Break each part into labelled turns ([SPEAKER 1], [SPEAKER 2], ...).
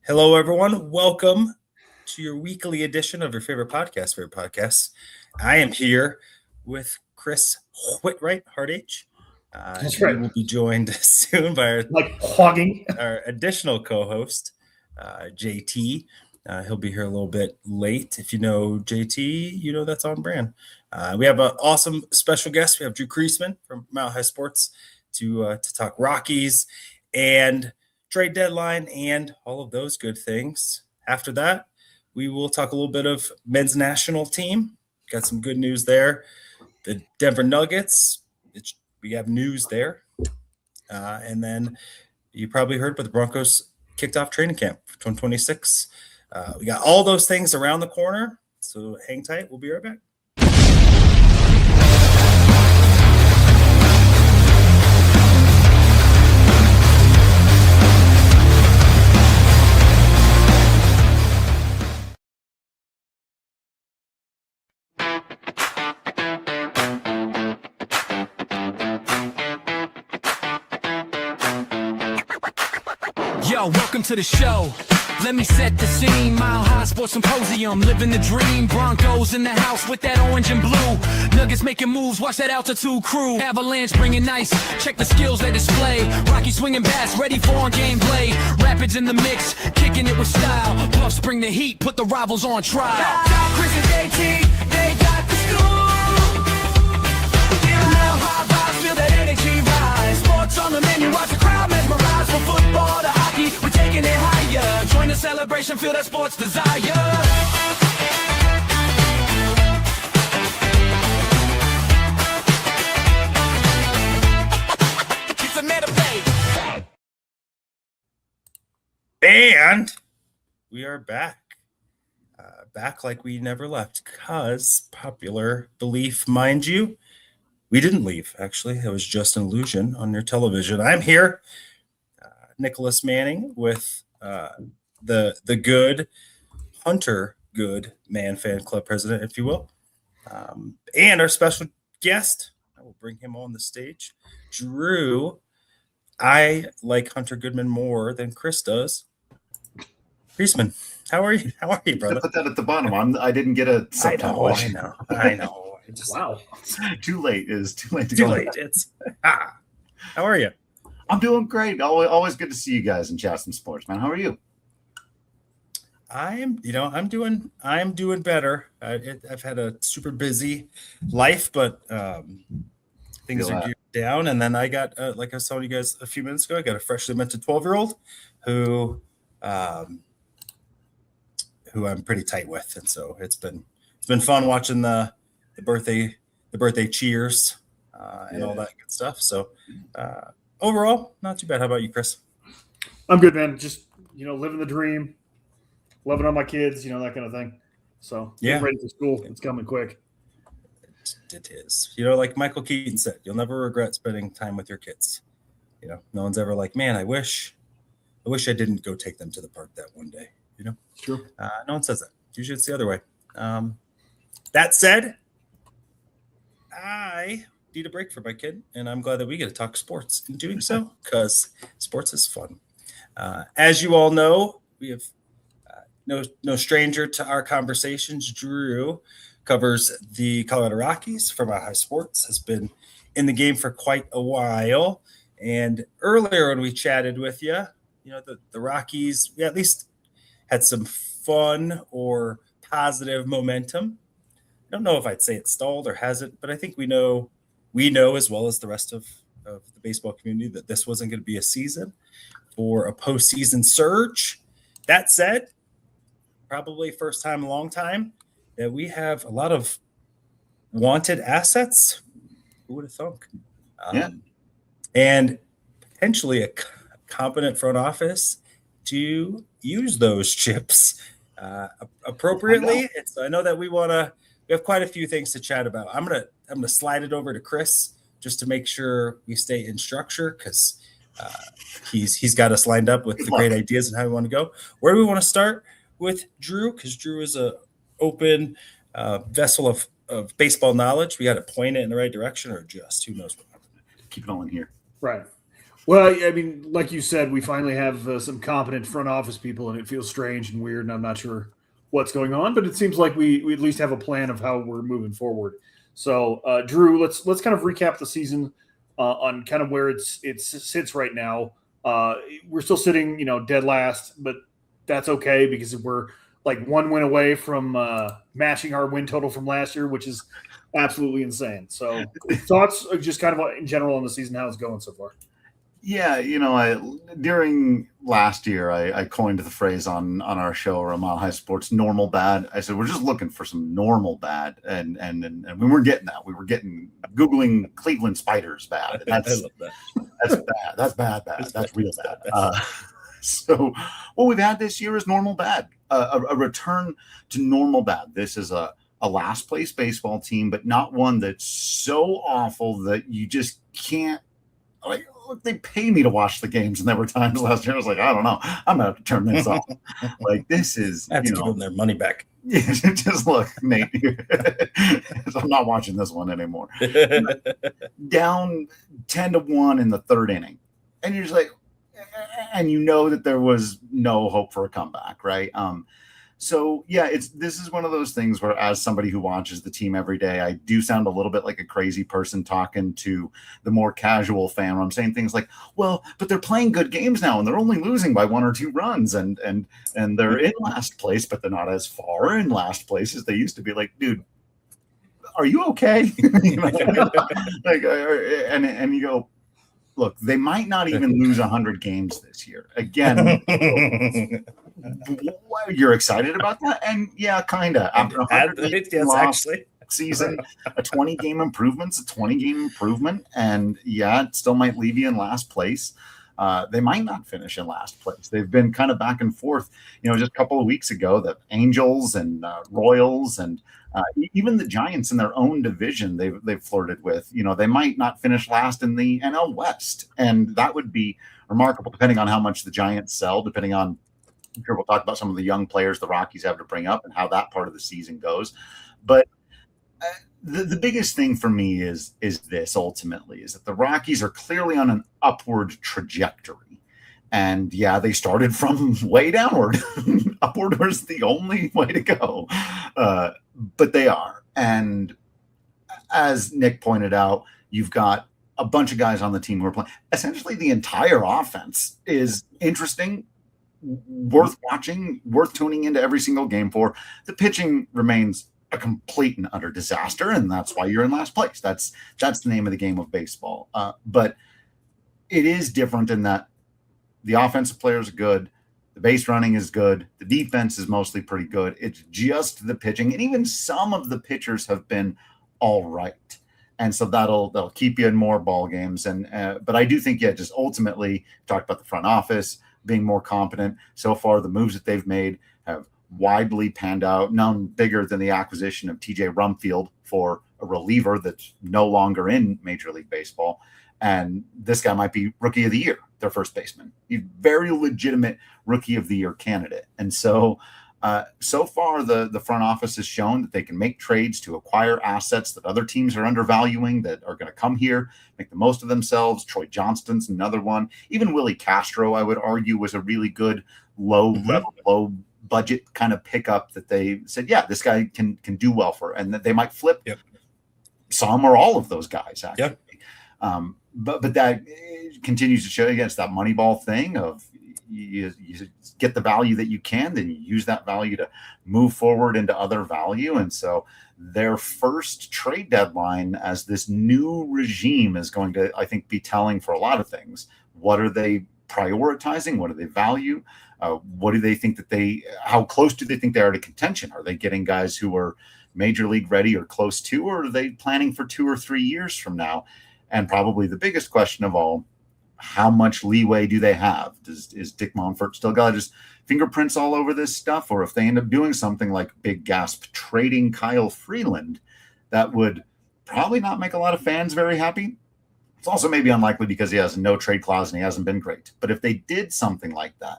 [SPEAKER 1] Hello, everyone. Welcome to your weekly edition of your favorite podcast. I am here with Chris Whitright, Hard H.
[SPEAKER 2] That's right.
[SPEAKER 1] We will be joined soon by our additional co-host, JT. He'll be here a little bit late. If you know JT, you know that's on brand. We have an awesome special guest. We have Drew Creasman from Mile High Sports to talk Rockies and trade deadline and all of those good things. After that, we will talk a little bit of men's national team. Got some good news there. The Denver Nuggets, we have news there. And then you probably heard, but the Broncos kicked off training camp for 2026. We got all those things around the corner. So hang tight. We'll be right back.
[SPEAKER 3] Yo, welcome to the show. Let me set the scene. Mile High Sports Symposium, living the dream. Broncos in the house with that orange and blue. Nuggets making moves, watch that altitude crew. Avalanche bringing ice, check the skills they display. Rockies swinging bats, ready for on-game play. Rapids in the mix, kicking it with style. Buffs bring the heat, put the rivals on trial. Chris and JT, they got the scoop. Mile High vibes, feel that energy rise. Sports on the menu, watch the crowd mesmerize. From football to hockey, we're taking it higher. Join the celebration, feel that sports desire. It's a meta play.
[SPEAKER 1] And we are back. Back like we never left, because popular belief, mind you, we didn't leave. Actually, it was just an illusion on your television. I'm here, Nicholas Manning, with the good Hunter Good Man Fan Club president, if you will, and our special guest. I will bring him on the stage, Drew. I like Hunter Goodman more than Chris does. Creasman, how are you? How are you, brother?
[SPEAKER 2] Put that at the bottom. I didn't get a subtitle.
[SPEAKER 1] I know.
[SPEAKER 2] Wow. Too late is too late to
[SPEAKER 1] Too
[SPEAKER 2] go.
[SPEAKER 1] late. It's how are you?
[SPEAKER 2] I'm doing great. Always good to see you guys and chat some sports, man. How are you?
[SPEAKER 1] I'm doing better. I've had a super busy life, but things are geared down. And then I got, like I was telling you guys a few minutes ago, I got a freshly minted 12-year-old who I'm pretty tight with, and so it's been fun watching the birthday cheers and all that good stuff. So overall, not too bad. How about you, Chris?
[SPEAKER 4] I'm good, man. Just living the dream, loving on my kids, that kind of thing. So getting ready for school. It's coming quick.
[SPEAKER 1] It is. Like Michael Keaton said, you'll never regret spending time with your kids. No one's ever like, man, I wish I didn't go take them to the park that one day.
[SPEAKER 4] True.
[SPEAKER 1] No one says that. Usually it's the other way. That said, I need a break for my kid, and I'm glad that we get to talk sports in doing so, because sports is fun. As you all know, we have no stranger to our conversations. Drew covers the Colorado Rockies for Mile High Sports, has been in the game for quite a while. And earlier when we chatted with you, the Rockies, we at least had some fun or positive momentum. I don't know if I'd say it stalled or hasn't, but I think we know as well as the rest of the baseball community that this wasn't going to be a season for a postseason surge. That said, probably first time in a long time that we have a lot of wanted assets. Who would have thunk? And potentially a competent front office to use those chips appropriately. I know that we have quite a few things to chat about. I'm gonna slide it over to Chris just to make sure we stay in structure, because he's got us lined up with the great ideas and how we want to go. Where do we want to start with Drew? Because Drew is a open vessel of baseball knowledge. We got to point it in the right direction, or just who knows what.
[SPEAKER 2] Keep it all in here.
[SPEAKER 4] Right. Well, I mean, like you said, we finally have some competent front office people, and it feels strange and weird, and I'm not sure what's going on, but it seems like we at least have a plan of how we're moving forward. So, Drew, let's kind of recap the season on kind of where it sits right now. We're still sitting, dead last, but that's okay because we're like one win away from matching our win total from last year, which is absolutely insane. So, thoughts just kind of in general on the season, how it's going so far?
[SPEAKER 2] Yeah, during last year, I coined the phrase on our show or Mile High Sports, normal bad. I said, we're just looking for some normal bad. And we weren't getting that. We were getting Googling Cleveland Spiders bad. And
[SPEAKER 1] I love that.
[SPEAKER 2] That's bad. That's bad. That's real bad. So what we've had this year is normal bad, a return to normal bad. This is a last place baseball team, but not one that's so awful that you just can't, like, look, they pay me to watch the games, and there were times last year I was like, I don't know, I'm gonna have to turn this off. Like, this is,
[SPEAKER 1] I have to give them their money back.
[SPEAKER 2] Just look, Nate. I'm not watching this one anymore. Down 10-1 in the third inning, and you're just like, and that there was no hope for a comeback, right? So yeah, this is one of those things where, as somebody who watches the team every day, I do sound a little bit like a crazy person talking to the more casual fan. Where I'm saying things like, "Well, but they're playing good games now, and they're only losing by 1 or 2 runs, and they're in last place, but they're not as far in last place as they used to be." Like, dude, are you okay? And you go, look, they might not even lose 100 games this year. Again. You're excited about that? And yeah, kind of. After 100
[SPEAKER 1] actually
[SPEAKER 2] season, a 20-game improvement's a 20-game improvement. And yeah, it still might leave you in last place. They might not finish in last place. They've been kind of back and forth. Just a couple of weeks ago, the Angels and Royals and even the Giants in their own division, they've flirted with. They might not finish last in the NL West. And that would be remarkable, depending on how much the Giants sell, depending on, I'm sure we'll talk about some of the young players the Rockies have to bring up and how that part of the season goes. But the biggest thing for me is this ultimately, is that the Rockies are clearly on an upward trajectory. And yeah, they started from way downward. Upward was the only way to go. But they are. And as Nick pointed out, you've got a bunch of guys on the team who are playing. Essentially, the entire offense is interesting, worth watching, worth tuning into every single game for. The pitching remains a complete and utter disaster, and that's why you're in last place. That's the name of the game of baseball. But it is different in that the offensive players are good, the base running is good, the defense is mostly pretty good. It's just the pitching, and even some of the pitchers have been all right. And so that'll keep you in more ball games. But I do think, just ultimately, talked about the front office being more competent. So far, the moves that they've made have widely panned out, none bigger than the acquisition of TJ Rumfield for a reliever that's no longer in Major League Baseball. And this guy might be Rookie of the Year, their first baseman. He's a very legitimate Rookie of the Year candidate. And so far, the front office has shown that they can make trades to acquire assets that other teams are undervaluing, that are going to come here, make the most of themselves. Troy Johnston's another one. Even Willi Castro, I would argue, was a really good low budget kind of pickup that they said, yeah, this guy can do well for, and that they might flip some or all of those guys, actually. But that continues to show against that Moneyball thing of you get the value that you can, then you use that value to move forward into other value. And so their first trade deadline as this new regime is going to, I think, be telling for a lot of things. What are they prioritizing? What do they value? What do they think how close do they think they are to contention? Are they getting guys who are major league ready or close to, or are they planning for 2 or 3 years from now? And probably the biggest question of all, how much leeway do they have? Is Dick Monfort still got his fingerprints all over this stuff? Or if they end up doing something like big gasp trading Kyle Freeland, that would probably not make a lot of fans very happy. It's also maybe unlikely because he has no trade clause and he hasn't been great. But if they did something like that,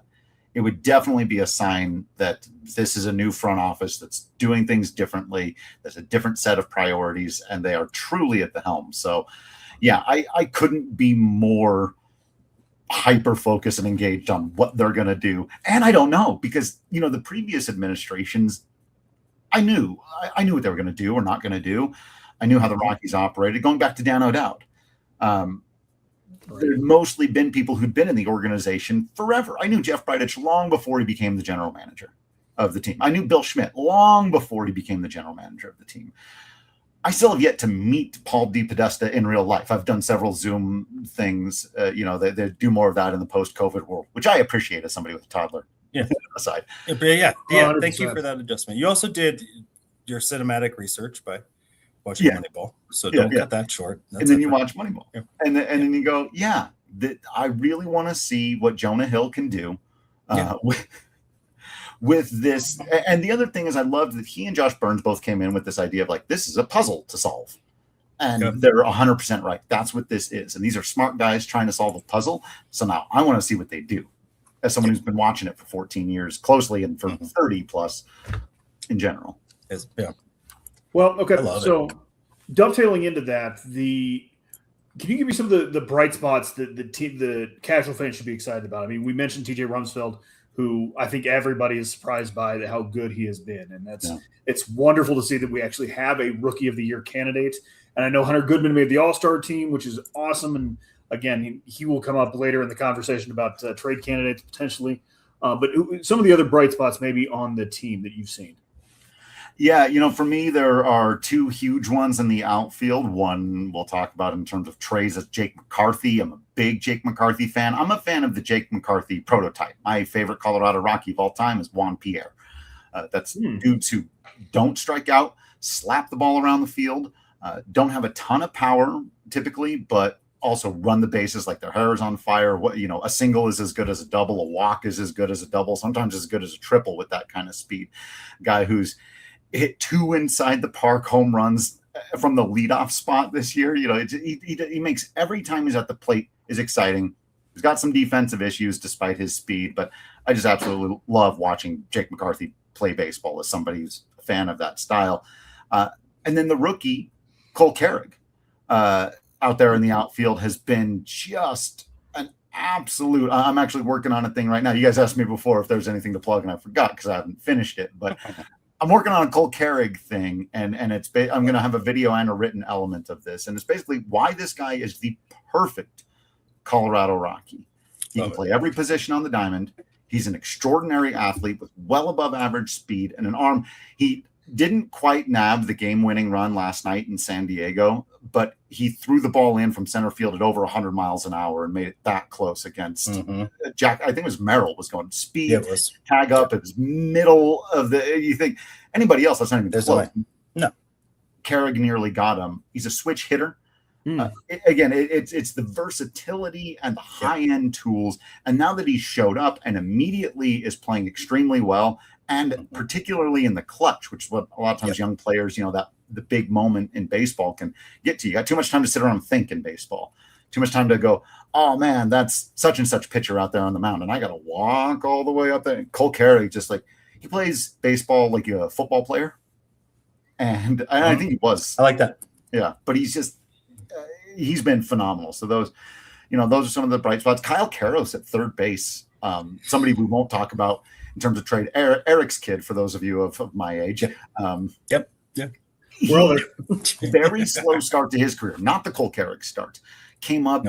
[SPEAKER 2] it would definitely be a sign that this is a new front office that's doing things differently. There's a different set of priorities, and they are truly at the helm. So, yeah, I couldn't be more hyper focused and engaged on what they're going to do. And I don't know, because, the previous administrations, I knew what they were going to do or not going to do. I knew how the Rockies operated, going back to Dan O'Dowd. There's mostly been people who'd been in the organization forever. I knew Jeff Bridich long before he became the general manager of the team. I knew Bill Schmidt long before he became the general manager of the team. I still have yet to meet Paul DePodesta in real life. I've done several Zoom things. They do more of that in the post-COVID world, which I appreciate as somebody with a toddler.
[SPEAKER 1] Yeah.
[SPEAKER 2] Aside.
[SPEAKER 1] Yeah.
[SPEAKER 4] 100%.
[SPEAKER 1] Thank you for that adjustment. You also did your cinematic research by watching Moneyball, so don't cut that short. That's
[SPEAKER 2] and then you watch Moneyball, and then you go, I really want to see what Jonah Hill can do with this. And the other thing is, I love that he and Josh Burns both came in with this idea of like, this is a puzzle to solve. And they're 100% right. That's what this is. And these are smart guys trying to solve a puzzle. So now I want to see what they do, as someone who's been watching it for 14 years closely and for 30 plus in general.
[SPEAKER 4] Well, okay. So dovetailing into that, can you give me some of the bright spots that the casual fans should be excited about? I mean, we mentioned TJ Rumsfeld, who I think everybody is surprised by how good he has been. And it's wonderful to see that we actually have a Rookie of the Year candidate. And I know Hunter Goodman made the All-Star team, which is awesome. And again, he will come up later in the conversation about trade candidates potentially. But some of the other bright spots maybe on the team that you've seen.
[SPEAKER 2] Yeah, for me, there are two huge ones in the outfield. One we'll talk about in terms of trades is Jake McCarthy. I'm a big Jake McCarthy fan. I'm a fan of the Jake McCarthy prototype. My favorite Colorado Rocky of all time is Juan Pierre. That's dudes who don't strike out, slap the ball around the field, don't have a ton of power typically, but also run the bases like their hair is on fire. A single is as good as a double. A walk is as good as a double, sometimes as good as a triple with that kind of speed. Guy who's hit 2 inside the park home runs from the leadoff spot this year. He makes every time he's at the plate is exciting. He's got some defensive issues despite his speed, but I just absolutely love watching Jake McCarthy play baseball as somebody who's a fan of that style. And then the rookie, Cole Carrig, out there in the outfield has been just an absolute. I'm actually working on a thing right now. You guys asked me before if there's anything to plug, and I forgot because I haven't finished it, but I'm working on a Cole Carrig thing, and I'm going to have a video and a written element of this, and it's basically why this guy is the perfect Colorado Rocky. He can play every position on the diamond. He's an extraordinary athlete with well above average speed and an arm. He didn't quite nab the game-winning run last night in San Diego, but he threw the ball in from center field at over 100 miles an hour and made it that close against Jack. I think it was Merrill was going speed, tag up. It was middle of the. You think anybody else? That's not even close.
[SPEAKER 1] No,
[SPEAKER 2] Carrig nearly got him. He's a switch hitter. It's the versatility and the high-end tools. And now that he's showed up and immediately is playing extremely well, and particularly in the clutch, which is what a lot of times young players, that the big moment in baseball can get to. You got too much time to sit around and think in baseball. Too much time to go, oh, man, that's such and such pitcher out there on the mound, and I got to walk all the way up there. Cole Carrig, just like he plays baseball like a football player. And I think he was.
[SPEAKER 1] I like that.
[SPEAKER 2] Yeah, but he's just he's been phenomenal. So those are some of the bright spots. Kyle Karros at third base, somebody we won't talk about in terms of trade. Eric's kid, for those of you of my age. Very slow start to his career. Not the Cole Carrig start. Came up,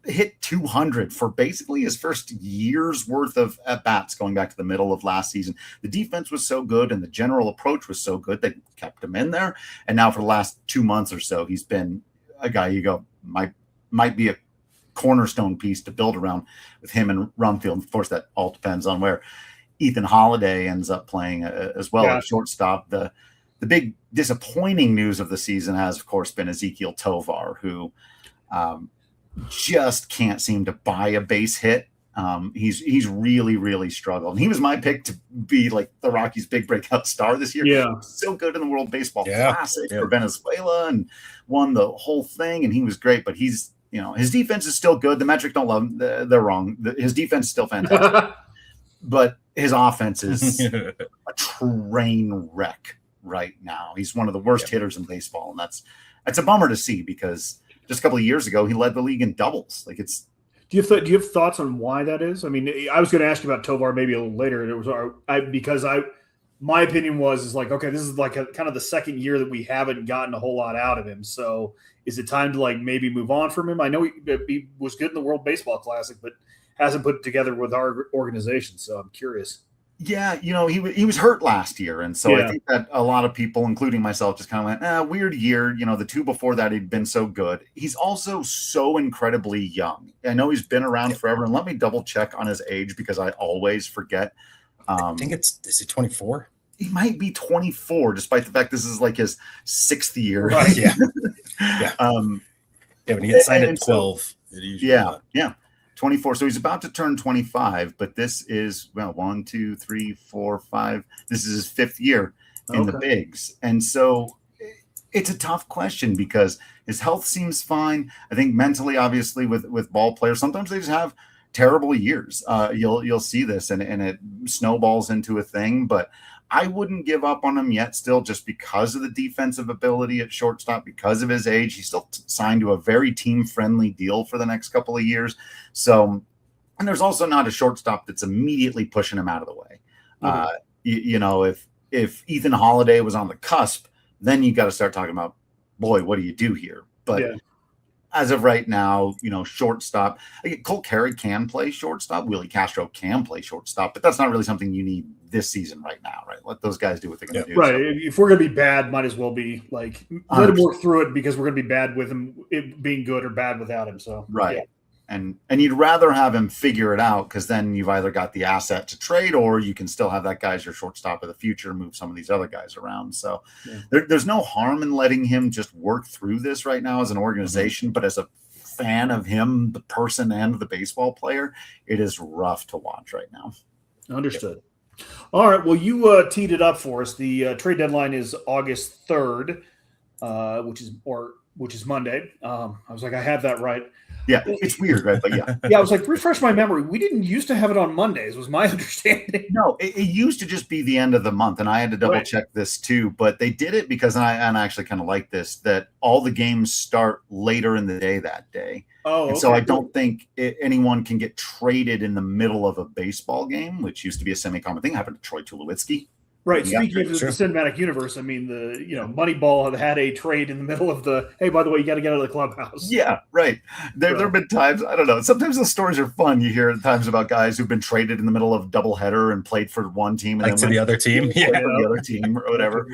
[SPEAKER 2] hit 200 for basically his first year's worth of at-bats going back to the middle of last season. The defense was so good and the general approach was so good they kept him in there. And now for the last 2 months or so, he's been a guy you go, might be a cornerstone piece to build around with him and Rumfield. Of course, that all depends on where Ethan Holiday ends up playing as well at shortstop. The big disappointing news of the season has, of course, been Ezekiel Tovar, who just can't seem to buy a base hit. He's really, really struggled. And he was my pick to be like the Rockies' big breakout star this year.
[SPEAKER 4] Yeah.
[SPEAKER 2] So good in the World Baseball Classic for Venezuela and won the whole thing. And he was great, but he's, his defense is still good. The metrics don't love him. They're wrong. His defense is still fantastic, but his offense is a train wreck right now. He's one of the worst hitters in baseball. And that's a bummer to see because just a couple of years ago, he led the league in doubles. Like
[SPEAKER 4] Do you have thoughts on why that is? I mean, I was going to ask you about Tovar maybe a little later, and it was my opinion was like, okay, this is like kind of the second year that we haven't gotten a whole lot out of him. So is it time to like maybe move on from him? I know he was good in the World Baseball Classic, but hasn't put it together with our organization. So I'm curious.
[SPEAKER 2] Yeah, he was hurt last year, and so
[SPEAKER 4] Yeah.
[SPEAKER 2] I think that a lot of people, including myself, just kind of went, weird year. The two before that he'd been so good. He's also so incredibly young. I know he's been around forever, and let me double check on his age because I always forget.
[SPEAKER 1] I think is he 24?
[SPEAKER 2] He might be 24, despite the fact this is like his 6th year.
[SPEAKER 1] Right. Yeah. Yeah. When he gets signed at 12, it usually
[SPEAKER 2] yeah. 24. So he's about to turn 25, but this is 1, 2, 3, 4, 5. This is his 5th year in the bigs. And so it's a tough question because his health seems fine. I think mentally, obviously, with ball players, sometimes they just have terrible years. You'll see this and it snowballs into a thing, but I wouldn't give up on him yet still just because of the defensive ability at shortstop, because of his age. He's still signed to a very team-friendly deal for the next couple of years. So, and there's also not a shortstop that's immediately pushing him out of the way. Mm-hmm. If Ethan Holiday was on the cusp, then you got to start talking about, boy, what do you do here? But as of right now, shortstop. Cole Carey can play shortstop. Willi Castro can play shortstop, but that's not really something you need this season right now, right? Let those guys do what they're going to do.
[SPEAKER 4] Right. So. If we're going to be bad, might as well be like, let him work through it because we're going to be bad with him being good or bad without him. So,
[SPEAKER 2] right. Yeah. And you'd rather have him figure it out because then you've either got the asset to trade or you can still have that guy as your shortstop of the future, move some of these other guys around. So there's no harm in letting him just work through this right now as an organization. Mm-hmm. But as a fan of him, the person and the baseball player, it is rough to watch right now.
[SPEAKER 4] Understood. Yep. All right. Well, you teed it up for us. The trade deadline is August 3rd, which is Monday. I was like, I have that right.
[SPEAKER 2] Yeah, it's weird, right? But yeah.
[SPEAKER 4] Yeah, I was like, refresh my memory. We didn't used to have it on Mondays, was my understanding.
[SPEAKER 2] No, it used to just be the end of the month, and I had to double check this too. But they did it because, and I actually kind of like this, that all the games start later in the day that day.
[SPEAKER 4] Oh,
[SPEAKER 2] and so I don't think anyone can get traded in the middle of a baseball game, which used to be a semi-common thing. Happened to Troy Tulowitzki.
[SPEAKER 4] Right. Speaking of the cinematic universe, I mean, Moneyball had a trade in the middle of hey, by the way, you got to get out of the clubhouse.
[SPEAKER 2] Yeah, right. There have been times, I don't know, sometimes the stories are fun. You hear times about guys who've been traded in the middle of doubleheader and played for one team. And
[SPEAKER 1] then to the other team.
[SPEAKER 2] Yeah. The other team or whatever.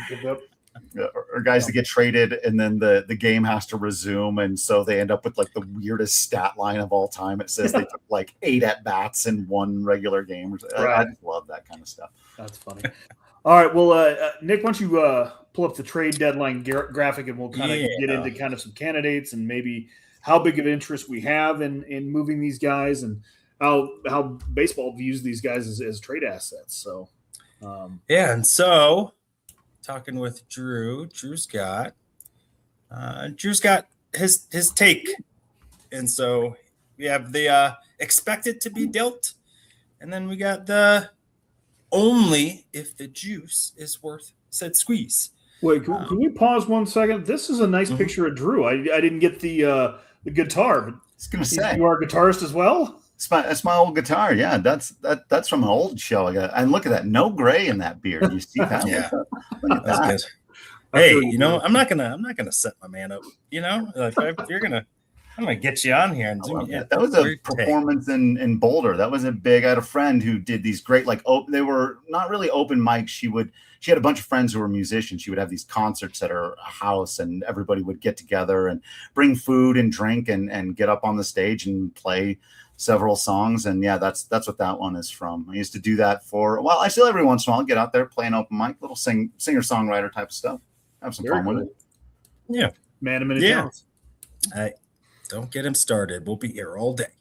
[SPEAKER 2] Or guys that get traded and then the game has to resume. And so they end up with like the weirdest stat line of all time. It says they took like 8 at-bats in one regular game. I just love that kind of stuff.
[SPEAKER 4] That's funny. All right. Well, Nick, why don't you pull up the trade deadline graphic and we'll kind of get into kind of some candidates and maybe how big of interest we have in moving these guys and how baseball views these guys as trade assets. So,
[SPEAKER 1] and so talking with Drew's got his take. And so we have the expected to be dealt. And then we got the only if the juice is worth said squeeze.
[SPEAKER 4] Wait, can we pause 1 second? This is a nice picture of Drew. I didn't get the guitar. But
[SPEAKER 2] I was going to say,
[SPEAKER 4] you are a guitarist as well?
[SPEAKER 2] It's my old guitar. Yeah, that's from an old show. And look at that, no gray in that beard. You see that?
[SPEAKER 1] Yeah, that's good. Hey, I'm not gonna set my man up. Like if you're gonna. I'm going to get you on here. And
[SPEAKER 2] that was a performance in Boulder. That was a big, I had a friend who did these great, they were not really open mics. She had a bunch of friends who were musicians. She would have these concerts at her house and everybody would get together and bring food and drink and get up on the stage and play several songs. And yeah, that's what that one is from. I used to do that I still every once in a while get out there, play an open mic, little singer-songwriter type of stuff. Have some fun with it.
[SPEAKER 1] Yeah.
[SPEAKER 4] Man of many talents.
[SPEAKER 1] Don't get him started. We'll be here all day,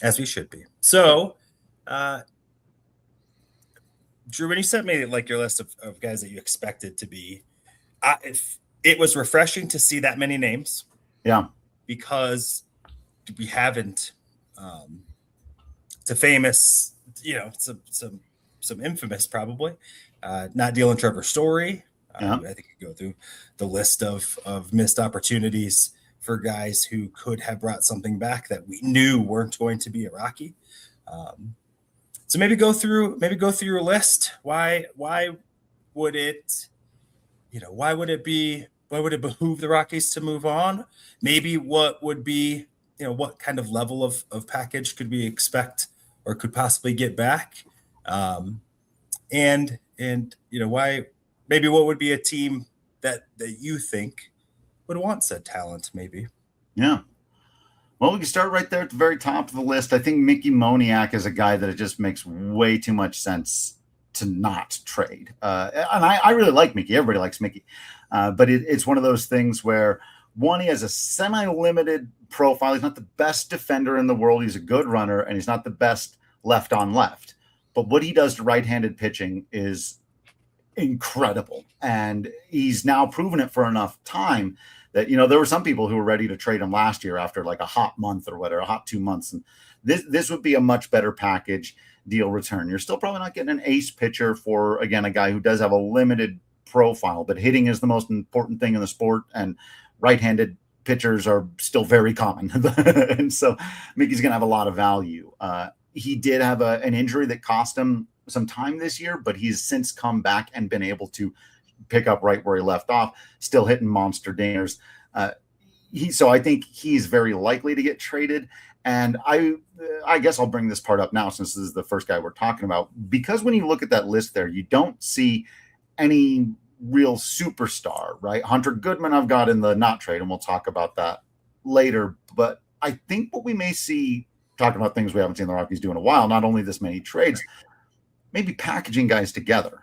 [SPEAKER 1] as we should be. So, Drew, when you sent me your list of guys that you expected to be, it was refreshing to see that many names.
[SPEAKER 2] Yeah,
[SPEAKER 1] because we haven't. It's a famous, some infamous probably. Not dealing Trevor Story. I think you go through the list of missed opportunities for guys who could have brought something back that we knew weren't going to be a Rocky. So maybe go through your list. Why would it behoove the Rockies to move on? Maybe what would be, what kind of level of package could we expect or could possibly get back? And why, maybe what would be a team that you think would want said talent, maybe?
[SPEAKER 2] Yeah. Well, we can start right there at the very top of the list. I think Mickey Moniak is a guy that it just makes way too much sense to not trade. And I really like Mickey. Everybody likes Mickey. But it's one of those things where, one, he has a semi-limited profile. He's not the best defender in the world. He's a good runner, and he's not the best left on left. But what he does to right-handed pitching is incredible. And he's now proven it for enough time that, there were some people who were ready to trade him last year after like a hot month or whatever, a hot 2 months. And this would be a much better package deal return. You're still probably not getting an ace pitcher for, again, a guy who does have a limited profile, but hitting is the most important thing in the sport, and right-handed pitchers are still very common. And so Mickey's going to have a lot of value. He did have an injury that cost him some time this year, but he's since come back and been able to pick up right where he left off, still hitting monster dingers. So I think he's very likely to get traded. And I guess I'll bring this part up now, since this is the first guy we're talking about, because when you look at that list there, you don't see any real superstar, right? Hunter Goodman I've got in the not trade, and we'll talk about that later. But I think what we may see, talking about things we haven't seen the Rockies do in a while, not only this many trades, maybe packaging guys together.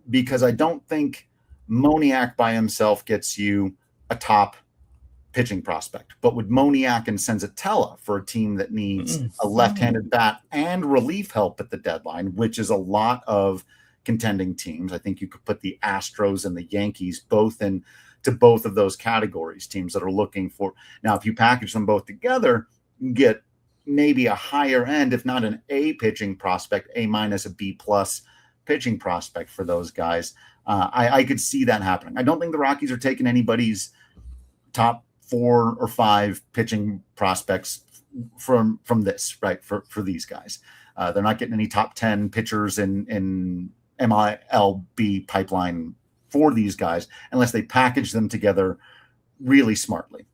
[SPEAKER 2] Because I don't think Moniak by himself gets you a top pitching prospect. But with Moniak and Senzatela for a team that needs a left-handed bat and relief help at the deadline, which is a lot of contending teams. I think you could put the Astros and the Yankees both into both of those categories, teams that are looking for. Now, if you package them both together, you get maybe a higher end, if not an A pitching prospect, A minus, a B plus pitching prospect for those guys. I could see that happening. I don't think the Rockies are taking anybody's top 4 or 5 pitching prospects from this, right? For these guys, they're not getting any top 10 pitchers in MLB pipeline for these guys unless they package them together really smartly.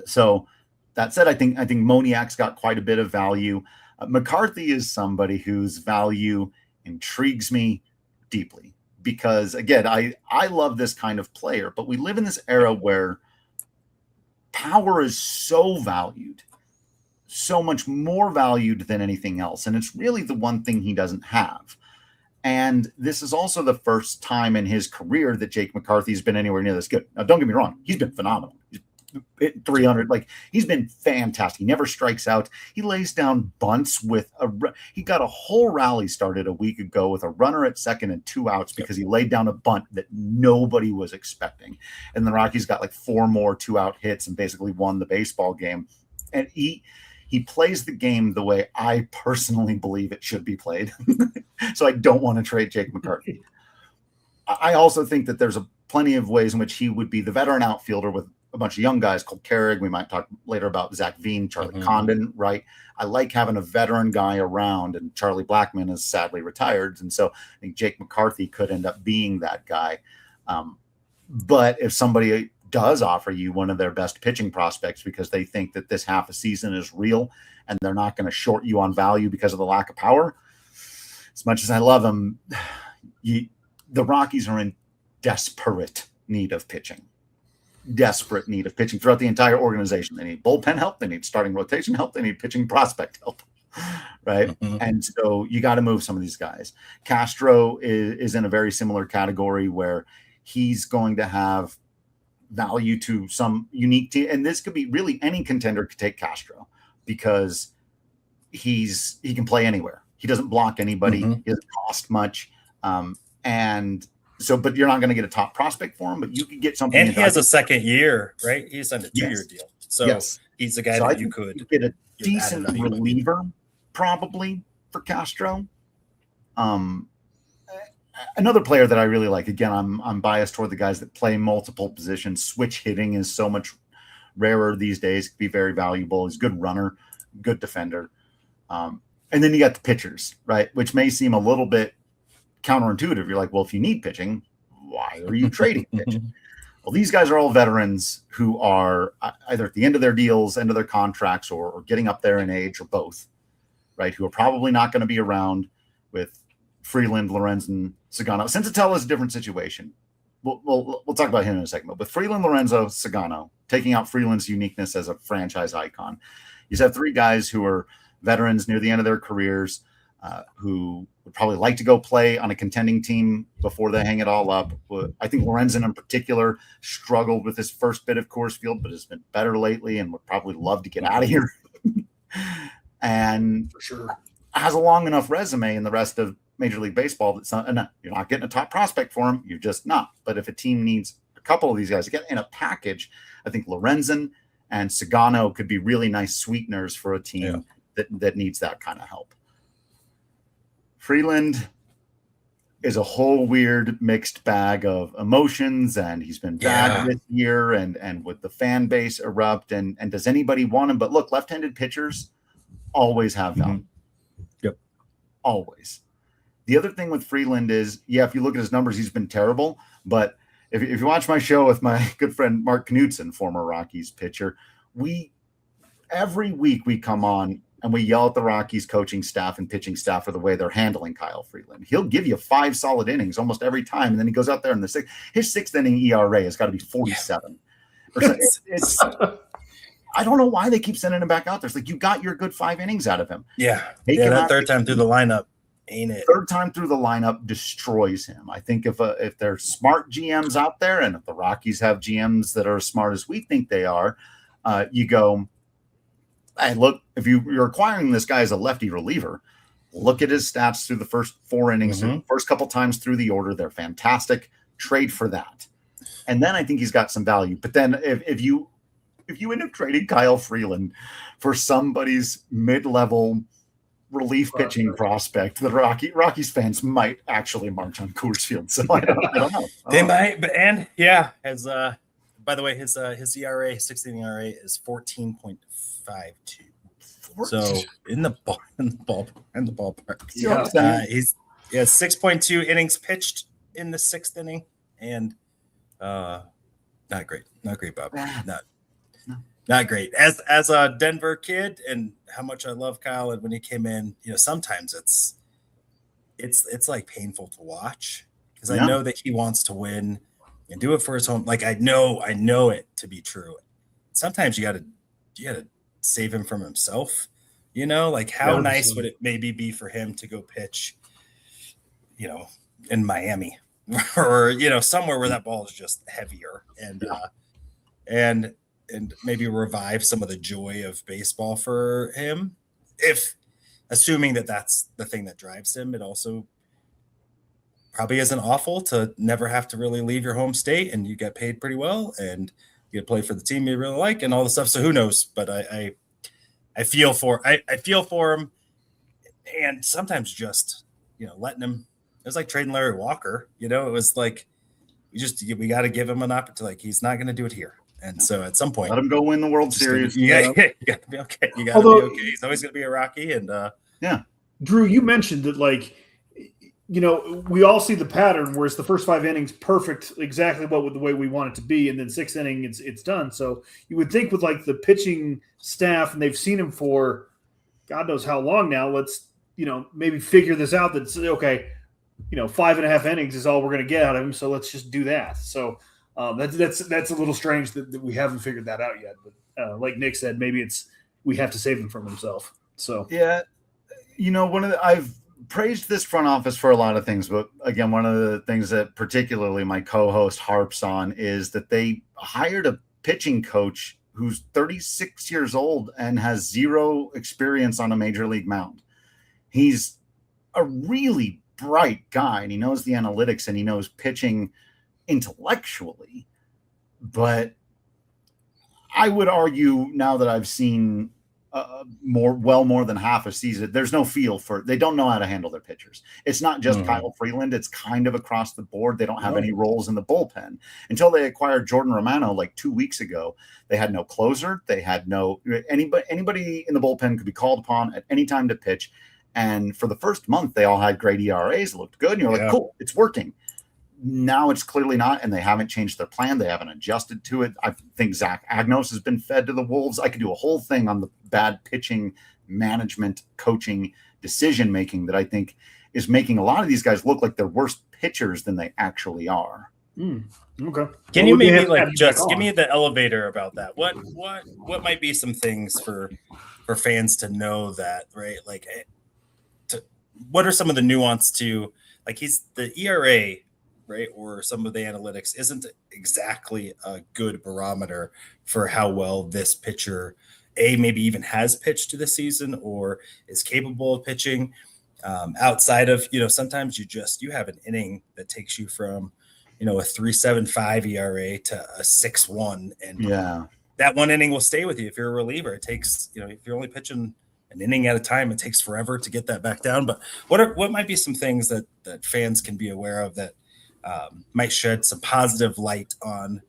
[SPEAKER 2] So that said, I think Moniak's got quite a bit of value. McCarthy is somebody whose value intrigues me deeply because, again, I love this kind of player, but we live in this era where power is so valued, so much more valued than anything else. And it's really the one thing he doesn't have. And this is also the first time in his career that Jake McCarthy's been anywhere near this good. Now, don't get me wrong. He's been phenomenal. He's hit 300. He's been fantastic. He never strikes out. He lays down bunts he got a whole rally started a week ago with a runner at second and 2 outs because he laid down a bunt that nobody was expecting. And the Rockies got 4 more 2-out hits and basically won the baseball game. And he plays the game the way I personally believe it should be played. So I don't want to trade Jake McCarthy. I also think that there's plenty of ways in which he would be the veteran outfielder with a bunch of young guys called Carrick. We might talk later about Zach Veen, Charlie Condon, right? I like having a veteran guy around, and Charlie Blackmon is sadly retired. And so I think Jake McCarthy could end up being that guy. But if somebody does offer you one of their best pitching prospects because they think that this half a season is real and they're not going to short you on value because of the lack of power, as much as I love them, the Rockies are in desperate need of pitching. Desperate need of pitching throughout the entire organization. They need bullpen help. They need starting rotation help. They need pitching prospect help, right? And so you got to move some of these guys. Castro is in a very similar category where he's going to have value to some unique team. And this could be really any contender could take Castro because he can play anywhere. He doesn't block anybody. He doesn't cost much. And so, but you're not going to get a top prospect for him, but you could get something.
[SPEAKER 1] And he has a second year, right? He's on a 2-year deal. So he's a guy that you could
[SPEAKER 2] get a decent reliever probably for Castro. another player that I really like, again, I'm biased toward the guys that play multiple positions. Switch hitting is so much rarer these days. Could be very valuable. He's a good runner, good defender. And then you got the pitchers, right? Which may seem a little bit counterintuitive. You're like, well, if you need pitching, why are you trading pitching? Well, these guys are all veterans who are either at the end of their deals, end of their contracts, or getting up there in age, or both, right? Who are probably not going to be around with Freeland, Lorenzen, Sagano. Senzatela is a different situation. We'll talk about him in a second. But with Freeland, Lorenzo, Sagano, taking out Freeland's uniqueness as a franchise icon, you have three guys who are veterans near the end of their careers, who would probably like to go play on a contending team before they hang it all up. I think Lorenzen in particular struggled with his first bit of Coors Field, but has been better lately and would probably love to get out of here. And
[SPEAKER 4] For sure.
[SPEAKER 2] has a long enough resume in the rest of Major League Baseball that you're not getting a top prospect for him. You're just not. But if a team needs a couple of these guys to get in a package, I think Lorenzen and Sagano could be really nice sweeteners for a team that needs that kind of help. Freeland is a whole weird mixed bag of emotions, and he's been bad this year, and with the fan base erupt, and does anybody want him? But look, left-handed pitchers always have value.
[SPEAKER 1] Yep.
[SPEAKER 2] Always. The other thing with Freeland is, if you look at his numbers, he's been terrible. But if you watch my show with my good friend Mark Knudsen, former Rockies pitcher, every week we come on and we yell at the Rockies coaching staff and pitching staff for the way they're handling Kyle Freeland. He'll give you 5 solid innings almost every time, and then he goes out there in his sixth inning ERA has got to be 47. It's I don't know why they keep sending him back out there. It's like, you got your good 5 innings out of him.
[SPEAKER 1] That third time through the lineup, ain't it?
[SPEAKER 2] Third time through the lineup destroys him. I think if there's smart GMs out there, and if the Rockies have GMs that are as smart as we think they are, you go, hey, look, if you're acquiring this guy as a lefty reliever, look at his stats through the first 4 innings, first couple times through the order. They're fantastic. Trade for that. And then I think he's got some value. But then if you end up trading Kyle Freeland for somebody's mid-level relief pitching prospect, the Rockies fans might actually march on Coors Field. So I don't know.
[SPEAKER 1] They might, but as by the way, his ERA, 16 ERA is 14.52. So in the ballpark. He's 6.2 innings pitched in the 6th inning, and not great, Bob. Not great. As a Denver kid, and how much I love Kyle, and when he came in, sometimes it's like painful to watch, because I know that he wants to win and do it for his home. Like, I know it to be true. Sometimes you gotta save him from himself. Like, how nice would it maybe be for him to go pitch, in Miami or somewhere where that ball is just heavier, and maybe revive some of the joy of baseball for him. If assuming that that's the thing that drives him, it also probably isn't awful to never have to really leave your home state, and you get paid pretty well, and you get to play for the team you really like, and all the stuff. So who knows? But I feel for him, and sometimes just letting him. It was like trading Larry Walker. It was like we got to give him an opportunity. Like, he's not going to do it here. And so at some point,
[SPEAKER 2] let him go win the World Series.
[SPEAKER 1] You got to be okay. You got to be okay. He's always going to be a Rocky. And
[SPEAKER 4] Drew, you mentioned that, like, we all see the pattern where it's the first 5 innings, perfect, exactly the way we want it to be, and then 6th inning, it's done. So you would think with, like, the pitching staff, and they've seen him for God knows how long now. Let's maybe figure this out. That's okay. 5.5 innings is all we're going to get out of him. So let's just do that. So. That's a little strange that we haven't figured that out yet. But like Nick said, maybe we have to save him from himself. So I've praised this front office for a lot of things, but again, one of the things that particularly my co-host harps on is that they hired a pitching coach who's 36 years old and has 0 experience on a major league mound. He's a really bright guy, and he knows the analytics, and he knows pitching intellectually, but I would argue, now that I've seen
[SPEAKER 2] more than half a season. There's no feel for it. They don't know how to handle their pitchers. It's not just Kyle Freeland. It's kind of across the board. They don't have any roles in the bullpen. Until they acquired Jordan Romano like 2 weeks ago, they had no closer. They had no anybody in the bullpen could be called upon at any time to pitch. And for the first month, they all had great ERAs. It looked good. And you're like, cool, it's working. Now it's clearly not, and they haven't changed their plan. They haven't adjusted to it. I think Zach Agnos has been fed to the wolves. I could do a whole thing on the bad pitching management, coaching, decision-making that I think is making a lot of these guys look like they're worse pitchers than they actually are.
[SPEAKER 4] Okay.
[SPEAKER 1] Can you maybe just give me the elevator about that? What might be some things for fans to know that, right? Like, what are some of the nuance to, like, he's the ERA, right, or some of the analytics isn't exactly a good barometer for how well this pitcher maybe even has pitched to the season or is capable of pitching. Outside of, sometimes you have an inning that takes you from, a 3.75 ERA to a 6.1, and that one inning will stay with you. If you're a reliever, it takes, if you're only pitching an inning at a time, it takes forever to get that back down. But what might be some things that fans can be aware of that might shed some positive light on,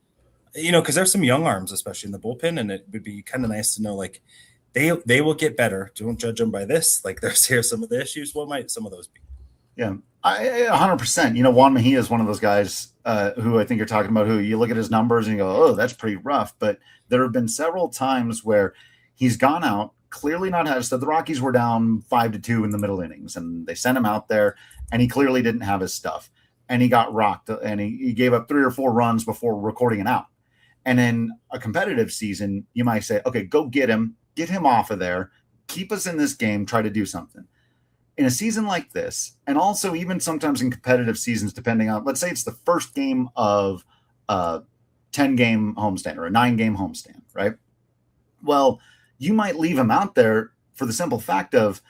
[SPEAKER 1] because there's some young arms, especially in the bullpen, and it would be kind of nice to know, like, they will get better. Don't judge them by this. Like, here's some of the issues. What might some of those be?
[SPEAKER 2] Yeah, 100%. Juan Mejia is one of those guys who I think you're talking about, who you look at his numbers and you go, oh, that's pretty rough. But there have been several times where he's gone out, clearly not had stuff. The Rockies were down 5-2 in the middle innings, and they sent him out there, and he clearly didn't have his stuff. And he got rocked, and he gave up 3 or 4 runs before recording an out. And in a competitive season, you might say, okay, go get him off of there, keep us in this game, try to do something. In a season like this, and also even sometimes in competitive seasons, depending on, let's say it's the first game of a 10-game homestand or a 9-game homestand, right? Well, you might leave him out there for the simple fact of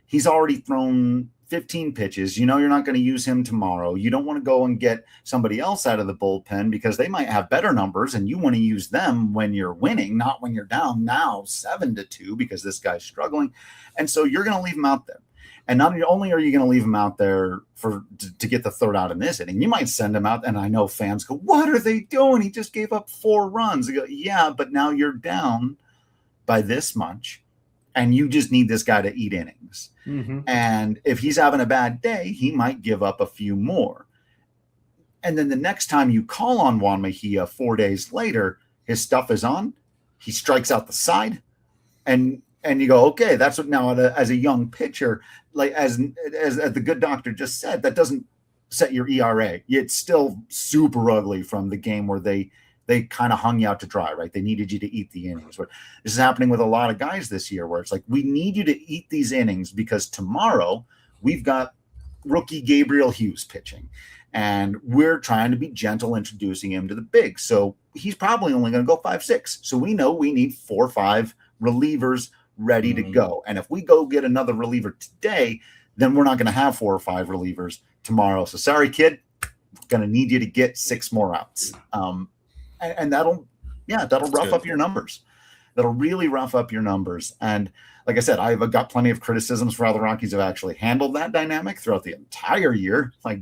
[SPEAKER 2] he's already thrown 15 pitches. You're not going to use him tomorrow. You don't want to go and get somebody else out of the bullpen because they might have better numbers, and you want to use them when you're winning, not when you're down now 7-2 because this guy's struggling. And so you're going to leave him out there. And not only are you going to leave him out there to get the third out in this inning, you might send him out. And I know fans go, what are they doing? He just gave up 4 runs. They go, yeah, but now you're down by this much, and you just need this guy to eat innings. Mm-hmm. And if he's having a bad day, he might give up a few more. And then the next time you call on Juan Mejia 4 days later, his stuff is on. He strikes out the side, and you go, okay, that's what now as a young pitcher, like as the good doctor just said, that doesn't set your ERA. It's still super ugly from the game where they kind of hung you out to dry, right? They needed you to eat the innings. This is happening with a lot of guys this year where it's like, we need you to eat these innings because tomorrow we've got rookie Gabriel Hughes pitching, and we're trying to be gentle introducing him to the big. So he's probably only going to go 5-6. So we know we need 4 or 5 relievers ready to go. And if we go get another reliever today, then we're not going to have 4 or 5 relievers tomorrow. So sorry, kid, going to need you to get 6 more outs. And that'll rough up your numbers. That'll really rough up your numbers. And like I said, I've got plenty of criticisms for how the Rockies have actually handled that dynamic throughout the entire year. Like,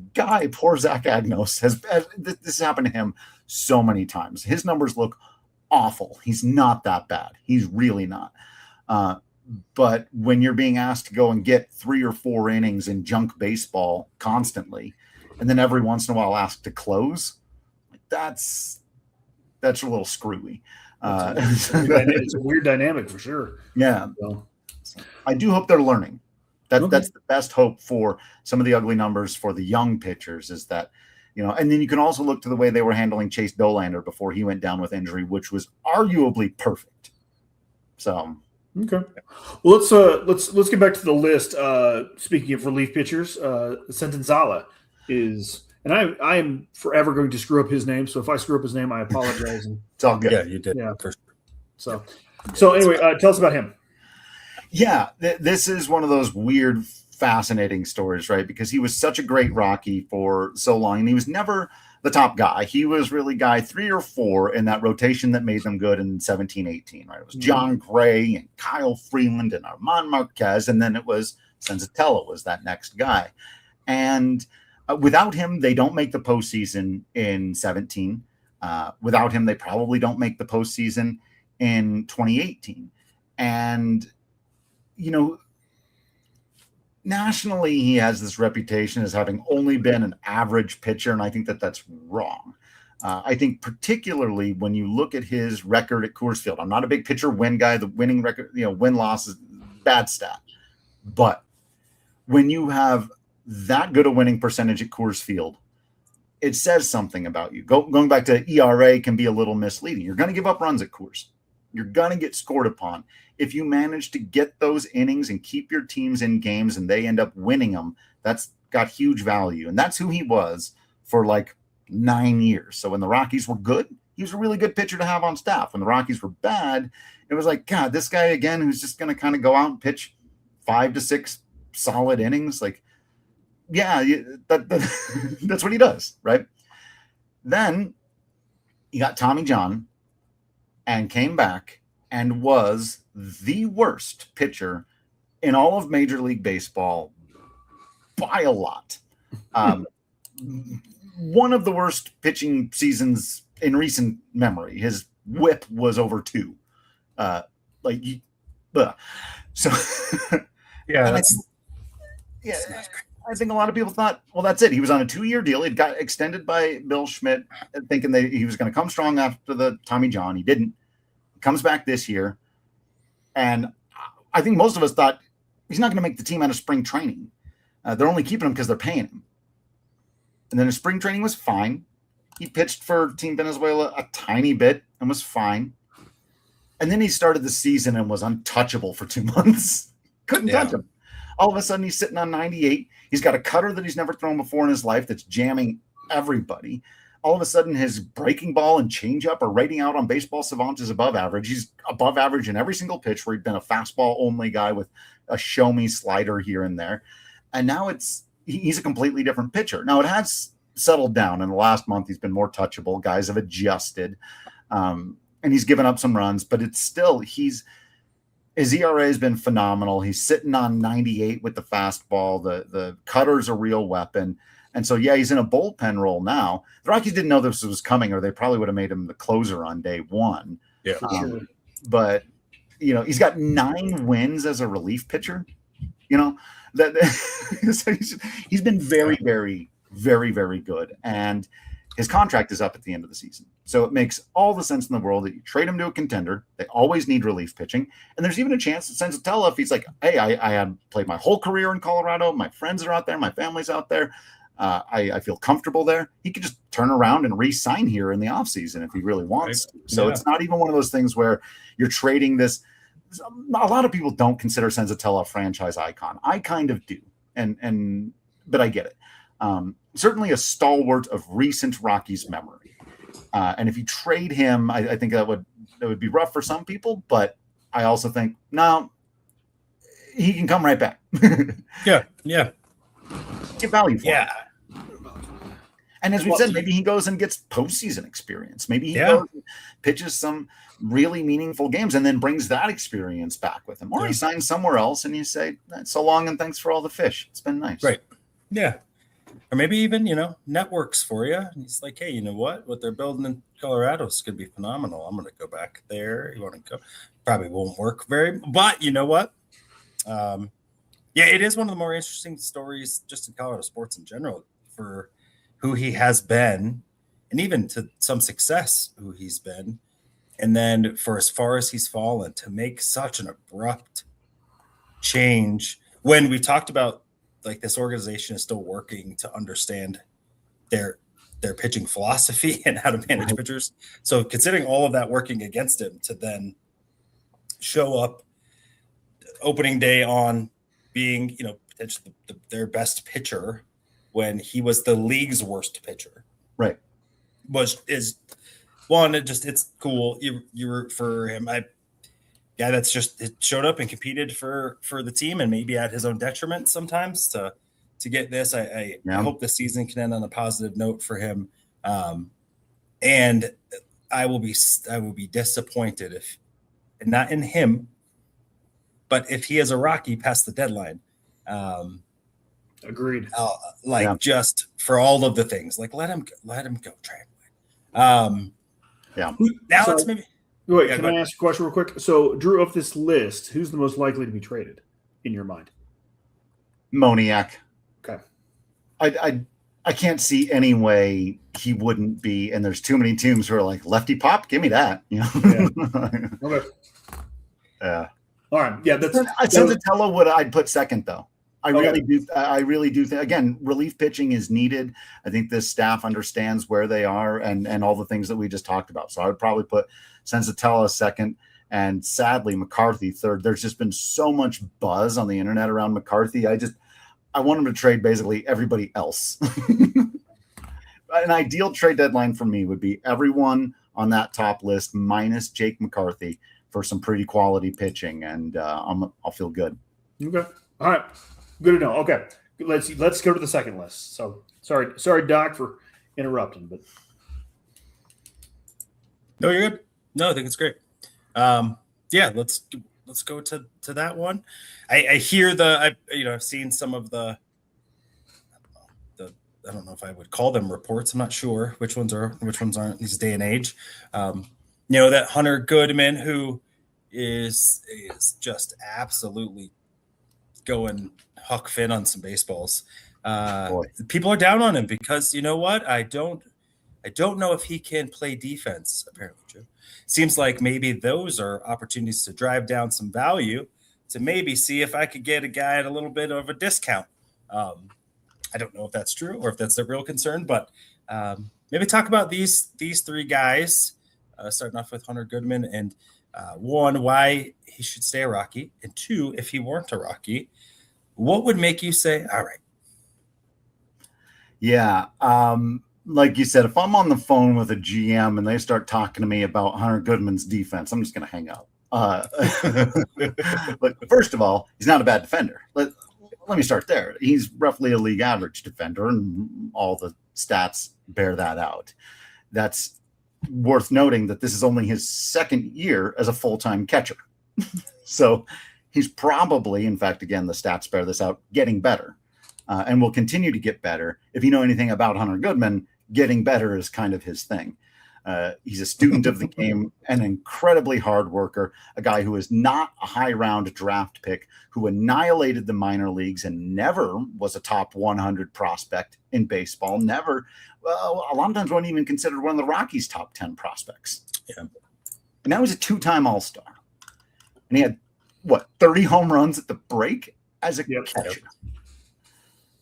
[SPEAKER 2] poor Zach Agnos this happened to him so many times. His numbers look awful. He's not that bad. He's really not. But when you're being asked to go and get 3 or 4 innings in junk baseball constantly, and then every once in a while asked to close, that's a little screwy.
[SPEAKER 4] It's a weird dynamic for sure.
[SPEAKER 2] Yeah. So I do hope they're learning. That's the best hope for some of the ugly numbers for the young pitchers is that, and then you can also look to the way they were handling Chase Dolander before he went down with injury, which was arguably perfect. So.
[SPEAKER 4] Okay. Well, let's get back to the list. Speaking of relief pitchers, Senzatela is, and I am forever going to screw up his name. So if I screw up his name, I apologize.
[SPEAKER 2] It's all good.
[SPEAKER 1] Yeah, you did.
[SPEAKER 4] Yeah. For sure. So anyway, tell us about him.
[SPEAKER 2] Yeah, this is one of those weird, fascinating stories, right? Because he was such a great Rocky for so long, and he was never the top guy. He was really guy 3 or 4 in that rotation that made them good in 17-18, right? It was John Gray and Kyle Freeland and Armand Marquez, and then it was Senzatela was that next guy. And without him, they don't make the postseason in 17. Without him, they probably don't make the postseason in 2018. And, you know, nationally, he has this reputation as having only been an average pitcher, and I think that that's wrong. I think particularly when you look at his record at Coors Field, I'm not a big pitcher win guy. The winning record, win-loss is bad stat. But when you have that good a winning percentage at Coors Field, it says something about you. Going back to ERA can be a little misleading. You're going to give up runs at Coors. You're going to get scored upon. If you manage to get those innings and keep your teams in games and they end up winning them, that's got huge value. And that's who he was for like 9 years. So when the Rockies were good, he was a really good pitcher to have on staff. When the Rockies were bad, it was like, God, this guy again, who's just going to kind of go out and pitch 5 to 6 solid innings. Like, yeah, that's what he does, right? Then he got Tommy John and came back and was the worst pitcher in all of Major League Baseball by a lot. One of the worst pitching seasons in recent memory. His whip was over 2. So
[SPEAKER 1] Yeah,
[SPEAKER 2] I think a lot of people thought, well, that's it. He was on a 2-year deal. It got extended by Bill Schmidt, thinking that he was going to come strong after the Tommy John. He didn't. He comes back this year. And I think most of us thought he's not going to make the team out of spring training. They're only keeping him because they're paying him. And then his spring training was fine. He pitched for Team Venezuela a tiny bit and was fine. And then he started the season and was untouchable for 2 months. Couldn't touch him. All of a sudden, he's sitting on 98. He's got a cutter that he's never thrown before in his life that's jamming everybody. All of a sudden, his breaking ball and changeup are rating out on Baseball Savant is above average. He's above average in every single pitch where he'd been a fastball-only guy with a show-me slider here and there. And now he's a completely different pitcher. Now, it has settled down. In the last month, he's been more touchable. Guys have adjusted. And he's given up some runs. But it's still, his ERA has been phenomenal. He's sitting on 98 with the fastball. The cutter's a real weapon. And so, yeah, he's in a bullpen role now. The Rockies didn't know this was coming, or they probably would have made him the closer on day 1.
[SPEAKER 1] Yeah.
[SPEAKER 4] Sure.
[SPEAKER 2] But, he's got 9 wins as a relief pitcher. So he's been very, very, very, very good. And his contract is up at the end of the season. So it makes all the sense in the world that you trade him to a contender. They always need relief pitching. And there's even a chance that Senzatela, if he's like, hey, I had played my whole career in Colorado. My friends are out there. My family's out there. I feel comfortable there. He could just turn around and re-sign here in the offseason if he really wants to. So It's not even one of those things where you're trading this. A lot of people don't consider Senzatela a franchise icon. I kind of do. But I get it. Certainly a stalwart of recent Rockies memory. And if you trade him, I think that would be rough for some people, but I also think, no, he can come right back.
[SPEAKER 1] Yeah.
[SPEAKER 2] Get value for him.
[SPEAKER 1] Yeah.
[SPEAKER 2] And as we said, maybe he goes and gets postseason experience. Maybe he goes and pitches some really meaningful games and then brings that experience back with him. Or he signs somewhere else and you say, so long and thanks for all the fish. It's been nice.
[SPEAKER 1] Right. Yeah. Or maybe even, networks for you. And he's like, hey, you know what they're building in Colorado is going to be phenomenal. I'm going to go back there. You want to go? Probably won't work but you know what? It is one of the more interesting stories just in Colorado sports in general for who he has been, and even to some success who he's been. And then for as far as he's fallen, to make such an abrupt change when we talked about like this organization is still working to understand their pitching philosophy and how to manage pitchers. So considering all of that working against him, to then show up opening day on being, potentially their best pitcher when he was the league's worst pitcher.
[SPEAKER 2] Right.
[SPEAKER 1] It's cool. You root for him. That's just, it showed up and competed for the team and maybe at his own detriment sometimes to get this. I hope the season can end on a positive note for him, And I will be disappointed if, not in him, but if he is a Rocky past the deadline.
[SPEAKER 4] Agreed.
[SPEAKER 1] Just for all of the things, like let him go, Trey. Now let's maybe.
[SPEAKER 4] Wait, can I ask a question real quick? So, Drew, of this list, who's the most likely to be traded in your mind?
[SPEAKER 2] Moniak.
[SPEAKER 4] Okay.
[SPEAKER 2] I can't see any way he wouldn't be, and there's too many teams who are like, lefty pop, give me that. You know?
[SPEAKER 4] Yeah. Okay.
[SPEAKER 2] Yeah.
[SPEAKER 4] All right. Yeah,
[SPEAKER 2] Senzatela I'd put second though. I really do think, again, relief pitching is needed. I think this staff understands where they are and all the things that we just talked about. So I would probably put Senzatela second, and sadly McCarthy third. There's just been so much buzz on the internet around McCarthy. I want him to trade basically everybody else. An ideal trade deadline for me would be everyone on that top list minus Jake McCarthy for some pretty quality pitching, and I'll feel good.
[SPEAKER 4] Okay. All right. Good to know. Okay. Let's go to the second list. So sorry, Doc, for interrupting, but
[SPEAKER 1] no, you're good. No, I think it's great. Let's go to that one. I hear I've seen some of the I don't know if I would call them reports. I'm not sure which ones aren't in this day and age. That Hunter Goodman, who is just absolutely going Huck Finn on some baseballs. People are down on him because you know what? I don't know if he can play defense, apparently, Joe. Seems like maybe those are opportunities to drive down some value to maybe see if I could get a guy at a little bit of a discount. I don't know if that's true or if that's the real concern, but maybe talk about these three guys, starting off with Hunter Goodman, and one, why he should stay a Rocky, and two, if he weren't a Rocky, what would make you say, all right?
[SPEAKER 2] Yeah. Like you said, if I'm on the phone with a GM and they start talking to me about Hunter Goodman's defense, I'm just going to hang up. But first of all, he's not a bad defender. Let me start there. He's roughly a league average defender, and all the stats bear that out. That's worth noting that this is only his second year as a full-time catcher. So he's probably, in fact, again, the stats bear this out, getting better. And will continue to get better. If you know anything about Hunter Goodman, getting better is kind of his thing. He's a student of the game, an incredibly hard worker, a guy who is not a high-round draft pick, who annihilated the minor leagues and never was a top 100 prospect in baseball. Never, well, a lot of times wasn't even considered one of the Rockies' top 10 prospects. Yeah. And now he's a two-time All-Star. And he had, 30 home runs at the break as a catcher.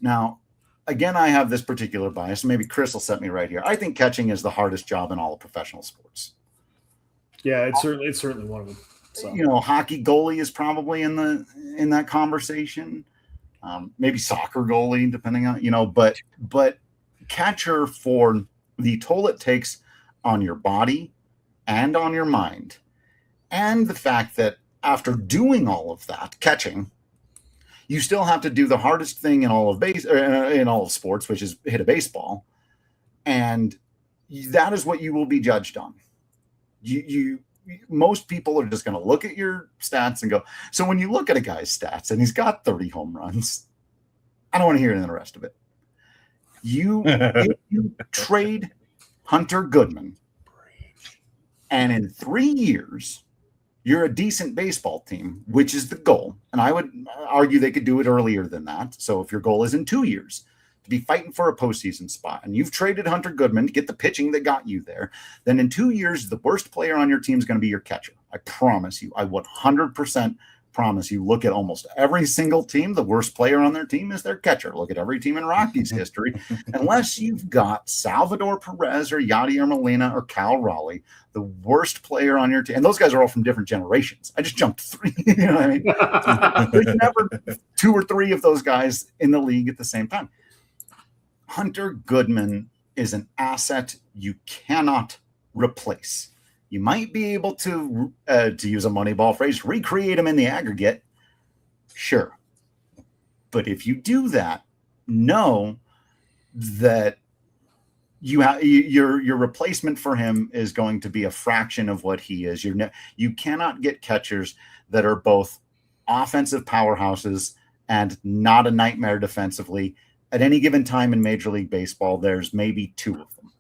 [SPEAKER 2] Now, again, I have this particular bias. Maybe Chris will set me right here. I think catching is the hardest job in all of professional sports. Yeah,
[SPEAKER 4] it's certainly one of them. So.
[SPEAKER 2] Hockey goalie is probably in that conversation. Maybe soccer goalie, depending on but catcher, for the toll it takes on your body and on your mind, and the fact that after doing all of that, catching, you still have to do the hardest thing in all of sports, which is hit a baseball. And that is what you will be judged on. Most people are just going to look at your stats and go, so when you look at a guy's stats and he's got 30 home runs, I don't want to hear any of the rest of it. If you trade Hunter Goodman, and in 3 years, you're a decent baseball team, which is the goal. And I would argue they could do it earlier than that. So if your goal is in 2 years to be fighting for a postseason spot, and you've traded Hunter Goodman to get the pitching that got you there, then in 2 years, the worst player on your team is going to be your catcher. I promise you. I 100% promise you. Look at almost every single team. The worst player on their team is their catcher. Look at every team in Rockies history. Unless you've got Salvador Perez or Yadier Molina or Cal Raleigh, the worst player on your team, and those guys are all from different generations. I just jumped 3. You know what I mean? There's never 2 or 3 of those guys in the league at the same time. Hunter Goodman is an asset you cannot replace. You might be able to use a Moneyball phrase, recreate him in the aggregate. Sure. But if you do that, know that your replacement for him is going to be a fraction of what he is. You cannot get catchers that are both offensive powerhouses and not a nightmare defensively. At any given time in Major League Baseball, there's maybe 2 of them.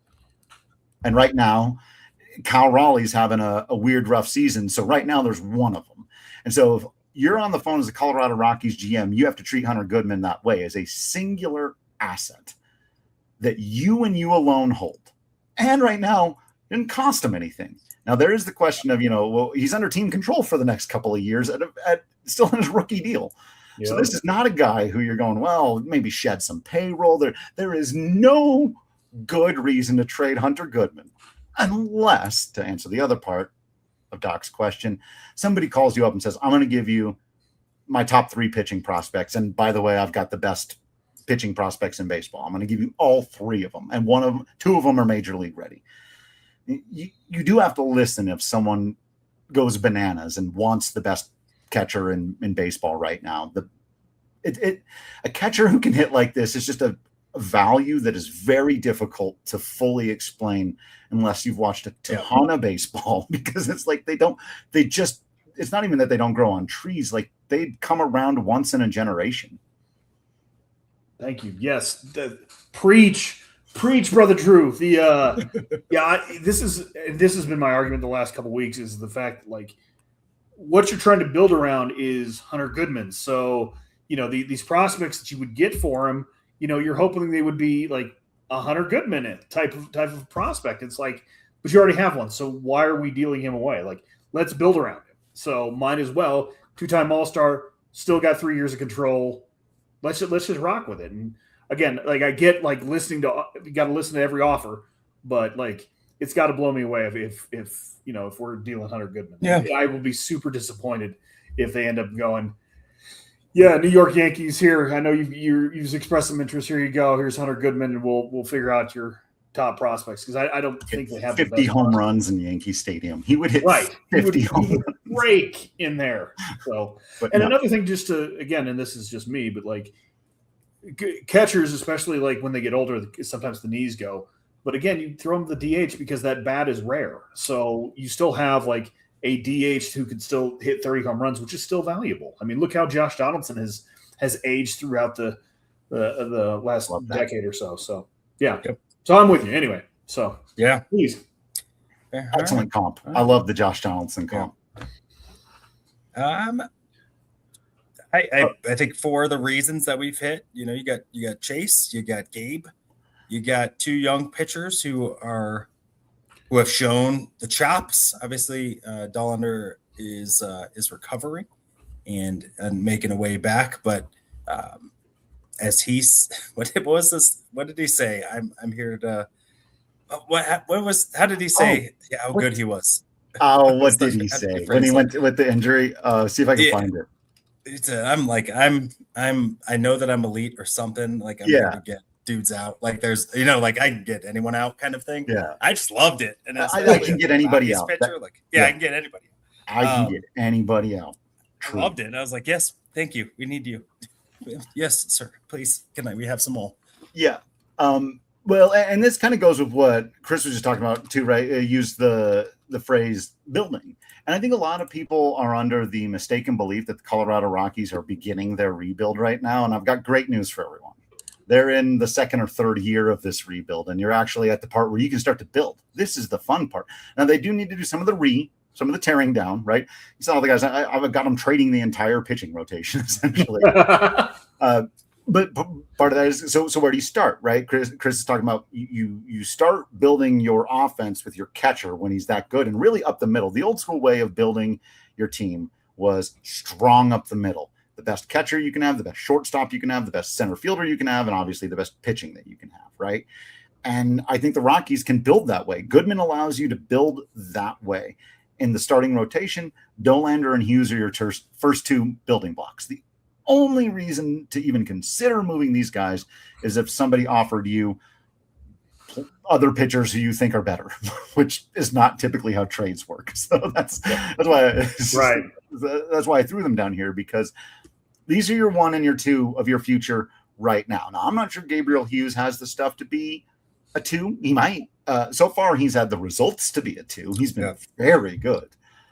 [SPEAKER 2] And right now, Cal Raleigh's having a weird, rough season. So right now there's 1 of them. And so if you're on the phone as a Colorado Rockies GM, you have to treat Hunter Goodman that way, as a singular asset that you and you alone hold. And right now, it didn't cost him anything. Now, there is the question of, well, he's under team control for the next couple of years at still in his rookie deal. Yep. So this is not a guy who you're going, well, maybe shed some payroll. There is no good reason to trade Hunter Goodman, unless, to answer the other part of Doc's question, somebody calls you up and says, I'm going to give you my top 3 pitching prospects. And by the way, I've got the best pitching prospects in baseball. I'm going to give you all 3 of them. And 2 of them are major league ready. You do have to listen if someone goes bananas and wants the best catcher in baseball right now. A catcher who can hit like this is just a value that is very difficult to fully explain unless you've watched a ton of baseball, because it's like it's not even that they don't grow on trees. Like, they come around once in a generation.
[SPEAKER 4] Thank you. Yes. Preach, brother Drew. This has been my argument the last couple of weeks, is the fact that, like, what you're trying to build around is Hunter Goodman. So, these prospects that you would get for him, you're hoping they would be like a Hunter Goodman type of prospect. It's like, but you already have one. So why are we dealing him away? Like, let's build around him. So might as well. 2-time All-Star, still got 3 years of control. Let's just rock with it. And again, like, I get, like, you got to listen to every offer, but, like, it's got to blow me away if we're dealing Hunter Goodman.
[SPEAKER 1] Yeah.
[SPEAKER 4] I will be super disappointed if they end up going, yeah, New York Yankees, here. I know you've expressed some interest. Here you go. Here's Hunter Goodman, and we'll figure out your top prospects, because I don't think they have
[SPEAKER 2] 50 home runs in Yankee Stadium. He would hit 50 home runs.
[SPEAKER 4] Break in there. So, another thing, just to, again, and this is just me, but, like, catchers, especially, like, when they get older, sometimes the knees go. But again, you throw them the DH because that bat is rare. So you still have, like, a DH who can still hit 30 home runs, which is still valuable. I mean, look how Josh Donaldson has aged throughout the last decade or so. So, yeah. Yep. So I'm with you anyway. So,
[SPEAKER 1] yeah,
[SPEAKER 4] please.
[SPEAKER 2] Excellent comp. I love the Josh Donaldson comp.
[SPEAKER 1] I think for the reasons that we've hit, you got Chase, you got Gabe, you got 2 young pitchers who have shown the chops. Obviously, Dollander is recovering and making a way back, but as he's what was this? What did he say? I'm here to. How did he say how good he was?
[SPEAKER 2] Oh, what did he say when he went with the injury? See if I can find it.
[SPEAKER 1] I know that I'm elite or something. Like, I'm here to get dudes out. Like, there's, I can get anyone out kind of thing.
[SPEAKER 2] Yeah.
[SPEAKER 1] I just loved it. And
[SPEAKER 2] I can get anybody out.
[SPEAKER 1] Pitcher, I can get anybody out.
[SPEAKER 2] I can get anybody out.
[SPEAKER 1] True. I loved it. And I was like, yes, thank you. We need you. Yes, sir. Please. We have some more.
[SPEAKER 2] Yeah. Well, and this kind of goes with what Chris was just talking about too, right? Use the phrase building. And I think a lot of people are under the mistaken belief that the Colorado Rockies are beginning their rebuild right now. And I've got great news for everyone. They're in the 2nd or 3rd year of this rebuild, and you're actually at the part where you can start to build. This is the fun part. Now, they do need to do some of the tearing down, right? You saw all the guys. I've got them trading the entire pitching rotation, essentially. But part of that is, so where do you start, right? Chris is talking about you start building your offense with your catcher when he's that good, and really up the middle. The old school way of building your team was strong up the middle. The best catcher you can have, the best shortstop you can have, the best center fielder you can have, and obviously the best pitching that you can have, right? And I think the Rockies can build that way. Goodman allows you to build that way. In the starting rotation, Dollander and Hughes are your first 2 building blocks. The only reason to even consider moving these guys is if somebody offered you other pitchers who you think are better, which is not typically how trades work. So that's why that's why I threw them down here, because these are your 1 and your 2 of your future right now. Now, I'm not sure Gabriel Hughes has the stuff to be a 2. He might. So far, he's had the results to be a 2. He's been very good.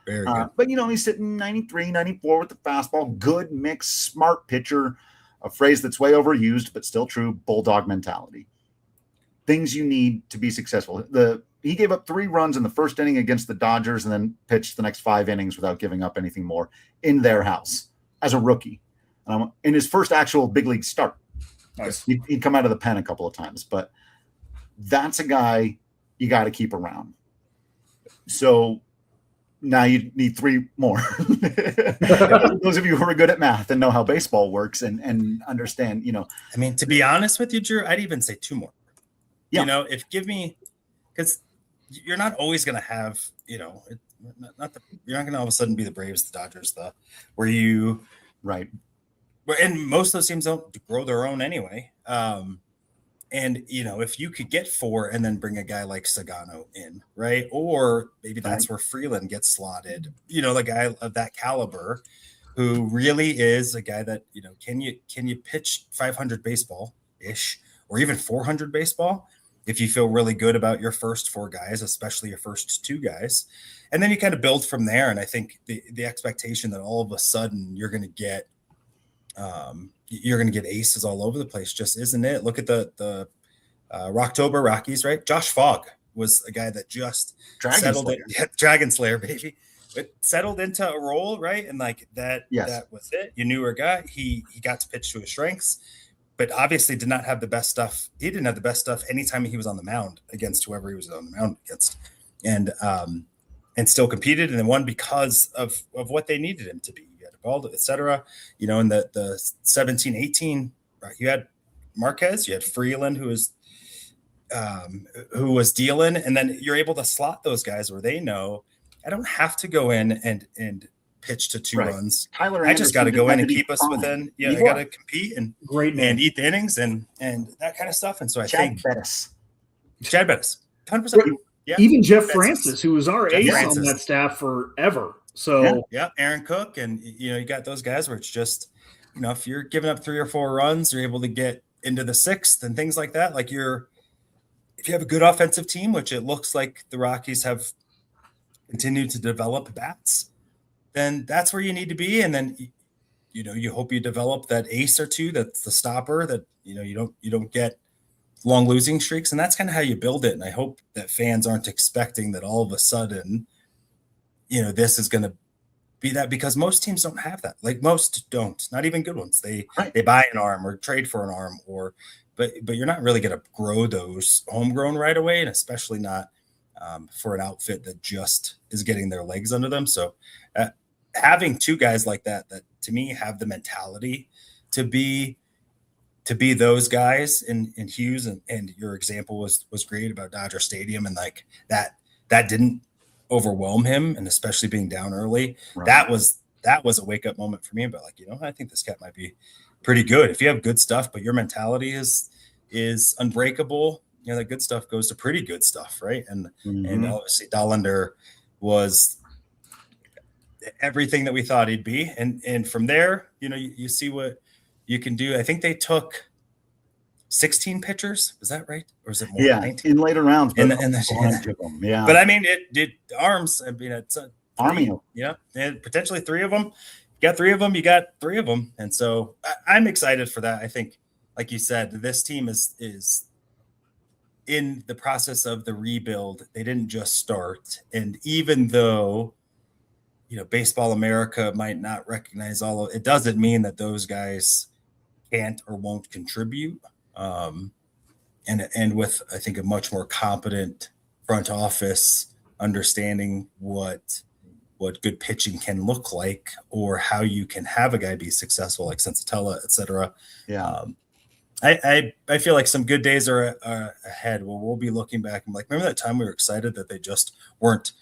[SPEAKER 1] Very good.
[SPEAKER 2] But, he's sitting 93, 94 with the fastball. Good mix, smart pitcher. A phrase that's way overused, but still true, bulldog mentality. Things you need to be successful. He gave up 3 runs in the first inning against the Dodgers and then pitched the next 5 innings without giving up anything more in their house as a rookie. In his first actual big league start.
[SPEAKER 4] Nice.
[SPEAKER 2] He'd come out of the pen a couple of times, but that's a guy you got to keep around. So now you need 3 more. Those of you who are good at math and know how baseball works and understand,
[SPEAKER 1] I mean, to be honest with you, Drew, I'd even say 2 more.
[SPEAKER 2] Yeah.
[SPEAKER 1] Because you're not always going to have, you're not going to all of a sudden be the Braves, the Dodgers, where you,
[SPEAKER 2] right.
[SPEAKER 1] And most of those teams don't grow their own anyway. And, if you could get 4 and then bring a guy like Sagano in, right? Or maybe that's where Freeland gets slotted, the guy of that caliber who really is a guy that, can you pitch 500 baseball-ish or even 400 baseball if you feel really good about your first 4 guys, especially your first 2 guys. And then you kind of build from there. And I think the expectation that all of a sudden you're going to get aces all over the place just isn't it. Look at the Rocktober Rockies, right? Josh Fogg was a guy that just Dragon Slayer, baby. It settled into a role, right? And that was it. You knew a guy. He got to pitch to his strengths, but obviously did not have the best stuff. He didn't have the best stuff anytime he was on the mound against whoever he was on the mound against. And still competed and then won because of what they needed him to be. You had Baldo, et cetera. In the 17-18, right, you had Marquez, you had Freeland, who was dealing, and then you're able to slot those guys where they know I don't have to go in and pitch to 2 runs. I just got to go in and keep us within. Yeah, I got to compete and eat the innings and that kind of stuff. And so I think Chad Bettis, 100%. Yeah.
[SPEAKER 4] Even Jeff Francis, who was our ace on that staff forever. So
[SPEAKER 1] Aaron Cook, and you got those guys where it's just, if you're giving up 3 or 4 runs, you're able to get into the 6th and things like that. If you have a good offensive team, which it looks like the Rockies have continued to develop bats, then that's where you need to be. And then, you hope you develop that ace or 2 that's the stopper that, you don't get long losing streaks. And that's kind of how you build it. And I hope that fans aren't expecting that all of a sudden, this is going to be that, because most teams don't have that. Most don't, not even good ones. They buy an arm or trade for an arm but you're not really going to grow those homegrown right away. And especially not for an outfit that just is getting their legs under them. So having 2 guys like that to me have the mentality to be those guys in Hughes and your example was great about Dodger Stadium and that didn't overwhelm him, and especially being down early. Right. That was a wake up moment for me. But I think this cat might be pretty good if you have good stuff, but your mentality is unbreakable. That good stuff goes to pretty good stuff, right? And obviously Dollander was everything that we thought he'd be, and from there, you see what you can do. I think they took 16 pitchers. Was that right? Or is it more?
[SPEAKER 2] Yeah,
[SPEAKER 1] 19?
[SPEAKER 2] In later rounds.
[SPEAKER 1] But
[SPEAKER 2] Yeah.
[SPEAKER 1] But I mean, it did arms. I mean, it's a
[SPEAKER 2] army.
[SPEAKER 1] Yeah, and potentially 3 of them. You got 3 of them. You got 3 of them, and so I'm excited for that. I think, like you said, this team is in the process of the rebuild. They didn't just start, and even though Baseball America might not recognize all of it, doesn't mean that those guys can't or won't contribute. And with, I think, a much more competent front office understanding what good pitching can look like, or how you can have a guy be successful like Senzatela, et cetera.
[SPEAKER 2] Yeah.
[SPEAKER 1] I feel like some good days are ahead. We'll be looking back and remember that time we were excited that they just weren't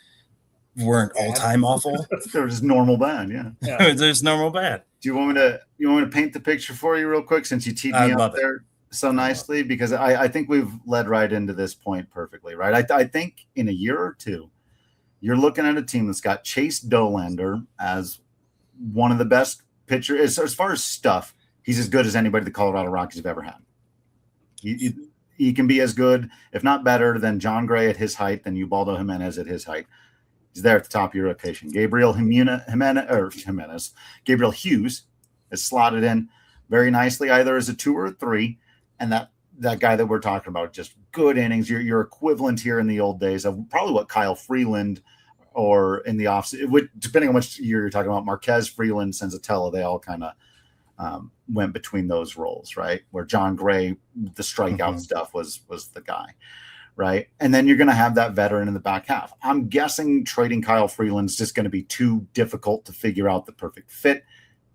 [SPEAKER 1] all time awful.
[SPEAKER 2] They're just normal bad. Yeah.
[SPEAKER 1] There's normal bad.
[SPEAKER 2] Do you want me to paint the picture for you real quick, since you teed me up there so nicely? Because I think we've led right into this point perfectly, right? I think in a year or 2, you're looking at a team that's got Chase Dollander as one of the best pitchers as far as stuff. He's as good as anybody the Colorado Rockies have ever had. he can be as good, if not better, than John Gray at his height, than Ubaldo Jimenez at his height. He's there at the top of your rotation. Gabriel Hughes is slotted in very nicely, either as a 2 or a 3, and that guy that we're talking about, just good innings. Your equivalent here in the old days of probably what Kyle Freeland, or in the offseason, depending on which year you're talking about, Marquez, Freeland, Senzatela, they all kind of went between those roles, right? Where John Gray, the strikeout stuff was the guy. Right. And then you're going to have that veteran in the back half. I'm guessing trading Kyle Freeland's just going to be too difficult to figure out the perfect fit.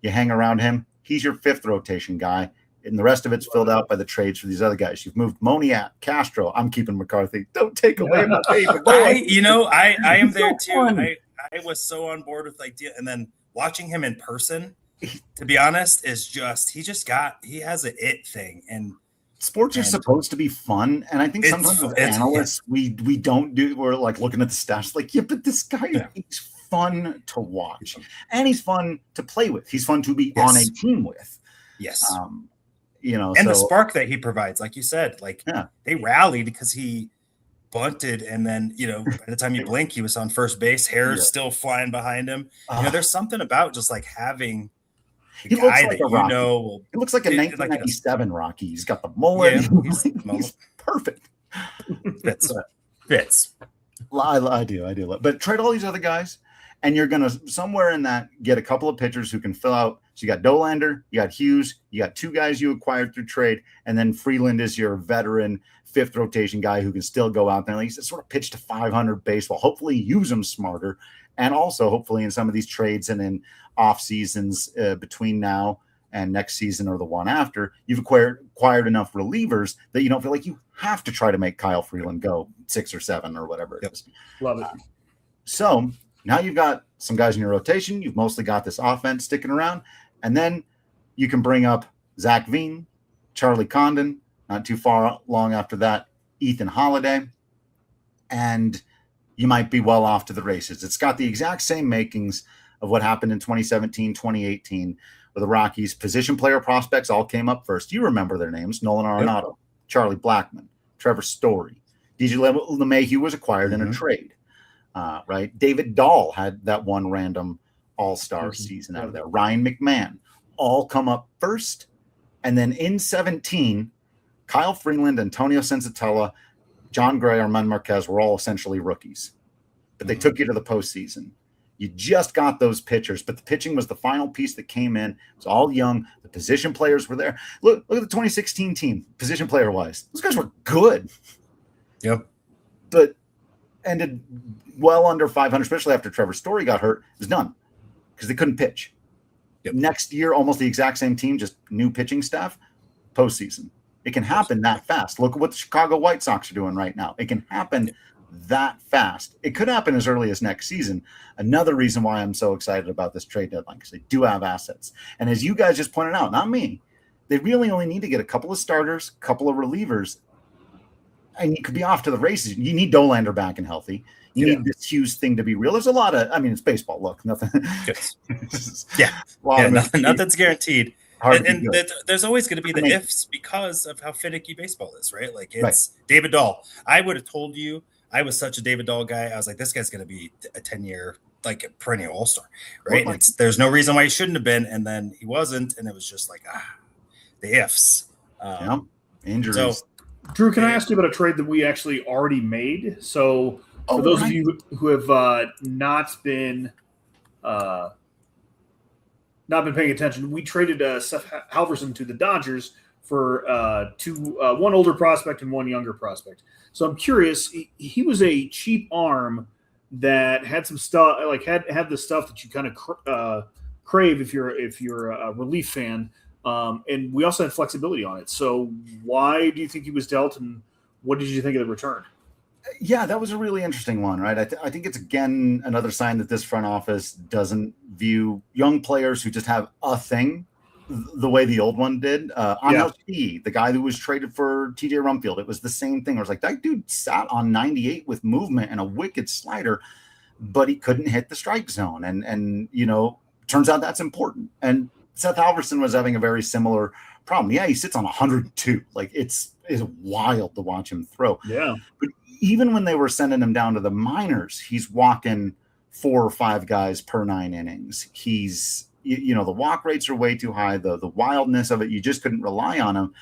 [SPEAKER 2] You hang around him. He's your 5th rotation guy. And the rest of it's filled out by the trades for these other guys. You've moved Moniak, Castro. I'm keeping McCarthy. Don't take away my favorite guy.
[SPEAKER 1] I am there too. I was so on board with and then watching him in person, to be honest, is just, he has an it thing. And
[SPEAKER 2] sports are supposed to be fun, and I think sometimes with analysts, we're like looking at the stats, like, yeah, but this guy, he's fun to watch, and he's fun to play with. He's fun to be on a team with.
[SPEAKER 1] Yes,
[SPEAKER 2] and
[SPEAKER 1] the spark that he provides, like you said, they rallied because he bunted, and then by the time you blink, he was on first base, hair's still flying behind him. There's something about just like having.
[SPEAKER 2] He looks like a Rocky. He looks like a 1997 Rocky. He's got the mullet. He's perfect.
[SPEAKER 1] Fits.
[SPEAKER 2] I do. But trade all these other guys, and you're going to somewhere in that get a couple of pitchers who can fill out. So you got Dolander, you got Hughes, you got 2 guys you acquired through trade, and then Freeland is your veteran 5th rotation guy who can still go out there and at least sort of pitch to 500 baseball. Hopefully use them smarter. And also, hopefully, in some of these trades and in off seasons between now and next season or the one after, you've acquired enough relievers that you don't feel like you have to try to make Kyle Freeland go 6 or 7 or whatever it is.
[SPEAKER 4] Love it.
[SPEAKER 2] So now you've got some guys in your rotation. You've mostly got this offense sticking around. And then you can bring up Zach Veen, Charlie Condon, not too far long after that, Ethan Holiday. And you might be well off to the races. It's got the exact same makings of what happened in 2017, 2018, where the Rockies position player prospects all came up first. You remember their names: Nolan Arenado, Charlie Blackmon, Trevor Story. DJ LeMahieu was acquired in a trade, right? David Dahl had that one random all-star season out of there. Ryan McMahon, all come up first. And then in 17, Kyle Freeland, Antonio Senzatela, John Gray, Armand Marquez were all essentially rookies, but they took you to the postseason. You just got those pitchers, but the pitching was the final piece that came in. It was all young. The position players were there. Look at the 2016 team, position player-wise. Those guys were good.
[SPEAKER 1] Yep.
[SPEAKER 2] But ended well under 500, especially after Trevor Story got hurt. It was done because they couldn't pitch. Yep. Next year, almost the exact same team, just new pitching staff, postseason. It can happen that fast. Look at what the Chicago White Sox are doing right now. It can happen that fast. It could happen as early as next season. Another reason why I'm so excited about this trade deadline, because they do have assets. And as you guys just pointed out, not me, they really only need to get a couple of starters, a couple of relievers, and you could be off to the races. You need Dolander back and healthy. You need this Hughes thing to be real. There's a lot of, it's baseball. Look, nothing.
[SPEAKER 1] Nothing's guaranteed. And there's always going to be the ifs because of how finicky baseball is, right? Like it's David Dahl. I would have told you I was such a David Dahl guy. I was like, this guy's going to be a 10-year, like a perennial all-star, right? And there's no reason why he shouldn't have been. And then he wasn't. And it was just like, the ifs.
[SPEAKER 2] Injuries.
[SPEAKER 4] So, Drew, can I ask you about a trade that we actually already made? So for those of you who have not been paying attention, we traded Seth Halverson to the Dodgers for one older prospect and one younger prospect. So I'm curious, he was a cheap arm that had some stuff, like had the stuff that you kind of crave if you're a relief fan. And we also had flexibility on it. So why do you think he was dealt, and what did you think of the return?
[SPEAKER 2] Yeah, that was a really interesting one, right? I think it's, again, another sign that this front office doesn't view young players who just have a thing the way the old one did. The guy who was traded for TJ Rumfield, it was the same thing. I was like, that dude sat on 98 with movement and a wicked slider, but he couldn't hit the strike zone. And turns out that's important. And Seth Halverson was having a very similar problem. Yeah, he sits on 102. Like, it's is wild to watch him throw.
[SPEAKER 4] Yeah.
[SPEAKER 2] But even when they were sending him down to the minors, he's walking 4 or 5 guys per 9 innings. He's, the walk rates are way too high. The wildness of it, you just couldn't rely on him.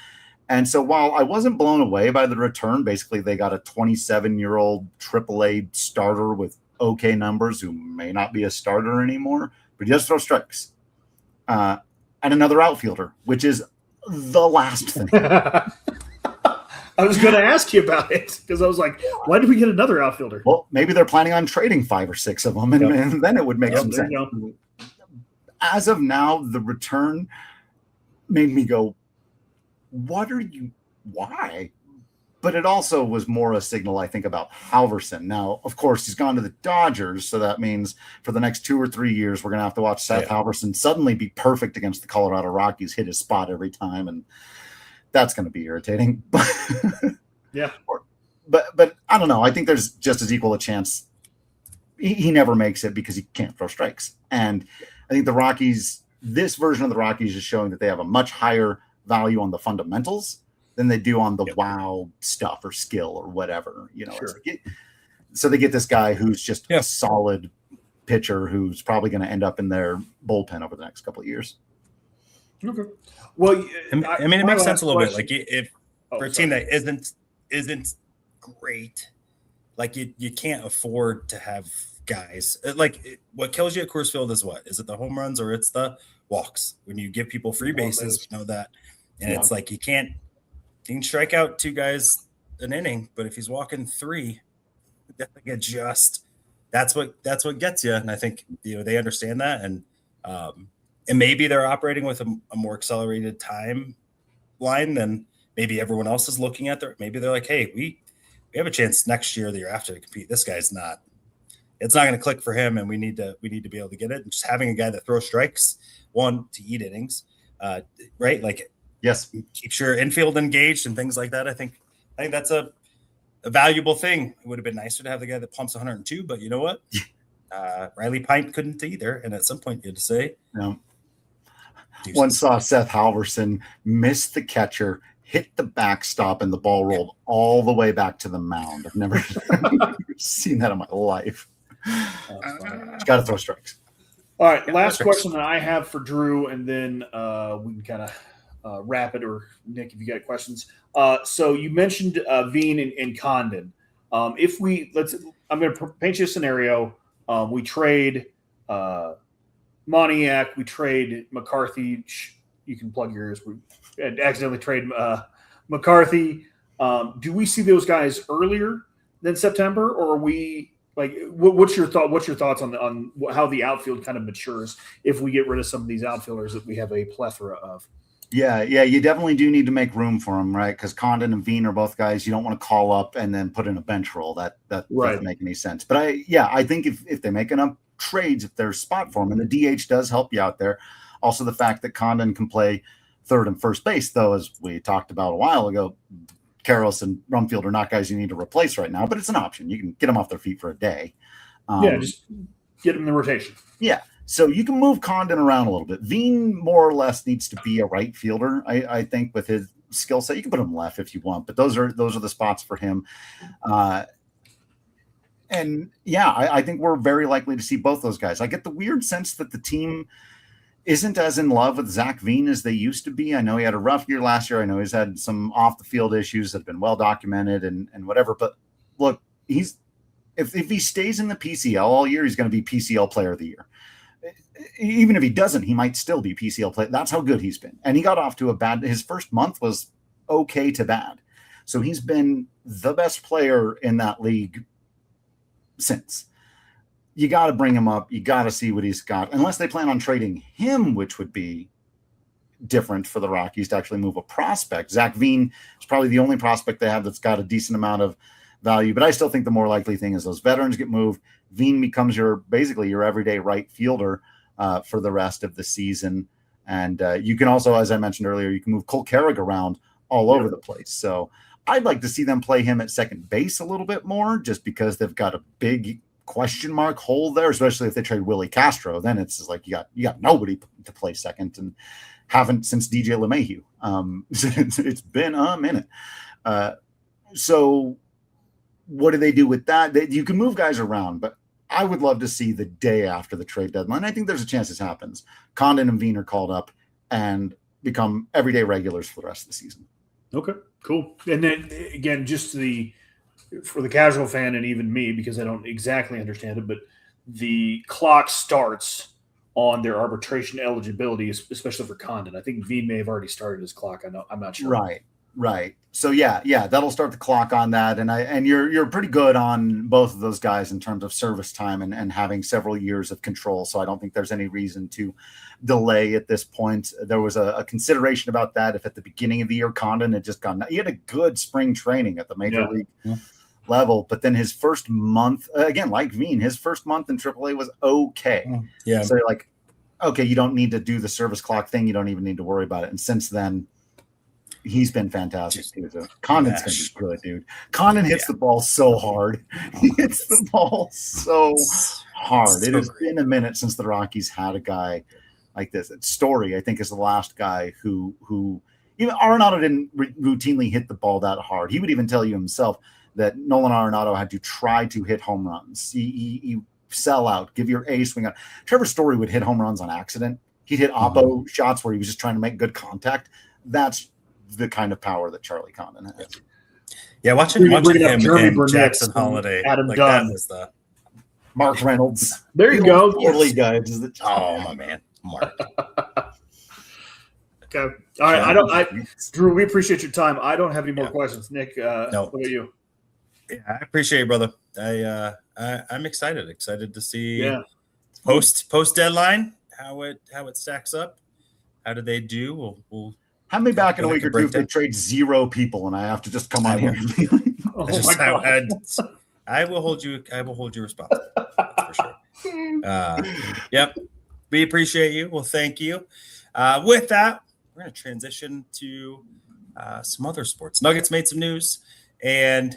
[SPEAKER 2] And so while I wasn't blown away by the return, basically they got a 27-year-old AAA starter with okay numbers who may not be a starter anymore, but he does throw strikes. And another outfielder, which is the last thing.
[SPEAKER 4] I was going to ask you about it because I was like, why did we get another outfielder?
[SPEAKER 2] Well, maybe they're planning on trading 5 or 6 of them, and then it would make some sense. As of now, the return made me go, why? But it also was more a signal, I think, about Halverson. Now, of course, he's gone to the Dodgers, so that means for the next 2 or 3 years, we're going to have to watch Seth Halverson suddenly be perfect against the Colorado Rockies, hit his spot every time, and that's going to be irritating.
[SPEAKER 4] Yeah.
[SPEAKER 2] But I don't know. I think there's just as equal a chance he never makes it because he can't throw strikes. And I think the Rockies, this version of the Rockies is showing that they have a much higher value on the fundamentals than they do on the wow stuff or skill or whatever, Sure. So they get this guy who's just a solid pitcher who's probably going to end up in their bullpen over the next couple of years.
[SPEAKER 4] Okay. Well,
[SPEAKER 1] I mean, it makes sense a little bit. Like if for a team that isn't great, like you can't afford to have guys like what kills you at Coors Field is what? Is it the home runs or it's the walks? When you give people free bases, we know that. And it's like you can strike out 2 guys an inning, but if he's walking 3, that's what gets you. And I think they understand that, and maybe they're operating with a more accelerated timeline than maybe everyone else is looking at. Maybe they're like, hey, we have a chance next year or the year after to compete. This guy's not. It's not going to click for him, and we need to be able to get it. And just having a guy that throws strikes, to eat innings, right? Like.
[SPEAKER 2] Yes,
[SPEAKER 1] keeps your infield engaged and things like that. I think that's a valuable thing. It would have been nicer to have the guy that pumps 102, but you know what? Riley Pint couldn't either. And at some point you had to say,
[SPEAKER 2] no. One saw Seth Halverson miss the catcher, hit the backstop, and the ball rolled all the way back to the mound. I've never seen that in my life. Got to throw strikes.
[SPEAKER 4] All right, last question that I have for Drew, and then we can kind of wrap it, or Nick, if you got questions. So you mentioned Veen and Condon. I'm going to paint you a scenario. We trade Moniak, we trade McCarthy. You can plug yours. We accidentally trade McCarthy. Do we see those guys earlier than September, or are we like? What's your thought? What's your thoughts on how the outfield kind of matures if we get rid of some of these outfielders that we have a plethora of?
[SPEAKER 2] Yeah, you definitely do need to make room for them, right? Because Condon and Veen are both guys you don't want to call up and then put in a bench role. That doesn't make any sense. But I think if they make enough trades, if there's spot for them, and the DH does help you out there. Also, the fact that Condon can play third and first base, though, as we talked about a while ago, Karros and Rumfield are not guys you need to replace right now, but it's an option. You can get them off their feet for a day.
[SPEAKER 4] Just get them in the rotation.
[SPEAKER 2] Yeah. So you can move Condon around a little bit. Veen more or less needs to be a right fielder, I think, with his skill set. You can put him left if you want, but those are the spots for him. I think we're very likely to see both those guys. I get the weird sense that the team isn't as in love with Zach Veen as they used to be. I know he had a rough year last year. I know he's had some off the field issues that have been well documented and whatever. But look, if he stays in the PCL all year, he's going to be PCL Player of the Year. Even if he doesn't, he might still be PCL player. That's how good he's been. And he got off to his first month was okay to bad. So he's been the best player in that league since. You got to bring him up. You got to see what he's got. Unless they plan on trading him, which would be different for the Rockies to actually move a prospect. Zach Veen is probably the only prospect they have that's got a decent amount of value. But I still think the more likely thing is those veterans get moved. Veen becomes basically your everyday right fielder for the rest of the season. And you can also, as I mentioned earlier, you can move Cole Carrig around all over the place. So I'd like to see them play him at second base a little bit more, just because they've got a big question mark hole there, especially if they trade Willi Castro. Then it's just like you got nobody to play second, and haven't since DJ LeMahieu. It's been a minute. So what do they do with that? You can move guys around, but I would love to see the day after the trade deadline. I think there's a chance this happens. Condon and Veen are called up and become everyday regulars for the rest of the season.
[SPEAKER 4] Okay, cool. And then again, just for the casual fan and even me, because I don't exactly understand it, but the clock starts on their arbitration eligibility, especially for Condon. I think Veen may have already started his clock. I'm not sure.
[SPEAKER 2] Right. So yeah, that'll start the clock on that. And you're pretty good on both of those guys in terms of service time and having several years of control. So I don't think there's any reason to delay at this point. There was a consideration about that if at the beginning of the year Condon had just gone. He had a good spring training at the major league level, but then his first month, again, like Veen, his first month in AAA was okay.
[SPEAKER 1] Yeah.
[SPEAKER 2] So you're like, okay, you don't need to do the service clock thing. You don't even need to worry about it. And since then, he's been fantastic too. So Condon's going to be good, dude. Condon hits the ball so hard. He hits the ball so hard. It has been a minute since the Rockies had a guy like this. Story, I think, is the last guy who even Arenado didn't routinely hit the ball that hard. He would even tell you himself that Nolan Arenado had to try to hit home runs. He sell out, give your A swing out. Trevor Story would hit home runs on accident. He'd hit oppo shots where he was just trying to make good contact. That's the kind of power that Charlie Condon has.
[SPEAKER 1] Yeah, watching him and
[SPEAKER 4] Jackson
[SPEAKER 1] Jackson Holiday,
[SPEAKER 4] Adam
[SPEAKER 1] like
[SPEAKER 4] Dunn.
[SPEAKER 1] that was the
[SPEAKER 2] Mark Reynolds.
[SPEAKER 4] There you go.
[SPEAKER 2] Totally guys.
[SPEAKER 1] my man, Mark.
[SPEAKER 4] Okay. All right. Drew, we appreciate your time. I don't have any more questions. Nick,
[SPEAKER 1] No.
[SPEAKER 4] What about you?
[SPEAKER 1] Yeah, I appreciate it, brother. I'm excited to see post deadline how it stacks up. How do they do? We'll
[SPEAKER 2] have me back in a week or two if they trade 0 people and I have to just come on here and be like,
[SPEAKER 1] I will hold you responsible. That's for sure. Yep. We appreciate you. Well, thank you. With that, we're going to transition to some other sports. Nuggets made some news, and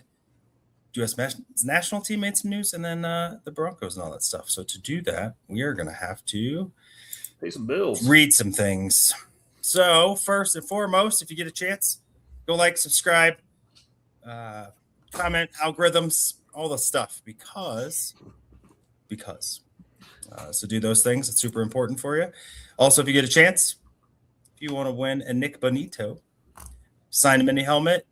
[SPEAKER 1] U.S. national team made some news, and then the Broncos and all that stuff. So to do that, we are going to have to
[SPEAKER 4] pay some bills,
[SPEAKER 1] read some things. So first and foremost, if you get a chance, go like, subscribe, comment, algorithms, all the stuff, because. So do those things. It's super important for you. Also, if you get a chance, if you want to win a Nick Bonito signed mini helmet,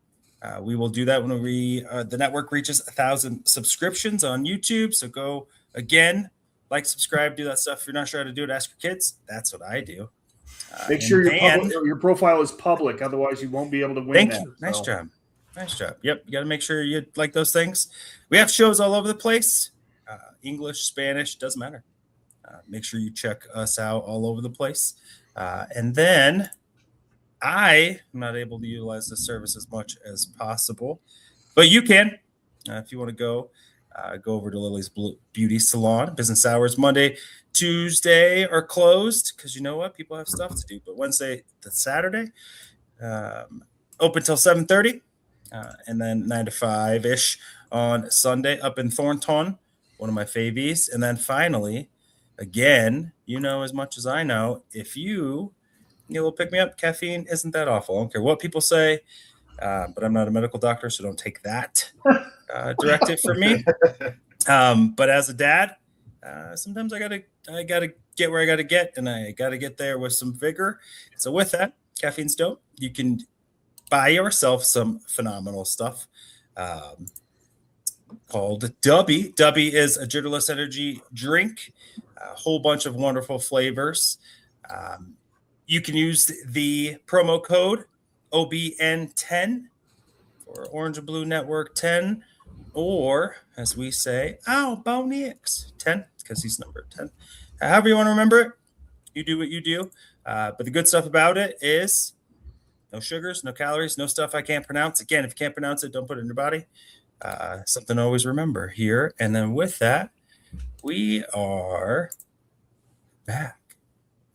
[SPEAKER 1] we will do that when the network reaches 1,000 subscriptions on YouTube. So go again, like, subscribe, do that stuff. If you're not sure how to do it, ask your kids. That's what I do.
[SPEAKER 4] Make sure your profile is public. Otherwise, you won't be able to win.
[SPEAKER 1] Thank you. Nice job. Yep. You got to make sure you like those things. We have shows all over the place. English, Spanish, doesn't matter. Make sure you check us out all over the place. And then I am not able to utilize this service as much as possible, but you can. If you want to go over to Lily's Beauty Salon. Business hours Monday, Tuesday are closed because you know what? People have stuff to do. But Wednesday to Saturday, open till 7:30, and then 9 to 5-ish on Sunday up in Thornton, one of my favies. And then finally, again, you know as much as I know, if you will pick me up, caffeine isn't that awful. I don't care what people say, but I'm not a medical doctor, so don't take that directive from me. But as a dad, sometimes I gotta get where I gotta get, and I gotta get there with some vigor. So with that, caffeine's dope. You can buy yourself some phenomenal stuff called Dubby. Dubby is a jitterless energy drink, a whole bunch of wonderful flavors. You can use the promo code OBN10 for Orange and Blue Network 10, or as we say, Moniak 10, because he's number 10. However you want to remember it, you do what you do. But the good stuff about it is no sugars, no calories, no stuff I can't pronounce. Again, if you can't pronounce it, don't put it in your body. Something to always remember here. And then with that, we are back.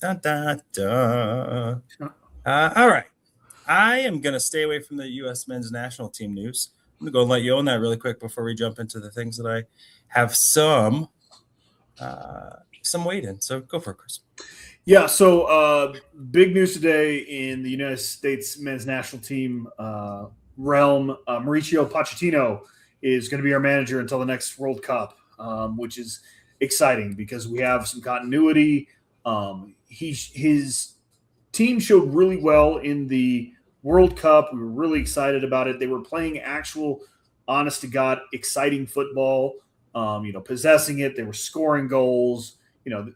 [SPEAKER 1] All right. I am going to stay away from the U.S. men's national team news. I'm going to go and let you own that really quick before we jump into the things that I have some weight in. So go for it, Chris.
[SPEAKER 4] Yeah, so big news today in the United States men's national team realm, Mauricio Pochettino is going to be our manager until the next World Cup, which is exciting because we have some continuity. His team showed really well in the World Cup. We were really excited about it. They were playing actual, honest to God, exciting football, possessing it. They were scoring goals.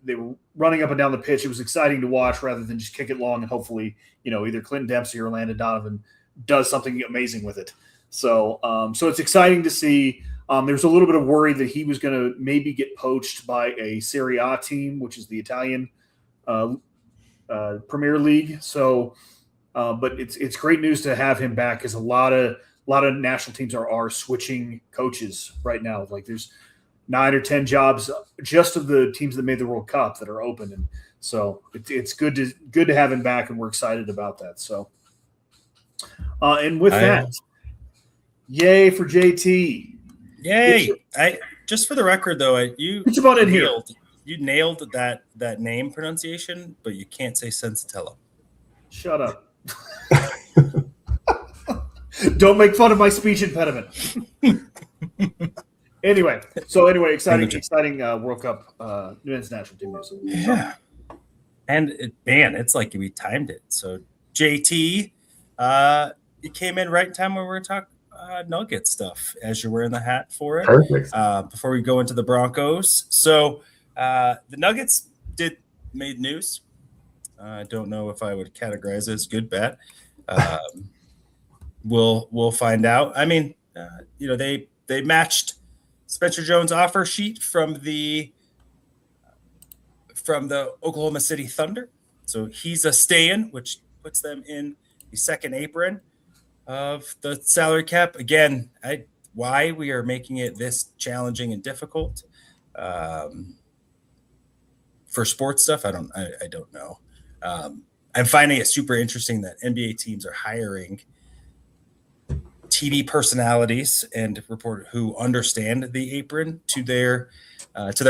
[SPEAKER 4] They were running up and down the pitch. It was exciting to watch rather than just kick it long and hopefully, either Clinton Dempsey or Landon Donovan does something amazing with it. So it's exciting to see. There's a little bit of worry that he was going to maybe get poached by a Serie A team, which is the Italian Premier League. So, but it's great news to have him back because a lot of national teams are switching coaches right now. Like there's 9 or 10 jobs just of the teams that made the World Cup that are open, and so it's good to have him back, and we're excited about that. So, and with that, yay for JT!
[SPEAKER 1] Yay! Just for the record, though, you nailed that name pronunciation, but you can't say Senzatela.
[SPEAKER 4] Shut up! Don't make fun of my speech impediment. Anyway, exciting World Cup men's national team news.
[SPEAKER 1] Yeah, and it's like we timed it. So JT, you came in right in time when we were talking Nugget stuff as you're wearing the hat for it.
[SPEAKER 5] Perfect.
[SPEAKER 1] Before we go into the Broncos, so the Nuggets made news. I don't know if I would categorize it as good, bad. We'll find out. I mean, they matched Spencer Jones' offer sheet from the Oklahoma City Thunder. So he's a stay-in, which puts them in the second apron of the salary cap. Again, why we are making it this challenging and difficult for sports stuff, I don't know. I'm finding it super interesting that NBA teams are hiring TV personalities and reporters who understand the apron to their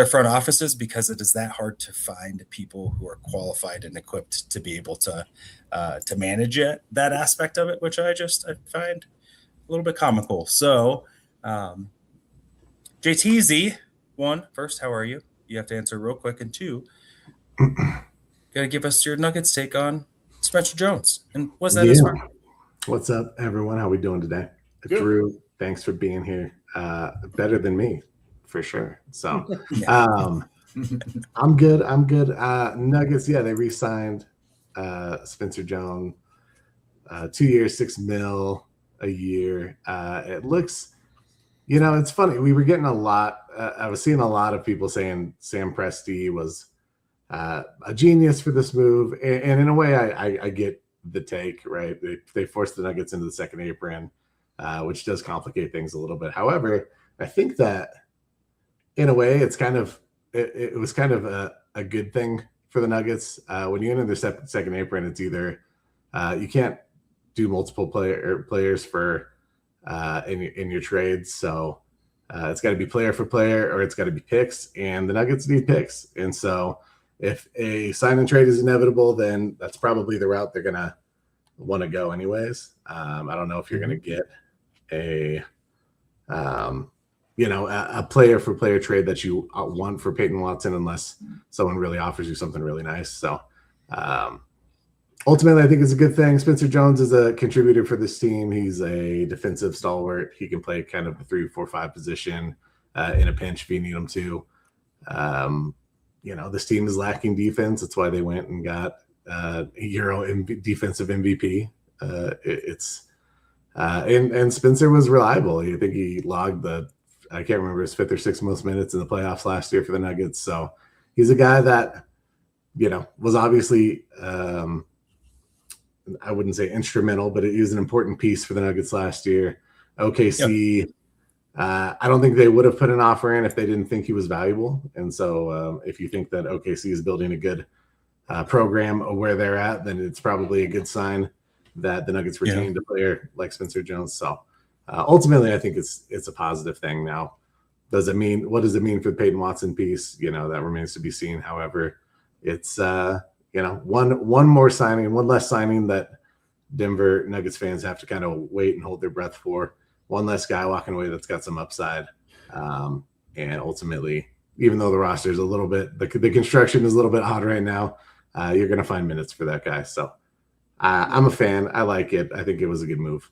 [SPEAKER 1] front offices, because it is that hard to find people who are qualified and equipped to be able to manage it, that aspect of it, which I find a little bit comical. So, JTZ, one, first, how are you? You have to answer real quick, and two, gotta give us your Nuggets take on Spencer Jones. And was that as far?
[SPEAKER 5] What's up, everyone? How we doing today?
[SPEAKER 4] Good.
[SPEAKER 5] Drew, thanks for being here. Better than me, for sure. So, I'm good. Nuggets, yeah, they re-signed Spencer Jones, 2 years, $6 million a year. It looks, it's funny. We were getting a lot. I was seeing a lot of people saying Sam Presti was a genius for this move, and in a way, I get the take, right? They forced the Nuggets into the second apron, which does complicate things a little bit. However, I think that in a way, it's kind of it was kind of a good thing for the Nuggets. When you enter the second apron, it's either you can't do multiple players for in your trades, so it's got to be player for player, or it's got to be picks, and the Nuggets need picks. And so if a sign and trade is inevitable, then that's probably the route they're gonna want to go anyways. I don't know if you're gonna get a player for player trade that you want for Peyton Watson unless someone really offers you something really nice. So ultimately, I think it's a good thing. Spencer Jones is a contributor for this team. He's a defensive stalwart. He can play kind of the 3, 4, 5 position in a pinch if you need him to. This team is lacking defense. That's why they went and got defensive MVP. And Spencer was reliable. I think he logged I can't remember, his 5th or 6th most minutes in the playoffs last year for the Nuggets. So he's a guy that, was obviously, I wouldn't say instrumental, but he was an important piece for the Nuggets last year. OKC, yep. I don't think they would have put an offer in if they didn't think he was valuable. And so if you think that OKC is building a good program where they're at, then it's probably a good sign that the Nuggets retained a player like Spencer Jones. So ultimately, I think it's a positive thing. Now, what does it mean for the Peyton Watson piece? That remains to be seen. However, it's one more signing, one less signing that Denver Nuggets fans have to kind of wait and hold their breath for. One less guy walking away that's got some upside. And ultimately, even though the roster is a little bit, the construction is a little bit odd right now, you're going to find minutes for that guy. So I'm a fan. I like it. I think it was a good move.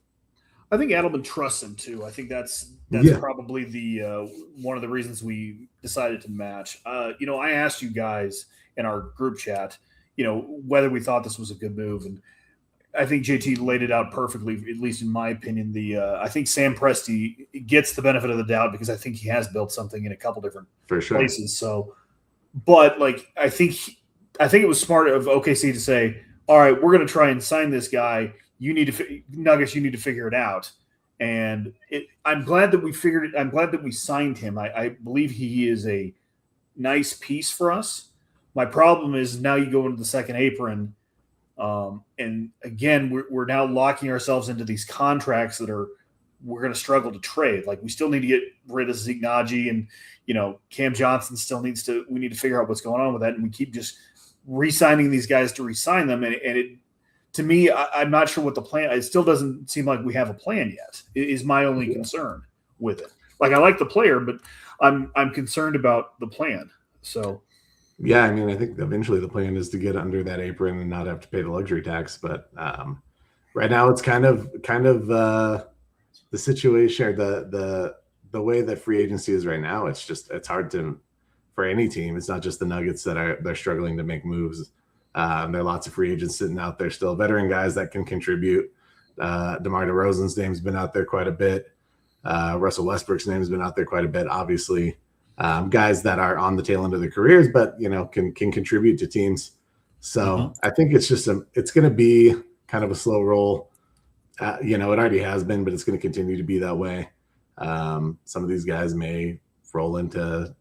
[SPEAKER 4] I think Adelman trusts him too. I think that's probably the one of the reasons we decided to match. I asked you guys in our group chat, whether we thought this was a good move, and I think JT laid it out perfectly, at least in my opinion. I think Sam Presti gets the benefit of the doubt because I think he has built something in a couple different places. So, but I think it was smart of OKC to say, all right, we're going to try and sign this guy. Nuggets, you need to figure it out. And I'm glad that we figured it. I'm glad that we signed him. I believe he is a nice piece for us. My problem is now you go into the second apron. And again, we're now locking ourselves into these contracts that we're going to struggle to trade. Like we still need to get rid of Zeke Naji and, Cam Johnson still we need to figure out what's going on with that. And we keep just re-signing these guys to re-sign them. And it, to me, I'm not sure what the plan, it still doesn't seem like we have a plan yet is my only concern with it. Like I like the player, but I'm concerned about the plan. So,
[SPEAKER 5] yeah, I mean, I think eventually the plan is to get under that apron and not have to pay the luxury tax. But right now, it's kind of the situation, or the way that free agency is right now. It's hard for any team. It's not just the Nuggets they're struggling to make moves. There are lots of free agents sitting out there still, veteran guys that can contribute. DeMar DeRozan's name's been out there quite a bit. Russell Westbrook's name's been out there quite a bit, obviously. Guys that are on the tail end of their careers, but can contribute to teams. So I think it's going to be kind of a slow roll. It already has been, but it's going to continue to be that way. Some of these guys may roll into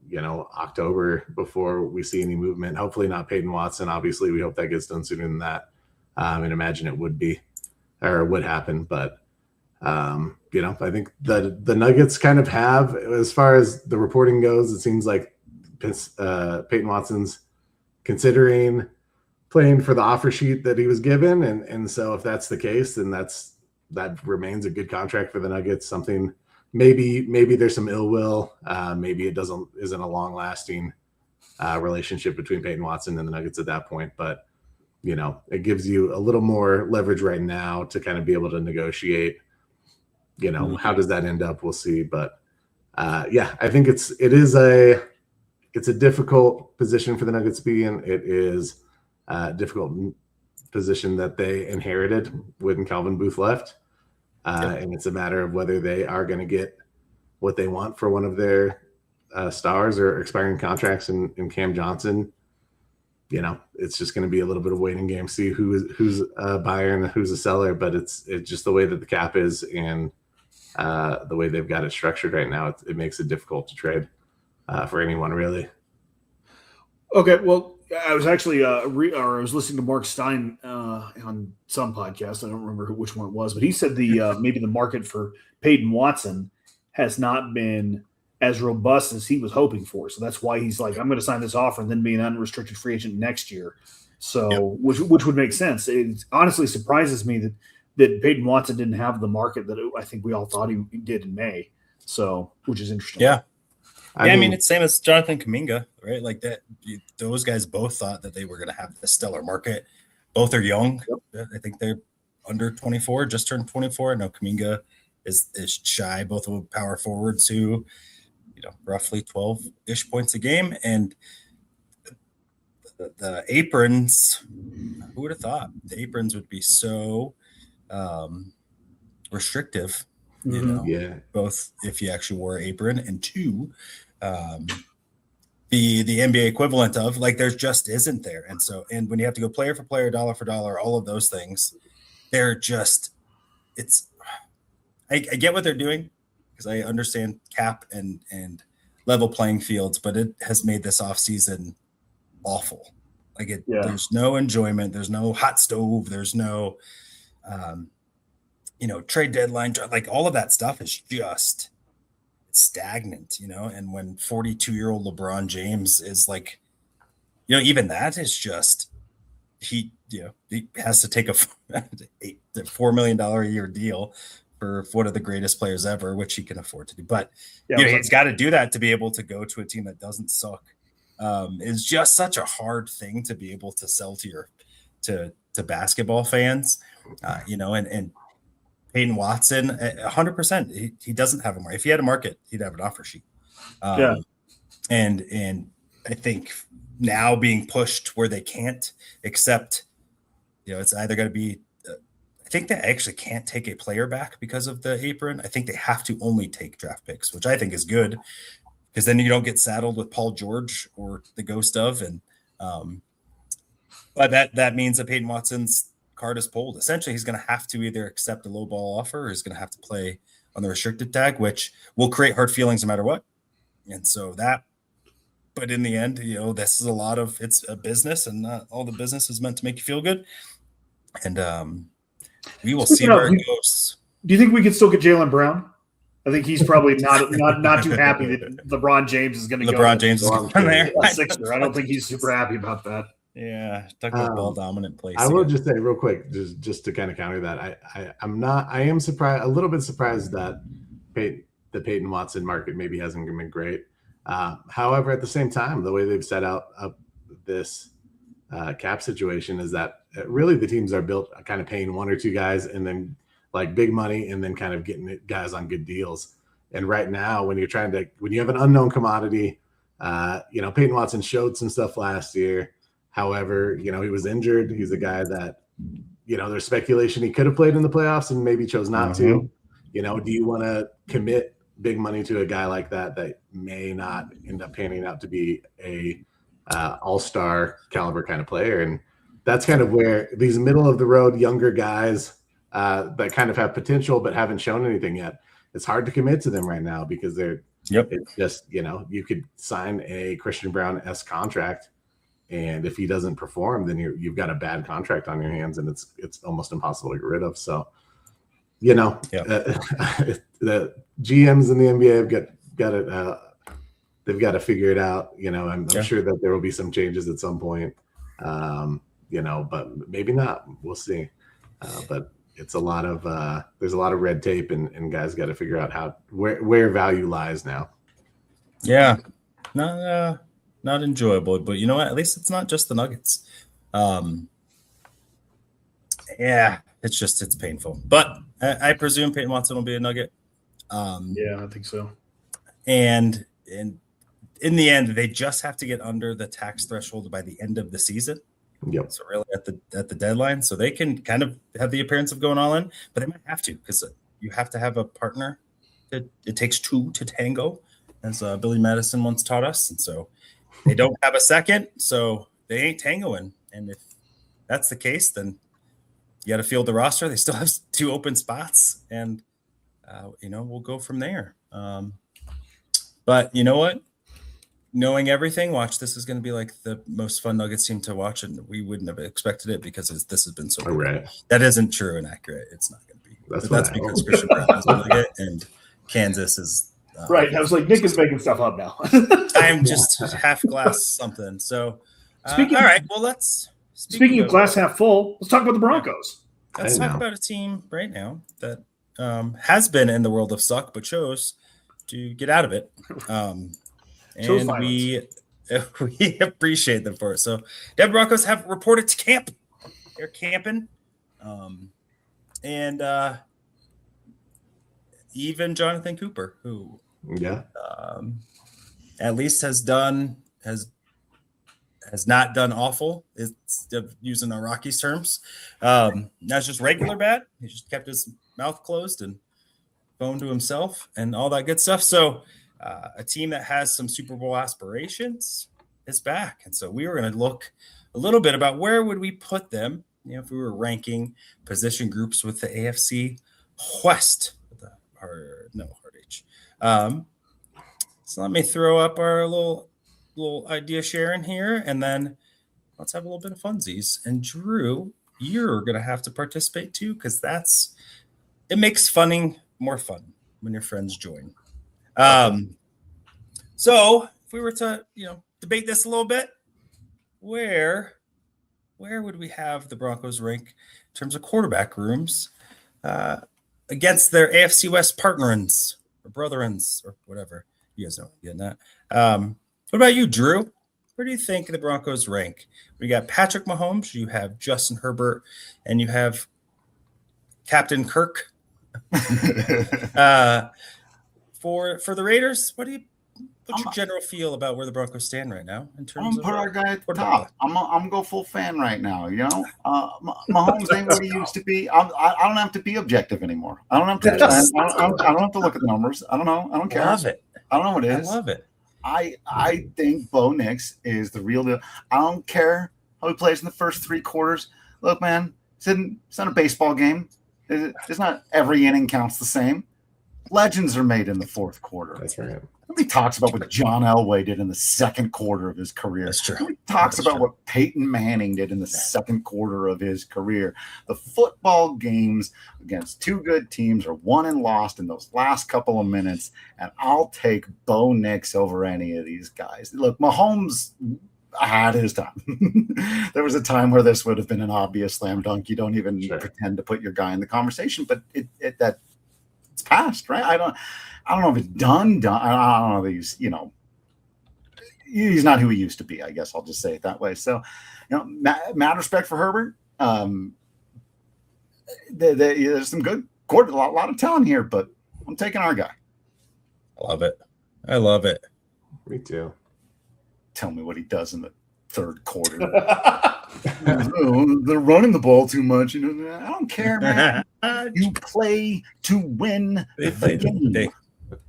[SPEAKER 5] October before we see any movement. Hopefully not Peyton Watson. Obviously, we hope that gets done sooner than that. And imagine it would be or would happen, but. I think the Nuggets kind of have, as far as the reporting goes, it seems like Peyton Watson's considering playing for the offer sheet that he was given. And so if that's the case, then that remains a good contract for the Nuggets. Something maybe there's some ill will. Maybe it isn't a long lasting relationship between Peyton Watson and the Nuggets at that point. But, it gives you a little more leverage right now to kind of be able to negotiate. How does that end up? We'll see. But I think it's a difficult position for the Nuggets to be in. It is a difficult position that they inherited when Calvin Booth left. And it's a matter of whether they are going to get what they want for one of their stars or expiring contracts in Cam Johnson. It's just going to be a little bit of waiting game, see who's a buyer and who's a seller. But it's just the way that the cap is and the way they've got it structured right now, it makes it difficult to trade for anyone, really.
[SPEAKER 4] Okay, well, I was actually I was listening to Mark Stein on some podcast. I don't remember which one it was, but he said maybe the market for Peyton Watson has not been as robust as he was hoping for. So that's why he's like, I'm going to sign this offer and then be an unrestricted free agent next year. So which would make sense. It honestly surprises me that Peyton Watson didn't have the market that I think we all thought he did in May. So, which is interesting.
[SPEAKER 1] Yeah. I mean, it's same as Jonathan Kuminga, right? Like that, those guys both thought that they were going to have the stellar market. Both are young. Yep. I think they're under 24, just turned 24. I know Kuminga is shy, both of them power forwards who, roughly 12-ish points a game. And the aprons, who would have thought the aprons would be so restrictive, both if you actually wore an apron and two, the NBA equivalent of like there's just isn't there. And when you have to go player for player, dollar for dollar, all of those things, they're just I get what they're doing because I understand cap and level playing fields, but it has made this offseason awful. Like there's no enjoyment, there's no hot stove, there's no trade deadline, like all of that stuff is just stagnant, and when 42-year-old LeBron James is like, even that is just, he has to take a $4 million a year deal for one of the greatest players ever, which he can afford to do. But he's got to do that to be able to go to a team that doesn't suck. Is just such a hard thing to be able to sell to basketball fans, and Peyton Watson, 100%. He doesn't have a market. If he had a market, he'd have an offer sheet. And I think now being pushed where they can't accept, it's either going to be. I think they actually can't take a player back because of the apron. I think they have to only take draft picks, which I think is good, because then you don't get saddled with Paul George or the ghost of, and but that means that Peyton Watson's card is pulled. Essentially, he's going to have to either accept a low ball offer, or he's going to have to play on the restricted tag, which will create hard feelings no matter what. And so but in the end, this is it's a business, and not all the business is meant to make you feel good. And we will see where it goes.
[SPEAKER 4] Do you think we could still get Jaylen Brown? I think he's probably not too happy that LeBron James is going to go.
[SPEAKER 1] LeBron James is going there.
[SPEAKER 4] I don't think he's super happy about that.
[SPEAKER 1] Yeah, talk about ball dominant place.
[SPEAKER 5] I will just say real quick, just to kind of counter that, I am surprised, a little bit surprised that the Peyton Watson market maybe hasn't been great. However, at the same time, the way they've set up this cap situation is that really the teams are built kind of paying one or two guys and then like big money and then kind of getting guys on good deals. And right now, when you have an unknown commodity, Peyton Watson showed some stuff last year. However, he was injured. He's a guy that, there's speculation he could have played in the playoffs and maybe chose not to. Do you want to commit big money to a guy like that may not end up panning out to be a all-star caliber kind of player? And that's kind of where these middle of the road younger guys that kind of have potential but haven't shown anything yet, it's hard to commit to them right now because it's just, you could sign a Christian Brown-esque contract, and if he doesn't perform, then you've got a bad contract on your hands, and it's almost impossible to get rid of. So, the GMs in the NBA have got it. They've got to figure it out. I'm sure that there will be some changes at some point. But maybe not. We'll see. But it's there's a lot of red tape, and guys got to figure out where value lies now.
[SPEAKER 1] Yeah, not enjoyable, but you know what? At least it's not just the Nuggets. It's painful. But I presume Peyton Watson will be a Nugget.
[SPEAKER 4] I think so.
[SPEAKER 1] And in the end, they just have to get under the tax threshold by the end of the season.
[SPEAKER 5] Yep.
[SPEAKER 1] So really at the deadline, so they can kind of have the appearance of going all in, but they might have to, because you have to have a partner. It takes two to tango, as Billy Madison once taught us, and so they don't have a second, so they ain't tangoing. And if that's the case, then you got to field the roster. They still have 2 open spots, and we'll go from there. But you know what? Knowing everything, this is going to be like the most fun Nuggets team to watch, and we wouldn't have expected it because this has been so good.
[SPEAKER 5] Right.
[SPEAKER 1] That isn't true and accurate. It's not going to be. That's because Christian Brown is a Nugget and Kansas is
[SPEAKER 4] right. I was like, Nick is making stuff up now.
[SPEAKER 1] I'm just half glass something. So, all right. Well, let's.
[SPEAKER 4] Speaking of glass half full, let's talk about the Broncos.
[SPEAKER 1] Let's talk about a team right now that has been in the world of suck, but chose to get out of it. And we appreciate them for it. So, Denver Broncos have reported to camp. They're camping. And even Jonathan Cooper, who at least has not done awful. It's using our Rockies terms. That's just regular bad. He just kept his mouth closed and phoned to himself and all that good stuff. So a team that has some Super Bowl aspirations is back. And so we were going to look a little bit about where would we put them, if we were ranking position groups with the AFC West. Hard H. So let me throw up our little idea sharing here, and then let's have a little bit of funsies. And Drew, you're going to have to participate too, because it makes funning more fun when your friends join. So if we were to, debate this a little bit, where where would we have the Broncos rank in terms of quarterback rooms against their AFC West partnerins or brotherins or whatever? You guys know what I'm getting at. What about you, Drew? Where do you think the Broncos rank? We got Patrick Mahomes, you have Justin Herbert, and you have Captain Kirk. For the Raiders, what's your general feel about where the Broncos stand right now in terms of
[SPEAKER 2] put our guy at the top? I'm gonna go full fan right now. You know, Mahomes ain't what he used to be. I don't have to be objective anymore. I don't have to. I don't have to look at the numbers. I don't know. I don't care.
[SPEAKER 1] Love it.
[SPEAKER 2] I don't know what it is.
[SPEAKER 1] I love it.
[SPEAKER 2] I think Bo Nix is the real deal. I don't care how he plays in the first 3 quarters. Look, man, it's not a baseball game. It's not every inning counts the same. Legends are made in the 4th quarter.
[SPEAKER 5] That's right.
[SPEAKER 2] Nobody talks about what John Elway did in the 2nd quarter of his career.
[SPEAKER 1] That's true.
[SPEAKER 2] Nobody talks about what Peyton Manning did in the 2nd quarter of his career. The football games against 2 good teams are won and lost in those last couple of minutes, and I'll take Bo Nix over any of these guys. Look, Mahomes had his time. There was a time where this would have been an obvious slam dunk. You don't even pretend to put your guy in the conversation, but it's past, right? I don't know if it's done. I don't know if he's not who he used to be. I guess I'll just say it that way. So, mad respect for Herbert. There's some good a lot of talent here, but I'm taking our guy.
[SPEAKER 1] I love it.
[SPEAKER 5] Me too.
[SPEAKER 2] Tell me what he does in the 3rd quarter. They're running the ball too much. I don't care, man. You play to win the game.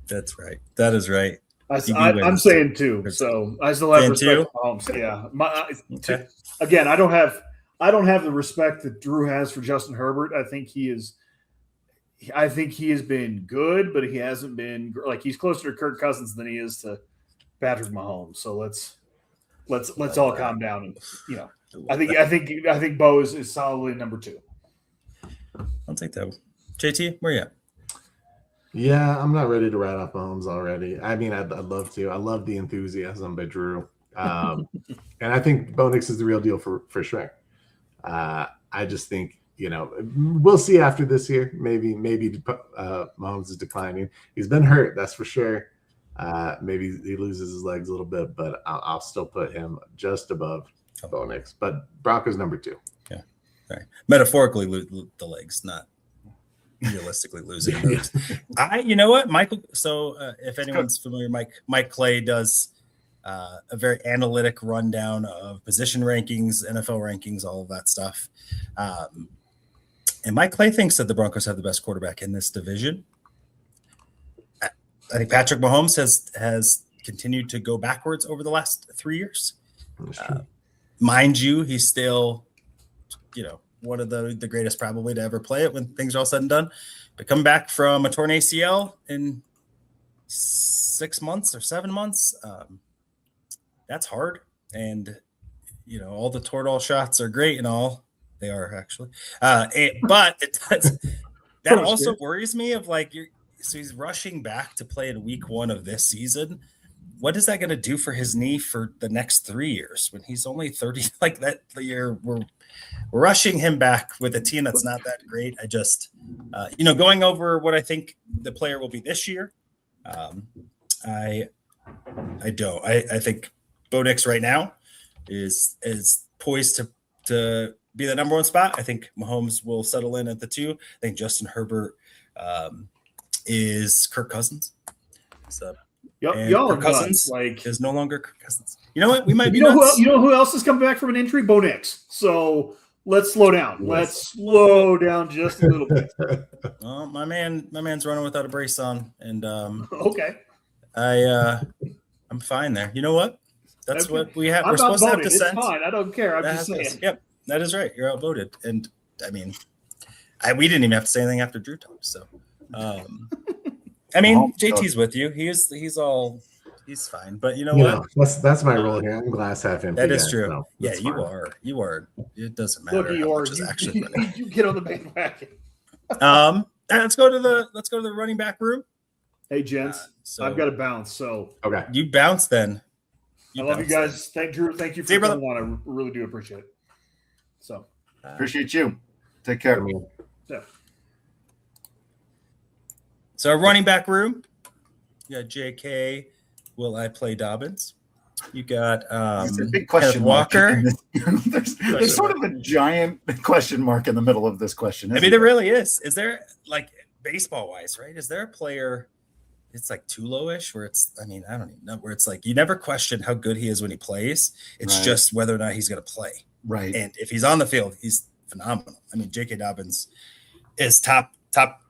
[SPEAKER 1] That's right. That is right.
[SPEAKER 4] I'm saying 2. So I still have respect for Mahomes. Yeah. Again, I don't have the respect that Drew has for Justin Herbert. I think he has been good, but he hasn't been like he's closer to Kirk Cousins than he is to Patrick Mahomes. So let's all calm down and I think Bo is solidly number 2.
[SPEAKER 1] I'll take that one. JT, where you at?
[SPEAKER 5] Yeah, I'm not ready to write off Mahomes already. I mean, I'd love to. I love the enthusiasm by Drew. And I think Bo Nix is the real deal for sure. I just think, we'll see after this year. Maybe Mahomes is declining. He's been hurt, that's for sure. Maybe he loses his legs a little bit, but I'll still put him just above Bo Nix. But Broncos number 2.
[SPEAKER 1] Yeah, right. Metaphorically, the legs, not realistically losing those. You know what, Michael? So if anyone's familiar, Mike Clay does a very analytic rundown of position rankings, NFL rankings, all of that stuff. And Mike Clay thinks that the Broncos have the best quarterback in this division. I think Patrick Mahomes has continued to go backwards over the last 3 years. Mind you, he's still, one of the greatest probably to ever play it when things are all said and done. But coming back from a torn ACL in 6 months or 7 months, that's hard. And, all the Toradol shots are great and all. They are actually. But it does. That also worries me of so he's rushing back to play in week 1 of this season. What is that going to do for his knee for the next 3 years when he's only 30? Like that year, we're rushing him back with a team that's not that great. I just, going over what I think the player will be this year. I think Bo Nix right now is poised to be the number 1 spot. I think Mahomes will settle in at the 2. I think Justin Herbert is Kirk Cousins. So
[SPEAKER 4] y'all
[SPEAKER 1] Kirk Cousins is no longer Kirk Cousins. You know what? We might be
[SPEAKER 4] nuts. You know who else is coming back from an injury? Bo Nix. So let's slow down. Yes. Let's slow down just a little bit.
[SPEAKER 1] Well, my man's running without a brace on, and
[SPEAKER 4] okay.
[SPEAKER 1] I'm fine there. You know what? That's what we have. We're supposed to have dissent.
[SPEAKER 4] It's fine. I don't care. I'm just saying.
[SPEAKER 1] Yep, that is right. You're outvoted, and I mean, we didn't even have to say anything after Drew talked. So, JT's with you. He's fine. But you know what?
[SPEAKER 5] That's my role here. I'm glass half empty.
[SPEAKER 1] That is true. So yeah, you are. It doesn't matter.
[SPEAKER 4] Look, you get on the bandwagon.
[SPEAKER 1] Let's go to the running back room.
[SPEAKER 4] Hey, gents, I've got to bounce. So
[SPEAKER 5] okay,
[SPEAKER 1] you bounce then.
[SPEAKER 4] I love you guys. Thank you for coming on. I really do appreciate it. So
[SPEAKER 2] appreciate you. Take care.
[SPEAKER 4] yeah.
[SPEAKER 1] So our running back room, you got JK, will I play Dobbins? You got
[SPEAKER 2] It's a big
[SPEAKER 1] Kenneth
[SPEAKER 2] question mark
[SPEAKER 1] Walker.
[SPEAKER 2] in this. there's sort of a giant question mark in the middle of this question.
[SPEAKER 1] I mean, there really is. Is there, like, baseball wise, right? Is there a player, it's like too lowish, where it's, I mean, I don't even know, where it's like you never question how good he is when he plays. It's just whether or not he's going to play.
[SPEAKER 2] Right.
[SPEAKER 1] And if he's on the field, he's phenomenal. I mean, J.K. Dobbins is top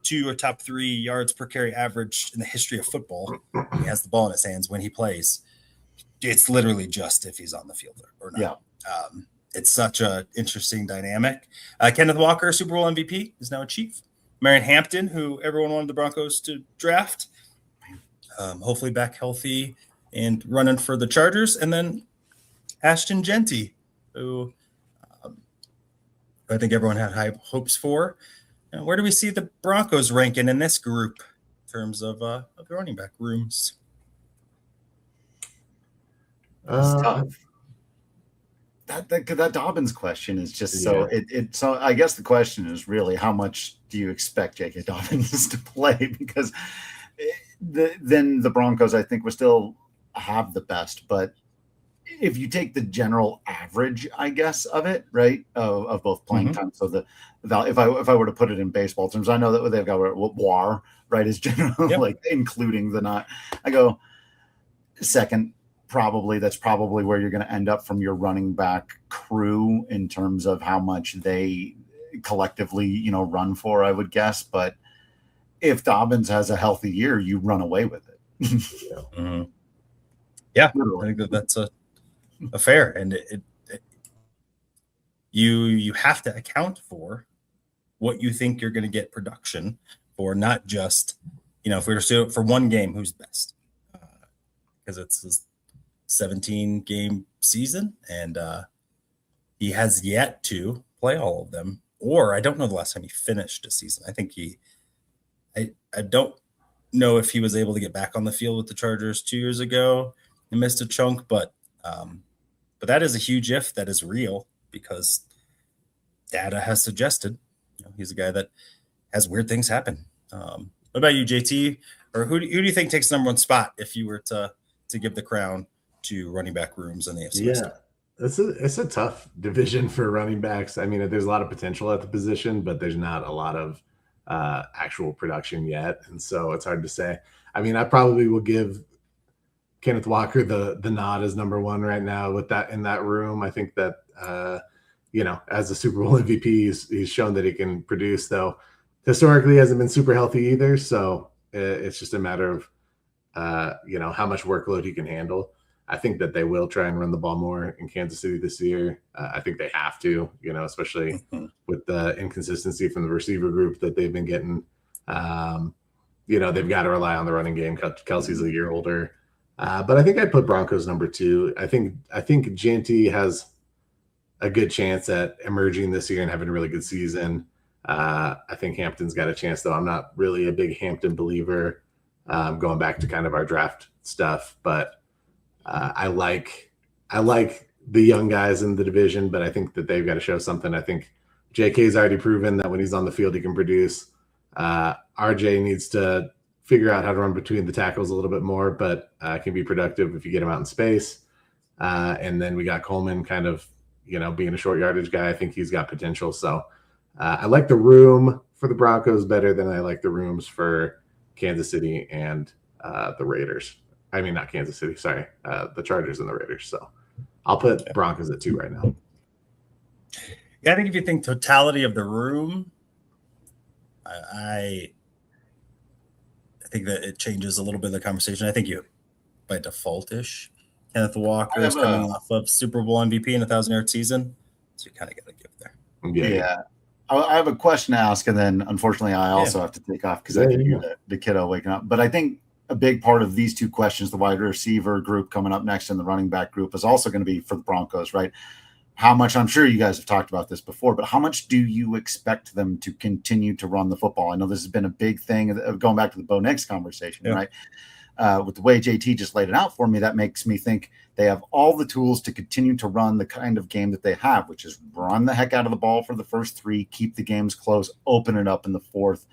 [SPEAKER 1] 2 or top 3 yards per carry average in the history of football. He has the ball in his hands when he plays. It's literally just if he's on the field or not.
[SPEAKER 2] Yeah.
[SPEAKER 1] It's such a interesting dynamic. Kenneth Walker, Super Bowl MVP, is now a Chief. Marion Hampton, who everyone wanted the Broncos to draft, hopefully back healthy and running for the Chargers. And then Ashton Genty, who I think everyone had high hopes for. Where do we see the Broncos ranking in this group in terms of the running back rooms?
[SPEAKER 2] It's tough. That Dobbins question is just so so I guess the question is really how much do you expect J.K. Dobbins to play, because then the Broncos I think will still have the best, but if you take the general average, I guess, of it, right, of both playing time, so if I were to put it in baseball terms, I know that they've got WAR, right, is general, like including the not. I go second. Probably that's probably where you're going to end up from your running back crew in terms of how much they collectively, run for, I would guess. But if Dobbins has a healthy year, you run away with it.
[SPEAKER 1] Yeah, I think that's a fair, and you have to account for what you think you're going to get production for, not just if we were to do it for one game, who's best, because it's his 17-game season, and he has yet to play all of them. Or I don't know the last time he finished a season. I think I don't know if he was able to get back on the field with the Chargers 2 years ago. He missed a chunk, but that is a huge if that is real, because data has suggested he's a guy that has weird things happen. What about you, JT? Or who do you think takes the number one spot if you were to give the crown to running back rooms in the AFC?
[SPEAKER 5] Yeah, it's a tough division for running backs. I mean, there's a lot of potential at the position, but there's not a lot of actual production yet, and so it's hard to say. I mean, I probably will give Kenneth Walker the nod as number one right now with that in that room. I think that as a Super Bowl MVP, he's shown that he can produce, though historically he hasn't been super healthy either. So it's just a matter of how much workload he can handle. I think that they will try and run the ball more in Kansas City this year. I think they have to, especially with the inconsistency from the receiver group that they've been getting. They've got to rely on the running game. Kelsey's a year older. But I think I'd put Broncos number 2. I think Genty has a good chance at emerging this year and having a really good season. I think Hampton's got a chance, though. I'm not really a big Hampton believer, going back to kind of our draft stuff, but I like the young guys in the division, but I think that they've got to show something. I think JK's already proven that when he's on the field, he can produce. RJ needs to figure out how to run between the tackles a little bit more, but can be productive if you get him out in space. And then we got Coleman kind of, being a short yardage guy. I think he's got potential. So I like the room for the Broncos better than I like the rooms for Kansas City and the Raiders. I mean, not Kansas City, sorry. The Chargers and the Raiders. So I'll put Broncos at 2 right now.
[SPEAKER 1] Yeah, I think if you think totality of the room, I think that it changes a little bit of the conversation. I think you, by default-ish, Kenneth Walker is coming off of Super Bowl MVP in a 1,000-yard season, so you kind of got to give there.
[SPEAKER 2] Yeah. I have a question to ask, and then unfortunately I also have to take off because I can hear the kiddo waking up. But I think a big part of these two questions, the wide receiver group coming up next and the running back group, is also going to be for the Broncos, right? How much, I'm sure you guys have talked about this before, but how much do you expect them to continue to run the football? I know this has been a big thing, going back to the Bo Nix conversation, right? with the way JT just laid it out for me, that makes me think they have all the tools to continue to run the kind of game that they have, which is run the heck out of the ball for the first 3, keep the games close, open it up in the 4th,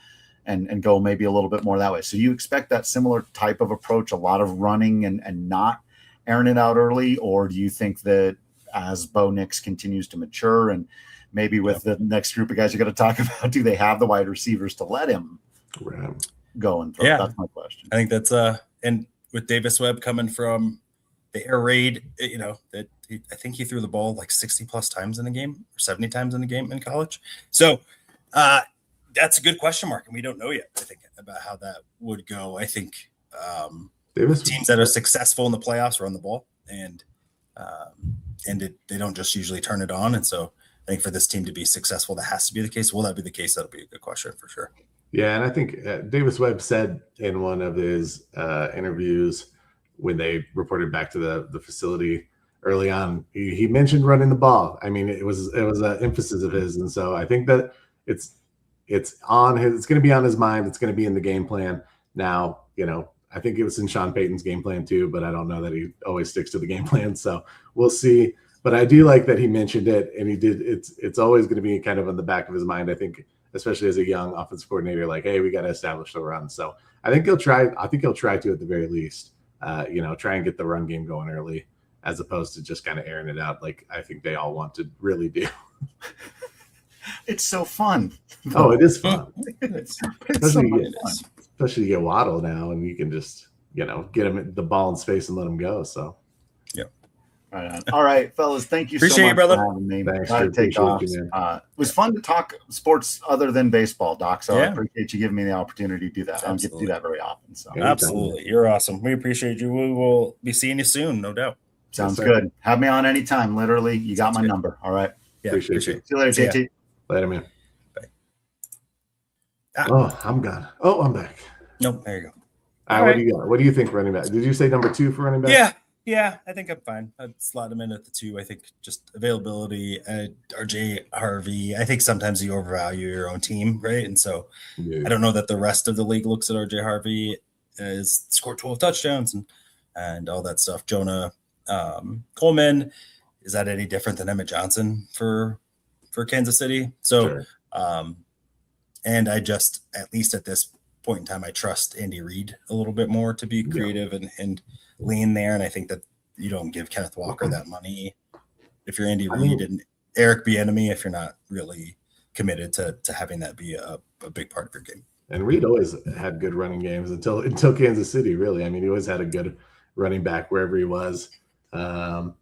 [SPEAKER 2] and go maybe a little bit more that way. So you expect that similar type of approach, a lot of running and not airing it out early, or do you think that as Bo Nix continues to mature and maybe with the next group of guys you're going to talk about, do they have the wide receivers to let him go and throw?
[SPEAKER 1] Yeah.
[SPEAKER 2] That's my question.
[SPEAKER 1] I think that's and with Davis Webb coming from the air raid, I think he threw the ball like 60 plus times in a game or 70 times in a game in college. So that's a good question mark, and we don't know yet, I think, about how that would go. I think teams that are successful in the playoffs run the ball, and they don't just usually turn it on. And so I think for this team to be successful, that has to be the case. Will that be the case? That'll be a good question for sure.
[SPEAKER 5] Yeah, and I think Davis Webb said in one of his interviews when they reported back to the facility early on, he mentioned running the ball. I mean, it was an emphasis of his, and so I think that it's on his. It's going to be on his mind. It's going to be in the game plan. Now, I think it was in Sean Payton's game plan too, but I don't know that he always sticks to the game plan. So we'll see. But I do like that he mentioned it, and he did. It's always going to be kind of on the back of his mind, I think, especially as a young offensive coordinator. Like, hey, we got to establish the run. So I think he'll try. I think he'll try to at the very least, try and get the run game going early, as opposed to just kind of airing it out like I think they all want to really do.
[SPEAKER 2] It's so fun.
[SPEAKER 5] Oh, it is fun.
[SPEAKER 2] It's
[SPEAKER 5] Especially
[SPEAKER 2] so
[SPEAKER 5] you
[SPEAKER 2] fun.
[SPEAKER 5] especially you get Waddle now, and you can just get him the ball in space and let him go. So.
[SPEAKER 2] Right on. All right, fellas. Thank you
[SPEAKER 1] Appreciate
[SPEAKER 2] so much
[SPEAKER 1] you, brother.
[SPEAKER 2] for having me.
[SPEAKER 5] Thanks,
[SPEAKER 2] Gotta
[SPEAKER 5] Drew.
[SPEAKER 2] take off.
[SPEAKER 5] Appreciate you, man.
[SPEAKER 2] It was fun to talk sports other than baseball, Doc. So I
[SPEAKER 1] Yeah.
[SPEAKER 2] appreciate you giving me the opportunity to do that. I don't get to do that very often. So
[SPEAKER 5] Yeah.
[SPEAKER 1] Absolutely. You're awesome. We appreciate you. We will be seeing you soon, no doubt.
[SPEAKER 2] sounds
[SPEAKER 5] Yes, sir.
[SPEAKER 2] good. Have me on anytime. Literally, you got
[SPEAKER 1] Sounds
[SPEAKER 2] my
[SPEAKER 1] good.
[SPEAKER 2] number. All right.
[SPEAKER 1] Yeah,
[SPEAKER 5] Appreciate
[SPEAKER 1] appreciate
[SPEAKER 5] you.
[SPEAKER 1] it.
[SPEAKER 2] See you later,
[SPEAKER 1] See ya.
[SPEAKER 2] JT.
[SPEAKER 5] Later, man.
[SPEAKER 1] Ah.
[SPEAKER 5] Oh, I'm gone. Oh, I'm back.
[SPEAKER 1] Nope, there you go.
[SPEAKER 5] All right, what do you got? What do you think running back? Did you say number 2 for running back?
[SPEAKER 1] Yeah, I think I'm fine. I'd slot him in at the 2. I think just availability, RJ Harvey. I think sometimes you overvalue your own team, right? And so
[SPEAKER 5] Yeah.
[SPEAKER 1] I don't know that the rest of the league looks at RJ Harvey as scored 12 touchdowns and all that stuff. Jonah Coleman, is that any different than Emmett Johnson for Kansas City? So,
[SPEAKER 5] Sure.
[SPEAKER 1] and I just, at least at this point in time, I trust Andy Reid a little bit more to be creative and lean there. And I think that you don't give Kenneth Walker that money if you're Andy Reid and Eric Bieniemy if you're not really committed to having that be a big part of your game.
[SPEAKER 5] And Reed always had good running games until Kansas City, really. I mean, he always had a good running back wherever he was. And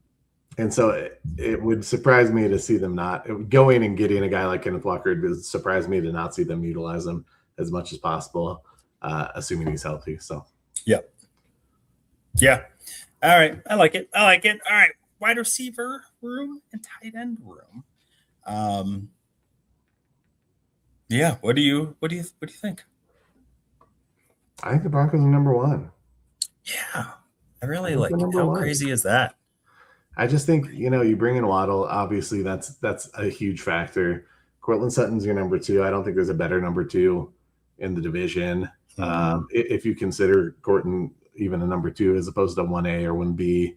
[SPEAKER 5] so it would surprise me to see them not going and getting a guy like Kenneth Walker. It would surprise me to not see them utilize him as much as possible, assuming he's healthy. So,
[SPEAKER 1] yeah. All right. I like it. All right. Wide receiver room and tight end room. Yeah. What do you think?
[SPEAKER 5] I think the Broncos are number 1.
[SPEAKER 1] Yeah. I really
[SPEAKER 5] I think
[SPEAKER 1] like
[SPEAKER 5] they're
[SPEAKER 1] it.
[SPEAKER 5] number
[SPEAKER 1] How
[SPEAKER 5] 1.
[SPEAKER 1] crazy is that?
[SPEAKER 5] I just think, you bring in Waddle, obviously that's a huge factor. Cortland Sutton's your number 2. I don't think there's a better number 2 in the division. If you consider Cortland even a number 2 as opposed to 1A or 1B.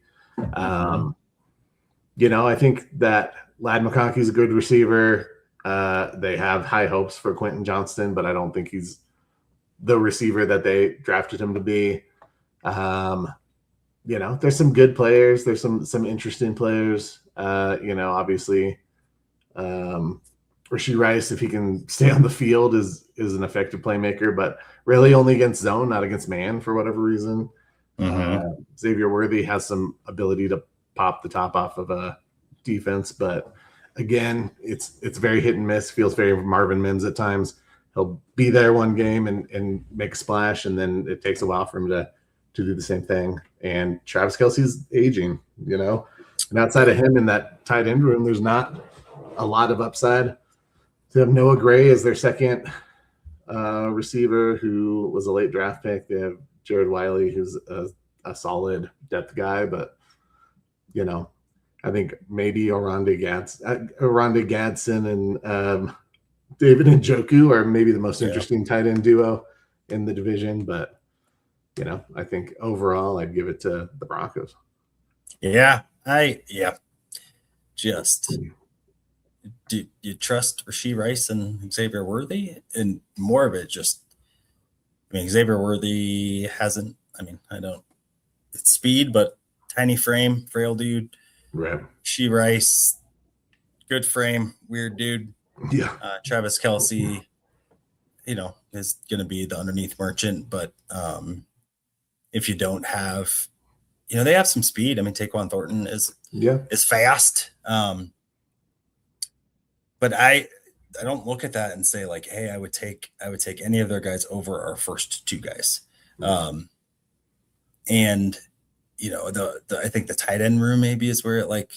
[SPEAKER 5] I think that Ladd McConkey's a good receiver. They have high hopes for Quentin Johnston, but I don't think he's the receiver that they drafted him to be. There's some good players. There's some interesting players. Obviously, Rashee Rice, if he can stay on the field, is an effective playmaker, but really only against zone, not against man for whatever reason. Xavier Worthy has some ability to pop the top off of a defense, but again, it's very hit and miss. Feels very Marvin Mims at times. He'll be there one game and make a splash, and then it takes a while for him to do the same thing. And Travis Kelce's aging, and outside of him in that tight end room, there's not a lot of upside. They have Noah Gray as their second receiver, who was a late draft pick. They have Jared Wiley, who's a solid depth guy, but I think maybe Oronde Gadsden and David Njoku are maybe the most interesting tight end duo in the division. But I think overall I'd give it to the Broncos.
[SPEAKER 1] Yeah. Just do you trust Rashee Rice and Xavier Worthy? And more of it Xavier Worthy hasn't, I don't, it's speed, but tiny frame, frail dude.
[SPEAKER 5] Right.
[SPEAKER 1] Rashee Rice, good frame, weird dude.
[SPEAKER 5] Yeah.
[SPEAKER 1] Travis Kelce, is going to be the underneath merchant. But if you don't have, they have some speed. Taquan Thornton is fast. But I don't look at that and say like, hey, I would take any of their guys over our first two guys. And I think the tight end room maybe is where it like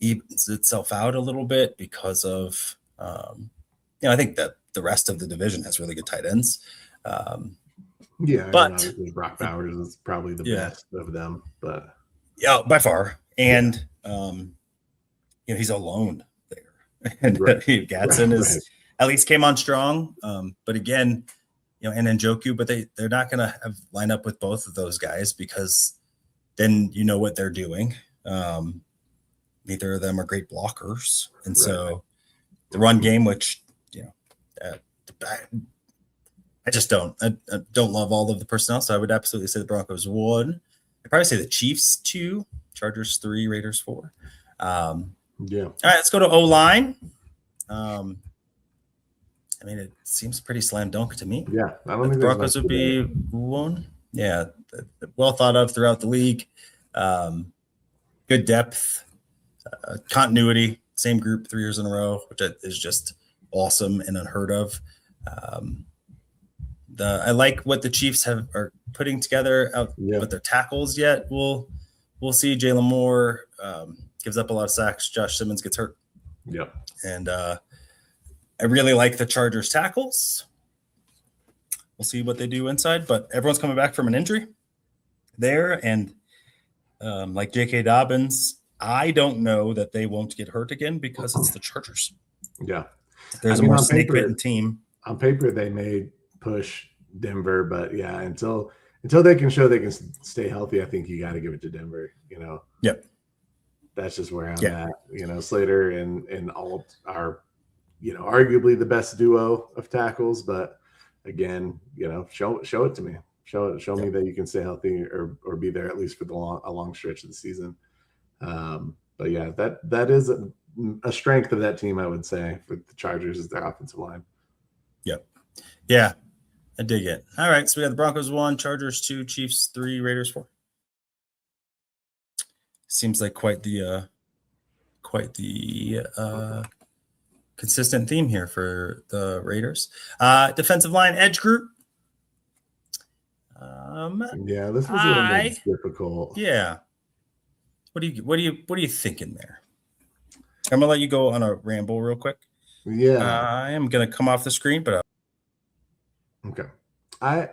[SPEAKER 1] evens itself out a little bit because of I think that the rest of the division has really good tight ends. But
[SPEAKER 5] Brock Bowers is probably the best of them, but
[SPEAKER 1] by far. And he's alone there, and Gatson is at least came on strong. But again, and Njoku, but they're not going to line up with both of those guys because then what they're doing. Neither of them are great blockers, and so the run game, which I just don't. I don't love all of the personnel, so I would absolutely say the Broncos 1. I'd probably say the Chiefs 2, Chargers 3, Raiders 4. All right, let's go to O-line. It seems pretty slam dunk to me.
[SPEAKER 5] Yeah, I don't think
[SPEAKER 1] the Broncos would be 1. Yeah, well thought of throughout the league. Good depth, continuity, same group 3 years in a row, which is just awesome and unheard of. I like what the Chiefs are putting together out with their tackles yet. We'll see. Jalen Moore gives up a lot of sacks. Josh Simmons gets hurt.
[SPEAKER 5] Yep.
[SPEAKER 1] And I really like the Chargers tackles. We'll see what they do inside, but everyone's coming back from an injury there. And like J.K. Dobbins, I don't know that they won't get hurt again because it's the Chargers.
[SPEAKER 5] Yeah.
[SPEAKER 1] There's a more snake-bitten team.
[SPEAKER 5] On paper, they may push Denver, but until they can show they can stay healthy, I think you got to give it to Denver.
[SPEAKER 1] Yep.
[SPEAKER 5] That's just where I'm at. Slater and Alt are, arguably the best duo of tackles, but again, show it to me. Show me that you can stay healthy or be there at least for a long stretch of the season. But yeah, that is a strength of that team, I would say, for the Chargers is their offensive line.
[SPEAKER 1] Yep. Yeah, I dig it. All right, so we got the Broncos 1, Chargers 2, Chiefs 3, Raiders 4. Seems like quite the consistent theme here for the Raiders. Defensive line edge group.
[SPEAKER 5] This was a little more difficult.
[SPEAKER 1] Yeah. What are you thinking there? I'm gonna let you go on a ramble real quick.
[SPEAKER 5] Yeah.
[SPEAKER 1] I am gonna come off the screen, but
[SPEAKER 5] okay. I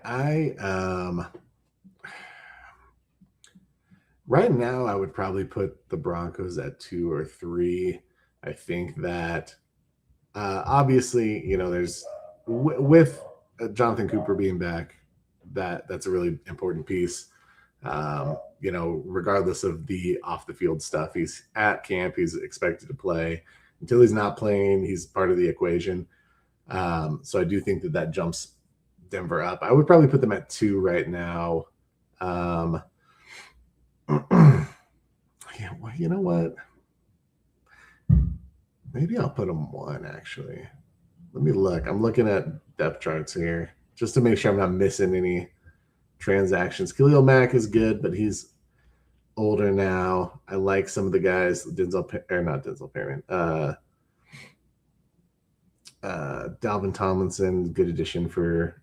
[SPEAKER 5] right now I would probably put the Broncos at 2 or 3. I think that obviously, there's with Jonathan Cooper being back, that's a really important piece. Regardless of the off the field stuff, he's at camp, he's expected to play. Until he's not playing, he's part of the equation. So I do think that jumps Denver up. I would probably put them at 2 right now. Well, you know what? Maybe I'll put them 1, actually. Let me look. I'm looking at depth charts here just to make sure I'm not missing any transactions. Khalil Mack is good, but he's older now. I like some of the guys. Dalvin Tomlinson, good addition for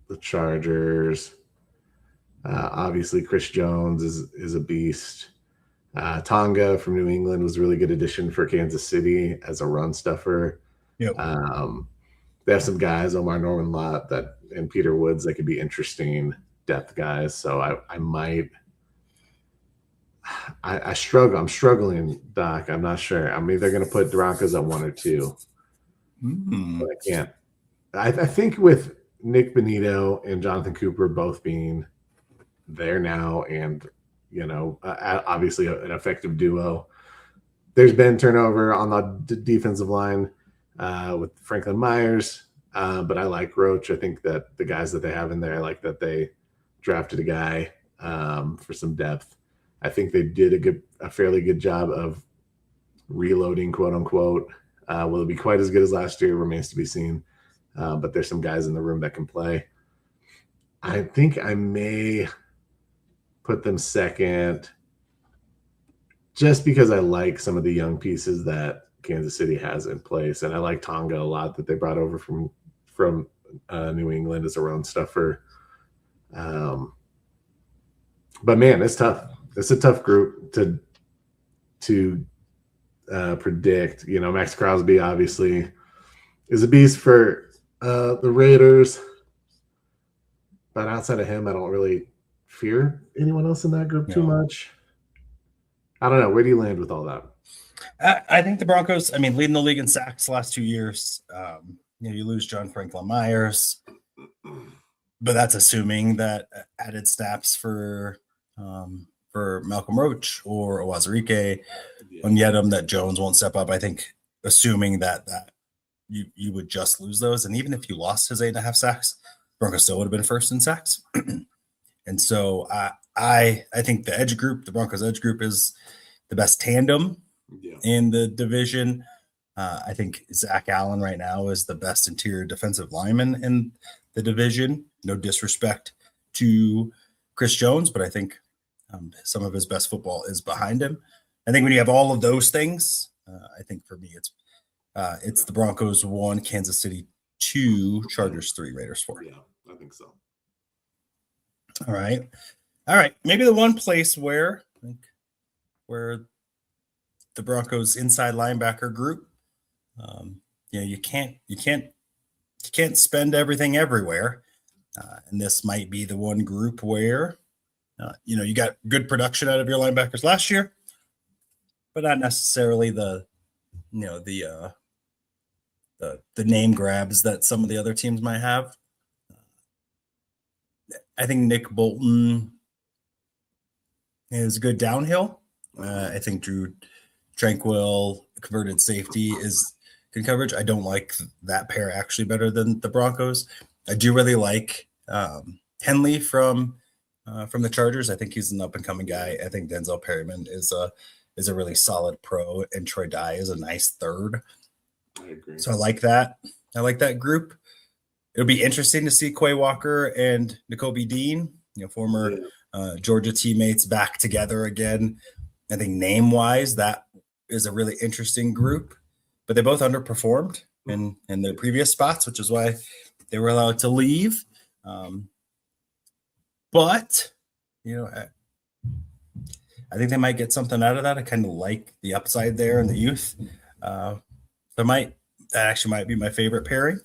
[SPEAKER 5] the Chargers. Obviously, Chris Jones is a beast. Tonga from New England was a really good addition for Kansas City as a run stuffer.
[SPEAKER 1] Yep.
[SPEAKER 5] They have some guys, Omar Norman Lott and Peter Woods, that could be interesting depth guys. So I might. I struggle. I'm struggling, Doc. I'm not sure. I'm either going to put Broncos at 1 or 2. But I can't. I think with Nick Benito and Jonathan Cooper both being there now, and obviously an effective duo. There's been turnover on the defensive line with Franklin Myers, but I like Roach. I think that the guys that they have in there, I like that they drafted a guy for some depth. I think they did a fairly good job of reloading, quote unquote. Will it be quite as good as last year? Remains to be seen. But there's some guys in the room that can play. I think I may put them second just because I like some of the young pieces that Kansas City has in place. And I like Tonga a lot that they brought over from New England as their own stuffer. But man, it's tough. It's a tough group to predict. Max Crosby obviously is a beast for the Raiders, but outside of him, I don't really fear anyone else in that group too much. I don't know. Where do you land with all that?
[SPEAKER 1] I think the Broncos, leading the league in sacks the last 2 years. You lose John Franklin Myers, but that's assuming that added snaps for Malcolm Roach or Owazarike Onyedem, that Jones won't step up. I think assuming that you would just lose those. And even if you lost his 8.5 sacks, Broncos still would have been first in sacks. And so I think the Broncos edge group is the best tandem in the division. I think Zach Allen right now is the best interior defensive lineman in the division. No disrespect to Chris Jones, but I think some of his best football is behind him. I think when you have all of those things, I think for me it's the Broncos 1, Kansas City 2, Chargers 3, Raiders 4.
[SPEAKER 5] Yeah, I think so.
[SPEAKER 1] All right. Maybe the one place where the Broncos inside linebacker group, you can't spend everything everywhere, and this might be the one group where you got good production out of your linebackers last year, but not necessarily the name grabs that some of the other teams might have. I think Nick Bolton is good downhill. I think Drew Tranquil, converted safety, is good coverage. I don't like that pair actually better than the Broncos. I do really like Henley from the Chargers. I think he's an up-and-coming guy. I think Denzel Perryman is a really solid pro, and Troy Dye is a nice third.
[SPEAKER 5] I agree.
[SPEAKER 1] So I like that. I like that group. It'll be interesting to see Quay Walker and Nakobe Dean, former Georgia teammates, back together again. I think name-wise, that is a really interesting group, but they both underperformed in their previous spots, which is why they were allowed to leave. But I think they might get something out of that. I kind of like the upside there and the youth. That actually might be my favorite pairing.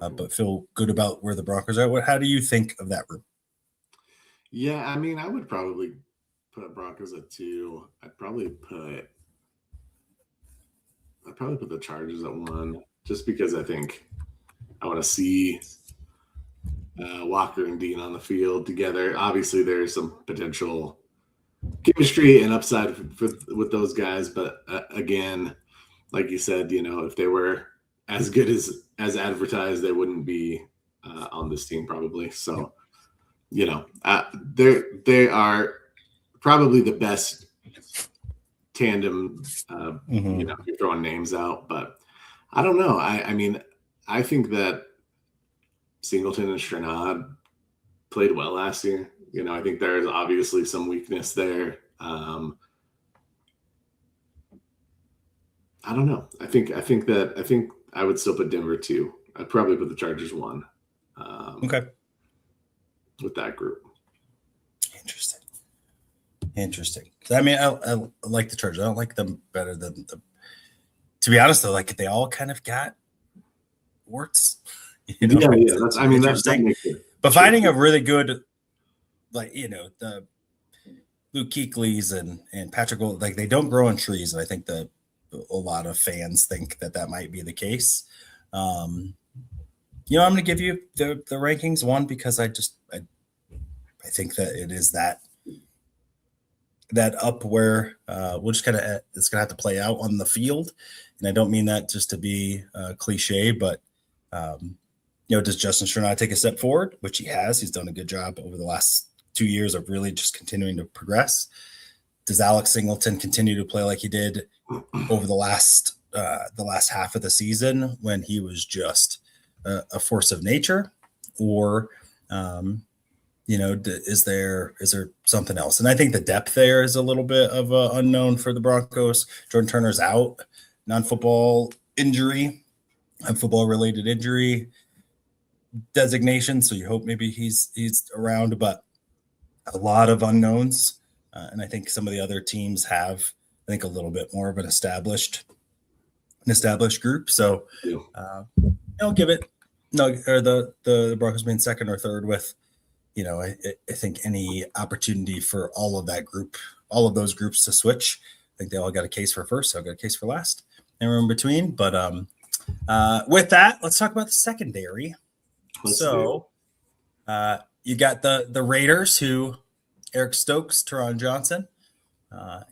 [SPEAKER 1] But feel good about where the Broncos are. How do you think of that group?
[SPEAKER 5] Yeah, I would probably put Broncos at 2. I'd probably put the Chargers at 1, just because I think I want to see Walker and Dean on the field together. Obviously, there's some potential chemistry and upside with those guys, but again, like you said, if they were as good as advertised, they wouldn't be on this team probably. So, they are probably the best tandem. If you're throwing names out, but I don't know. I think that Singleton and Stranad played well last year. I think there's obviously some weakness there. I don't know. I think I would still put Denver 2. I'd probably put the Chargers 1.
[SPEAKER 1] Okay.
[SPEAKER 5] With that group.
[SPEAKER 1] Interesting. I like the Chargers. I don't like them better than the. To be honest, though, like they all kind of got warts.
[SPEAKER 5] That's
[SPEAKER 1] interesting. But finding a really good, the Luke Kuechly's and Patrick Gold, they don't grow on trees, and I think that a lot of fans think that might be the case. I'm going to give you the rankings. One, because I think that it is that up where we'll just kind of it's going to have to play out on the field, and I don't mean that just to be cliche, but does Justin Strnad take a step forward, which he has? He's done a good job over the last 2 years of really just continuing to progress. Does Alex Singleton continue to play like he did over the last half of the season when he was just a force of nature, or is there something else? And I think the depth there is a little bit of an unknown for the Broncos. Jordan Turner's out, non-football injury, football related injury designation. So you hope maybe he's around, but a lot of unknowns. And I think some of the other teams have, I think, a little bit more of an established group. So I'll give it the Broncos being second or third with, I think any opportunity for all of those groups to switch. I think they all got a case for first, so I got a case for last, and we're in between. But with that, let's talk about the secondary. You got the Raiders, who Eric Stokes, Teron Johnson,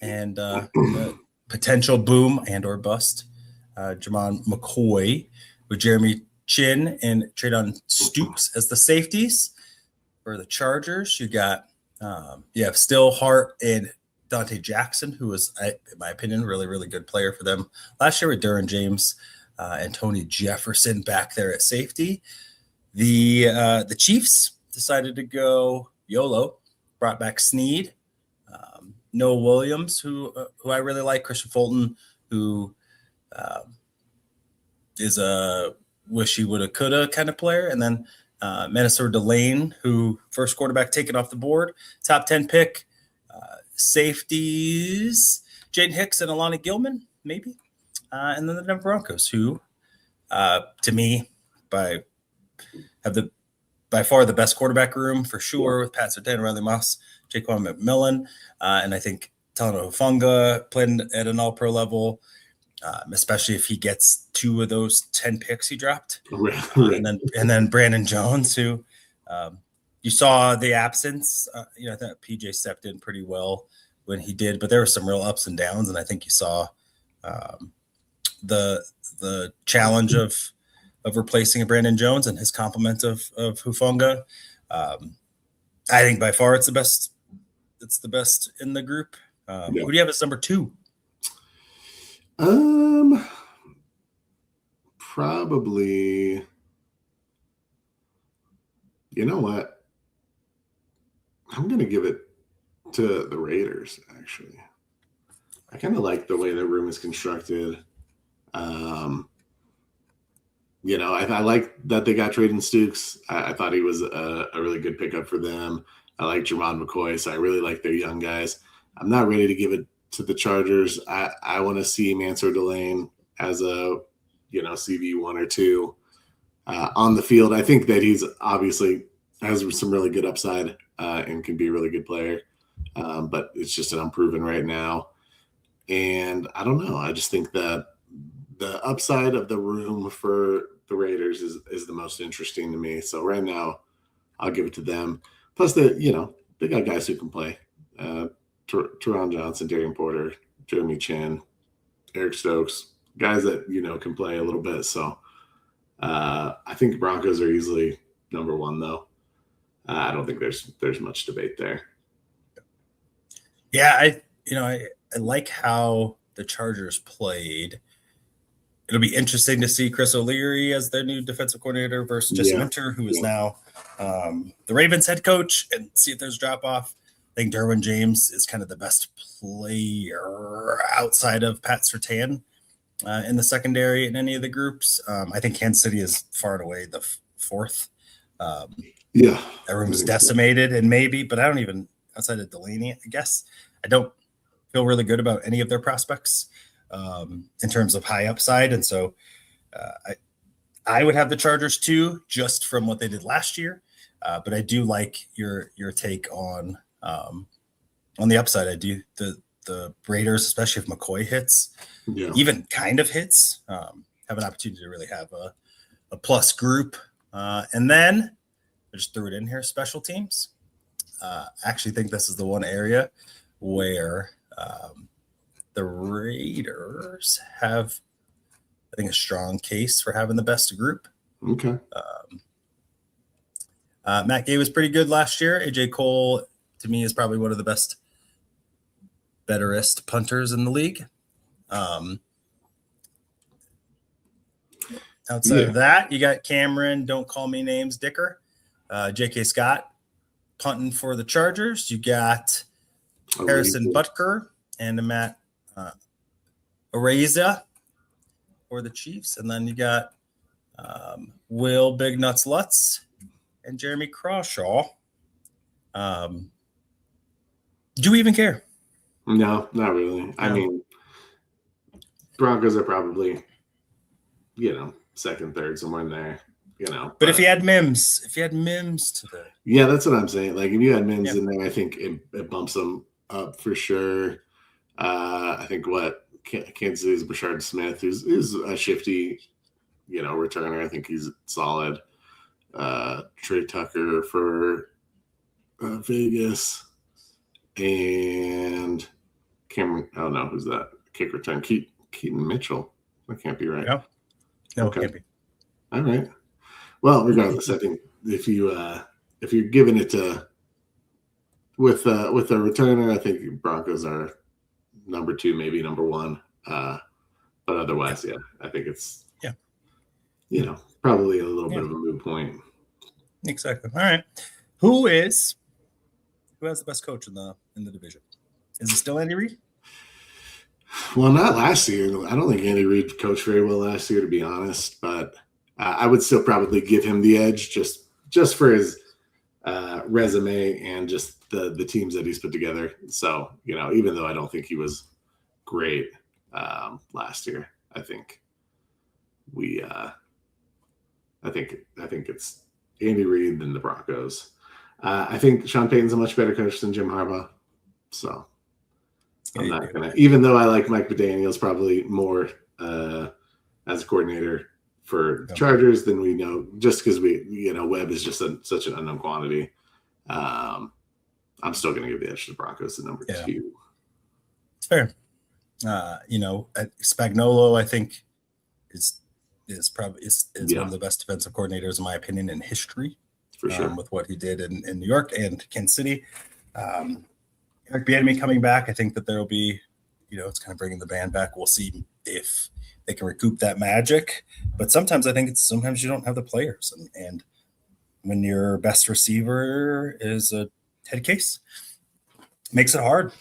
[SPEAKER 1] and the potential boom and or bust, Jamon McCoy, with Jeremy Chin and Treydon Stoops as the safeties. For the Chargers, you got you have Still Hart and Dante Jackson, who was, in my opinion, really, really good player for them last year, with Derwin James and Tony Jefferson back there at safety. The Chiefs decided to go YOLO, brought back Snead, Noah Williams, who I really like, Christian Fulton, who is a wish he woulda coulda kind of player, and then Minnesota Delane, who first quarterback taken off the board, top 10 pick. Safeties, Jaden Hicks and Alani Gilman, maybe. And then the Denver Broncos, who, to me, by far the best quarterback room for sure, with Pat Surtain, Riley Moss, Jaquan McMillan, and I think Talanoa Hufanga playing at an all-pro level, especially if he gets 2 of those 10 picks he dropped. And then Brandon Jones, who you saw the absence. I thought PJ stepped in pretty well when he did, but there were some real ups and downs, and I think you saw the challenge of replacing Brandon Jones and his complement of Hufanga. I think by far it's the best. It's the best in the group. Who do you have as number 2?
[SPEAKER 5] Probably. You know what? I'm going to give it to the Raiders, actually. I kind of like the way the room is constructed. I like that they got Treydon Stooks. I thought he was a really good pickup for them. I like Jamon McCoy, so I really like their young guys. I'm not ready to give it to the Chargers. I want to see Mansour Delane as a, CV 1 or 2 on the field. I think that he's obviously has some really good upside and can be a really good player, but it's just an unproven right now. And I don't know. I just think that the upside of the room for the Raiders is the most interesting to me. So right now, I'll give it to them. Plus, they got guys who can play. Teron Johnson, Darian Porter, Jeremy Chin, Eric Stokes, guys that, can play a little bit. So I think the Broncos are easily number 1, though. I don't think there's much debate there.
[SPEAKER 1] Yeah, I like how the Chargers played. It'll be interesting to see Chris O'Leary as their new defensive coordinator versus Jesse Winter, who is now the Ravens head coach, and see if there's drop off. I think Derwin James is kind of the best player outside of Pat Surtain in the secondary in any of the groups. I think Kansas City is far and away the 4th. That room is decimated, and but I don't even, outside of Delaney, I guess, I don't feel really good about any of their prospects in terms of high upside. And so I would have the Chargers too, just from what they did last year. But I do like your take on the upside. I do the Raiders, especially if McCoy hits, even kind of hits, have an opportunity to really have a plus group And then I just threw it in here, special teams. I actually think this is the one area where the Raiders have, I think, a strong case for having the best group.
[SPEAKER 5] Okay.
[SPEAKER 1] Matt Gay was pretty good last year. AJ Cole, to me, is probably one of the betterest punters in the league. Outside of that, you got Cameron, don't call me names, Dicker. J.K. Scott punting for the Chargers. You got Harrison Butker and Matt Araiza for the Chiefs. And then you got Will Big Nuts Lutz and Jeremy Crawshaw. Do we even care?
[SPEAKER 5] No, not really. No. I mean, Broncos are probably, second, third, somewhere in there,
[SPEAKER 1] But if you had Mims to the.
[SPEAKER 5] Yeah, that's what I'm saying. Like, if you had Mims in there, I think it bumps them up for sure. I think Kansas City's Brashard Smith, who's a shifty, returner. I think he's solid. Trey Tucker for Vegas. And Cameron, oh no, who's that? Kick return. Keaton Mitchell. That can't be right.
[SPEAKER 1] No,
[SPEAKER 5] okay.
[SPEAKER 1] Can't be.
[SPEAKER 5] All right. Well, regardless, I think if you're giving it to with a returner, I think Broncos are number 2, maybe number 1. But otherwise, I think it's probably a little bit of a moot point.
[SPEAKER 1] Exactly. All right. Who has the best coach in the division? Is it still Andy Reid?
[SPEAKER 5] Well, not last year. I don't think Andy Reid coached very well last year, to be honest. But I would still probably give him the edge just for his resume and just the teams that he's put together. So, even though I don't think he was great last year, I think I think it's Andy Reid than the Broncos. I think Sean Payton's a much better coach than Jim Harbaugh. So I'm not going to, even though I like Mike McDaniels probably more as a coordinator for the Chargers than we know, just because Webb is just such an unknown quantity. I'm still going to give the edge to the Broncos at number 2.
[SPEAKER 1] It's fair. Spagnuolo, I think, is probably one of the best defensive coordinators, in my opinion, in history.
[SPEAKER 5] For sure.
[SPEAKER 1] With what he did in New York and Kansas City. Eric Bieniemy coming back, I think that there will be, it's kind of bringing the band back. We'll see if they can recoup that magic. But sometimes I think sometimes you don't have the players. And when your best receiver is a head case, it makes it hard.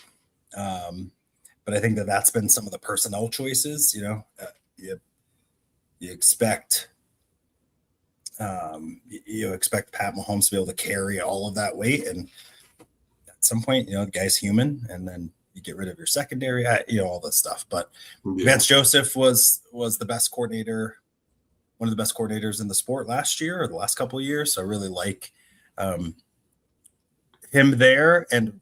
[SPEAKER 1] But I think that's been some of the personnel choices. You expect Pat Mahomes to be able to carry all of that weight, and at some point, the guy's human, and then you get rid of your secondary, all this stuff. But Vance Joseph was the best coordinator, one of the best coordinators in the sport last year or the last couple of years. So I really like him there, and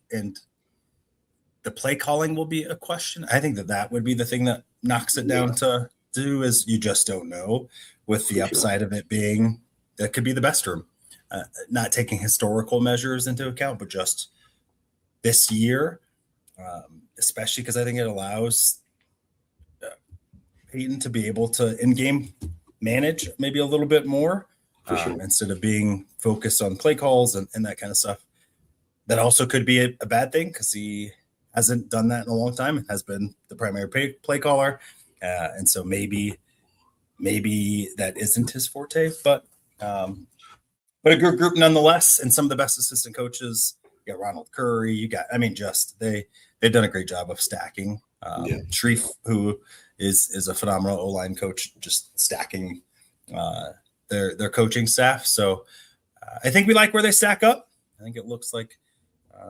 [SPEAKER 1] the play calling will be a question. I think that would be the thing that knocks it down to do, is you just don't know, with the upside of it being that could be the best room, not taking historical measures into account, but just this year, especially because I think it allows Peyton to be able to in-game manage maybe a little bit more instead of being focused on play calls and that kind of stuff. That also could be a bad thing because he hasn't done that in a long time and has been the primary play caller. And so maybe that isn't his forte, but a good group nonetheless. And some of the best assistant coaches, you got Ronald Curry, they've done a great job of stacking. Shreve, who is a phenomenal O-line coach, just stacking their coaching staff. So I think we like where they stack up. I think it looks like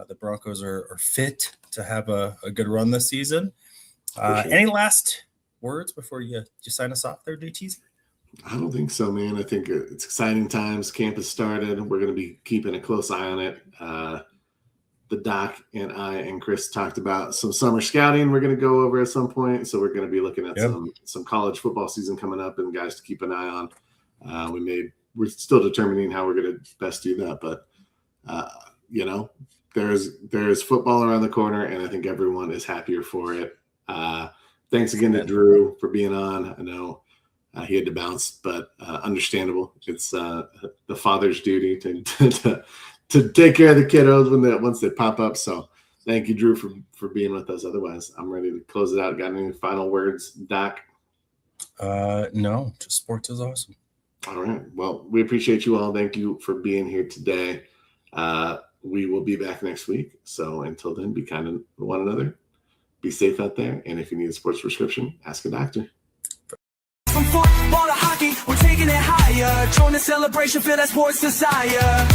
[SPEAKER 1] the Broncos are fit to have a good run this season. Any last words before you sign us off there, JTs?
[SPEAKER 5] I don't think so, man. I think it's exciting times. Camp has started. We're going to be keeping a close eye on it. The Doc and I and Chris talked about some summer scouting we're going to go over at some point. So we're going to be looking at some college football season coming up and guys to keep an eye on. We made we're still determining how we're going to best do that. But there's football around the corner, and I think everyone is happier for it. Thanks again to Drew for being on. I know he had to bounce, but understandable. It's the father's duty to take care of the kiddos once they pop up. So thank you, Drew, for being with us. Otherwise, I'm ready to close it out. Got any final words, Doc?
[SPEAKER 1] No, just sports is awesome.
[SPEAKER 5] All right. Well, we appreciate you all. Thank you for being here today. We will be back next week. So until then, be kind to one another. Be safe out there. And if you need a sports prescription, ask a doctor.
[SPEAKER 3] From football to hockey, we're taking it higher. Join the celebration, feel that sports desire.